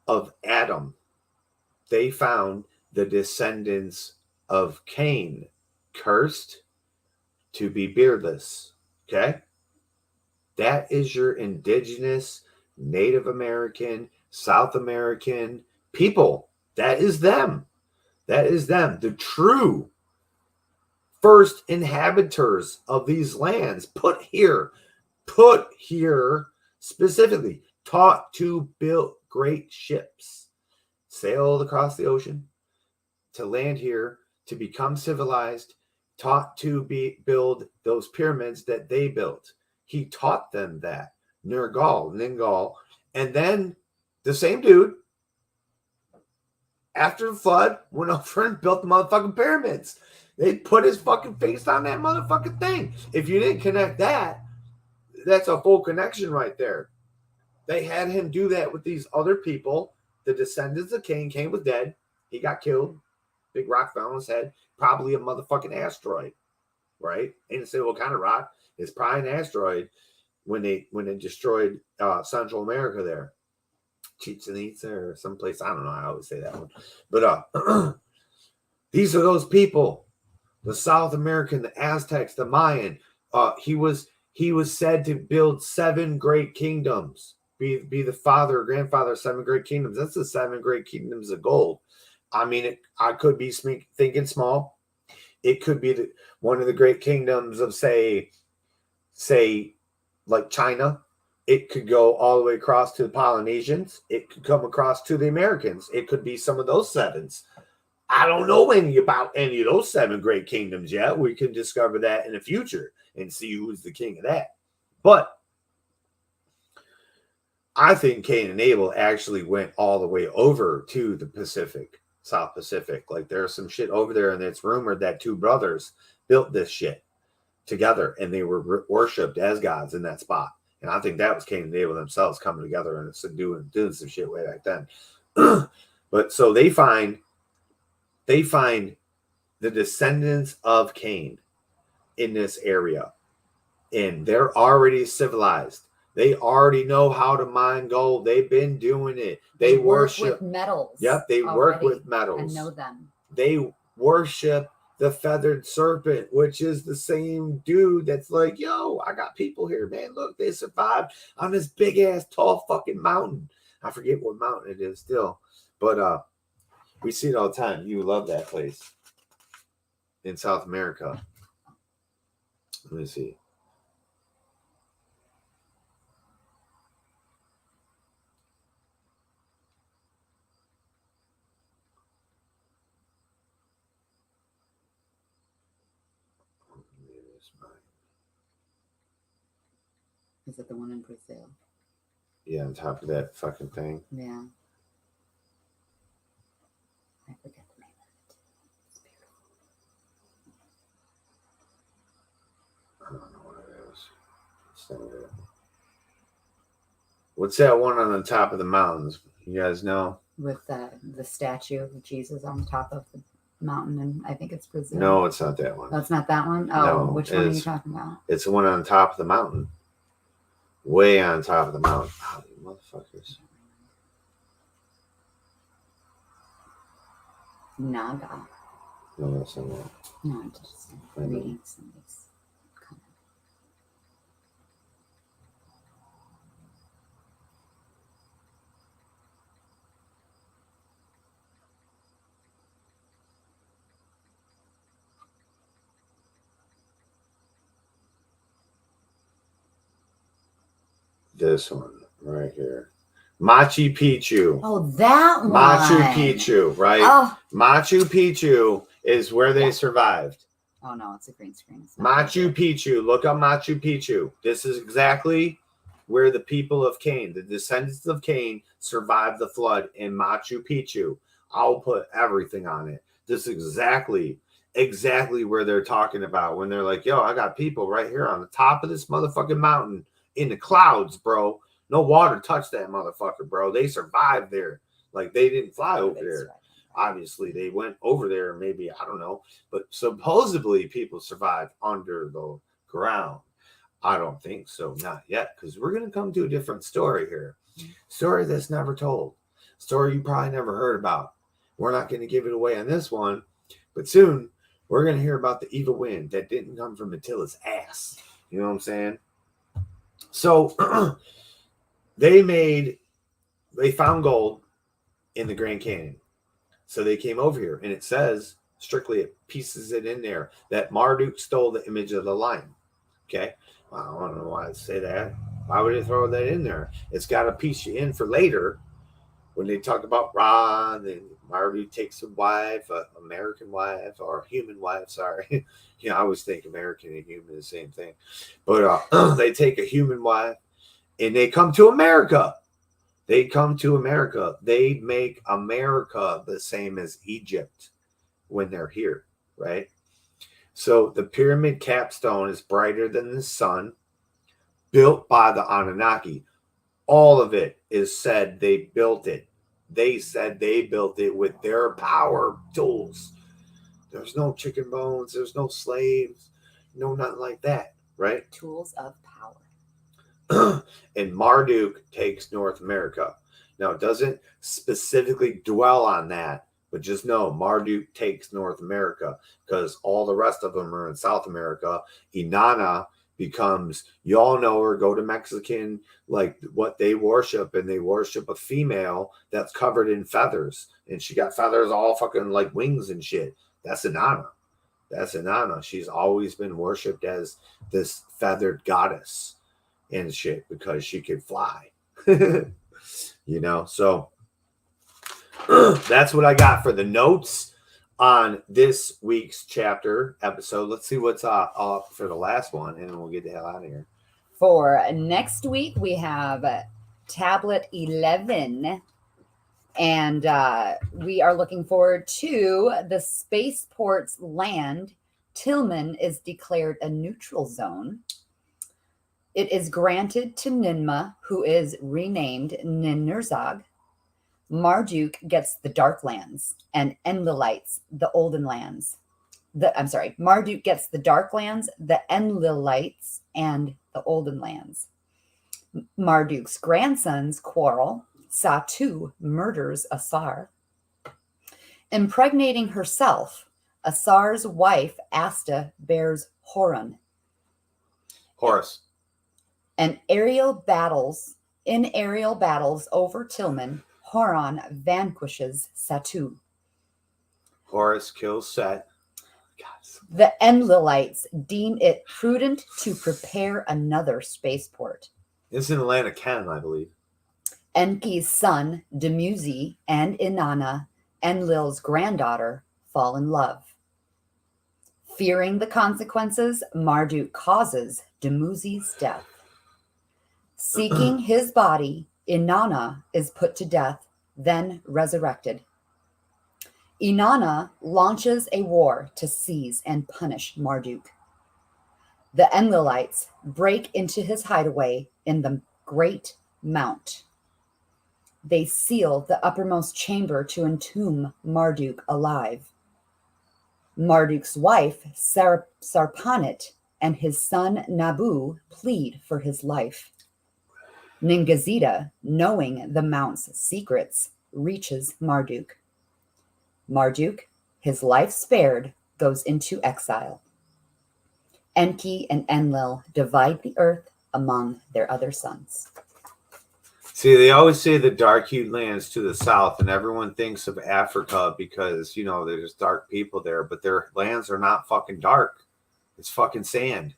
[SPEAKER 4] of Adam. They found the descendants of Cain, cursed to be beardless. Okay? That is your indigenous, Native American, South American people. That is them. That is them. The true first inhabitants of these lands put here specifically, taught to build great ships, sailed across the ocean, to land here, to become civilized, taught to build those pyramids that they built. He taught them that. Ningal. And then the same dude, after the flood, went over and built the motherfucking pyramids. They put his fucking face on that motherfucking thing. If you didn't connect that, that's a full connection right there. They had him do that with these other people, the descendants of Cain. Cain was dead. He got killed. Big rock fell on his head. Probably a motherfucking asteroid, right? And say what kind of rock? It's probably an asteroid when they destroyed Central America there. Chichen Itza or someplace. I don't know. I always say that one. But these are those people. The South American, the Aztecs, the Mayan. He was said to build 7 great kingdoms. Be the father or grandfather of 7 great kingdoms. That's the 7 great kingdoms of gold. I mean, I could be thinking small. It could be one of the great kingdoms of say like China. It could go all the way across to the Polynesians. It could come across to the Americans. It could be some of those 7s. I don't know about any of those 7 great kingdoms yet. We can discover that in the future and see who's the king of that. But I think Cain and Abel actually went all the way over to the Pacific, South Pacific. Like there's some shit over there, and it's rumored that 2 brothers built this shit together, and they were worshipped as gods in that spot. And I think that was Cain and Abel themselves coming together and doing some shit way back then. But so they find the descendants of Cain in this area, and they're already civilized. They already know how to mine gold. They've been doing it. They worship
[SPEAKER 7] with metals.
[SPEAKER 4] Yep, they work with metals.
[SPEAKER 7] I know them.
[SPEAKER 4] They worship the feathered serpent, which is the same dude that's like, yo, I got people here, man. Look, they survived on this big ass tall fucking mountain. I forget what mountain it is still, but we see it all the time. You love that place in South America. Let me see.
[SPEAKER 7] Is it the one in Brazil?
[SPEAKER 4] Yeah, on top of that fucking thing.
[SPEAKER 7] Yeah. I forget the name of it. It's beautiful.
[SPEAKER 4] I don't know what it is. It's not it. What's that one on the top of the mountains? You guys know?
[SPEAKER 7] With the statue of Jesus on the top of the mountain, and I think it's Brazil.
[SPEAKER 4] No, it's not that one.
[SPEAKER 7] That's not that one? Oh,
[SPEAKER 4] No,
[SPEAKER 7] which one are you talking about?
[SPEAKER 4] It's the one on top of the mountain. Way on top of the mountain. Oh, you motherfuckers.
[SPEAKER 7] Naga.
[SPEAKER 4] No, that's not that.
[SPEAKER 7] No, I'm just reading somebody's comment.
[SPEAKER 4] This one right here. Machu Picchu.
[SPEAKER 7] Oh, that one.
[SPEAKER 4] Machu Picchu, right?
[SPEAKER 7] Oh,
[SPEAKER 4] Machu Picchu is where they survived.
[SPEAKER 7] oh no, it's a green screen. It's not
[SPEAKER 4] Machu Picchu. Look up Machu Picchu. This is exactly where the people of Cain, the descendants of Cain, survived the flood in Machu Picchu. I'll put everything on it. This is exactly where they're talking about when they're like, yo, I got people right here on the top of this motherfucking mountain in the clouds, bro. No water touched that motherfucker, bro. They survived there. Like, they didn't fly over there.
[SPEAKER 7] Right.
[SPEAKER 4] Obviously, they went over there, maybe, I don't know. But supposedly, people survived under the ground. I don't think so. Not yet. Because we're going to come to a different story here. Story that's never told. Story you probably never heard about. We're not going to give it away on this one. But soon, we're going to hear about the evil wind that didn't come from Attila's ass. You know what I'm saying? So, they found gold in the Grand Canyon. So they came over here, and it says, strictly, it pieces it in there, that Marduk stole the image of the lion. Okay? Well, I don't know why I'd say that. Why would they throw that in there? It's got to piece you in for later. When they talk about Ra, then Marduk takes a wife, an American wife, or a human wife, sorry. I always think American and human is the same thing. But they take a human wife, and they come to America. They come to America. They make America the same as Egypt when they're here, right? So the pyramid capstone is brighter than the sun, built by the Anunnaki. All of it is said they built it. They said they built it with their power tools, There's no chicken bones. There's no slaves. No, nothing like that, right?
[SPEAKER 7] Tools of power.
[SPEAKER 4] And Marduk takes North America. Now, it doesn't specifically dwell on that, but just know Marduk takes North America because all the rest of them are in South America. Inanna becomes, you all know her, go to Mexican, like what they worship, and they worship a female that's covered in feathers. And she got feathers all fucking like wings and shit. That's Inanna. That's Inanna. She's always been worshipped as this feathered goddess and shit because she can fly. You know, so that's what I got for the notes on this week's chapter episode. Let's see what's up for the last one, and we'll get the hell out of here.
[SPEAKER 7] For next week, we have Tablet 11. And we are looking forward to the spaceport's land. Tillman is declared a neutral zone. It is granted to Ninmah, who is renamed Ninur'zag. Marduk gets the Darklands, and Enlilites the Olden Lands. Marduk gets the Darklands, the Enlilites, and the Olden Lands. Marduk's grandsons quarrel. Satu murders Asar. Impregnating herself, Asar's wife Asta bears Horus. And in aerial battles over Tillman, Horon vanquishes Satu.
[SPEAKER 4] Horus kills Set.
[SPEAKER 7] The Enlilites deem it prudent to prepare another spaceport.
[SPEAKER 4] It's in Atlantic Canada, I believe.
[SPEAKER 7] Enki's son, Dumuzi, and Inanna, Enlil's granddaughter, fall in love. Fearing the consequences, Marduk causes Dumuzi's death. Seeking his body, Inanna is put to death, then resurrected. Inanna launches a war to seize and punish Marduk. The Enlilites break into his hideaway in the Great Mount. They seal the uppermost chamber to entomb Marduk alive. Marduk's wife, Sarpanit, and his son Nabu plead for his life. Ningazida, knowing the Mount's secrets, reaches Marduk. Marduk, his life spared, goes into exile. Enki and Enlil divide the earth among their other sons.
[SPEAKER 4] See, they always say the dark-hued lands to the south, and everyone thinks of Africa because, you know, there's dark people there, but their lands are not fucking dark. It's fucking sand.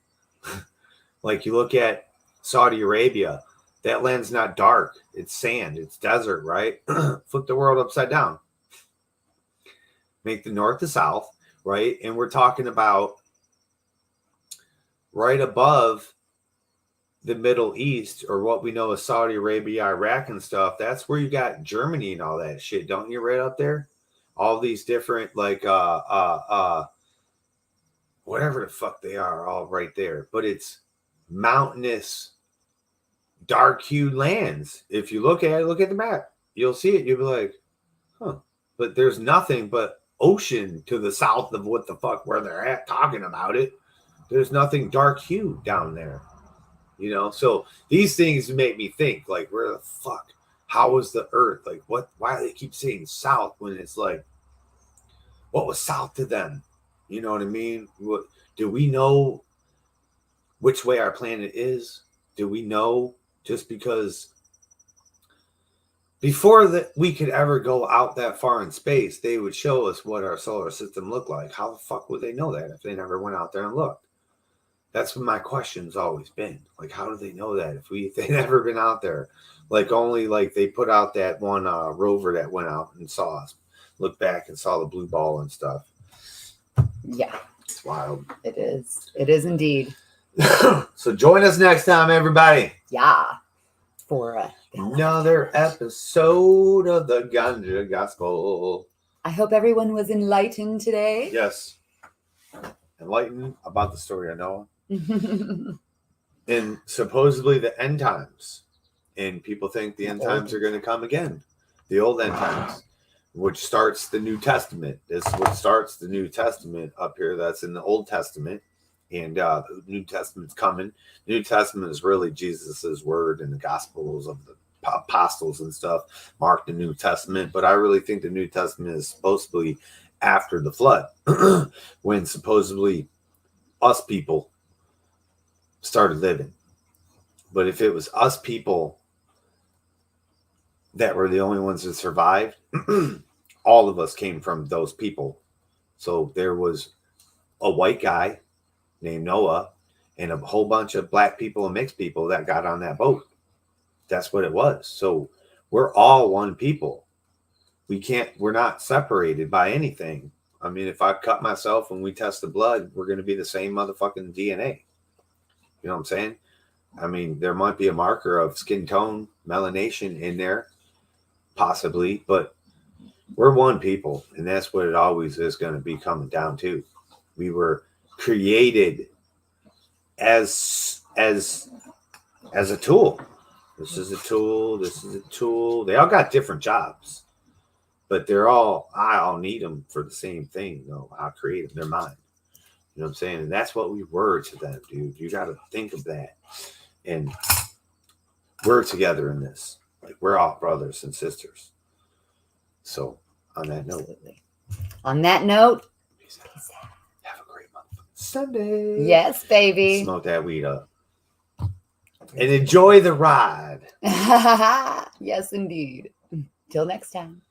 [SPEAKER 4] Like, you look at Saudi Arabia, that land's not dark. It's sand. It's desert, right? Flip the world upside down. Make the north the south, right? And we're talking about right above the Middle East, or what we know as Saudi Arabia, Iraq and stuff. That's where you got Germany and all that shit, don't you? Right up there, all these different like whatever the fuck they are, all right there. But it's mountainous, dark-hued lands. If you look at the map, you'll see it. You'll be like, huh. But there's nothing but ocean to the south of what the fuck where they're at talking about it. There's nothing dark-hued down there. You know, so these things make me think, like, where the fuck? How was the earth? Like, what? Why do they keep saying south when it's like, what was south to them? You know what I mean? What do we know which way our planet is? Do we know? Just because before that we could ever go out that far in space, they would show us what our solar system looked like. How the fuck would they know that if they never went out there and looked? That's what my question's always been. Like, how do they know that if they never been out there? Like, only like they put out that one rover that went out and saw us, looked back and saw the blue ball and stuff.
[SPEAKER 7] Yeah.
[SPEAKER 4] It's wild.
[SPEAKER 7] It is. It is indeed.
[SPEAKER 4] So join us next time, everybody.
[SPEAKER 7] Yeah. For
[SPEAKER 4] another episode of the Ganja Gospel.
[SPEAKER 7] I hope everyone was enlightened today.
[SPEAKER 4] Yes. Enlightened about the story I know. And supposedly the end times. And people think the end times are going to come again. The old end times. which starts the New Testament. This is what starts the New Testament up here. That's in the Old Testament. And the New Testament's coming. The New Testament is really Jesus's word and the Gospels of the apostles and stuff. Mark the New Testament. But I really think the New Testament is supposed to be after the flood, when supposedly us people started living. But if it was us people that were the only ones that survived, all of us came from those people. So there was a white guy named Noah and a whole bunch of black people and mixed people that got on that boat. That's what it was. So we're all one people. We're not separated by anything. I mean, if I cut myself and we test the blood, we're going to be the same motherfucking DNA. You know what I'm saying? I mean, there might be a marker of skin tone, melanation in there, possibly, but we're one people, and that's what it always is going to be coming down to. We were created as a tool. This is a tool. This is a tool. They all got different jobs, but I all need them for the same thing. No, I create them. They're mine. You know what I'm saying? And that's what we were to them, dude. You got to think of that. And we're together in this. Like, we're all brothers and sisters. So, on that note.
[SPEAKER 7] On that note,
[SPEAKER 4] peace out. Have a great month. Sunday.
[SPEAKER 7] Yes, baby.
[SPEAKER 4] Smoke that weed up. And enjoy the ride.
[SPEAKER 7] Yes, indeed. Till next time.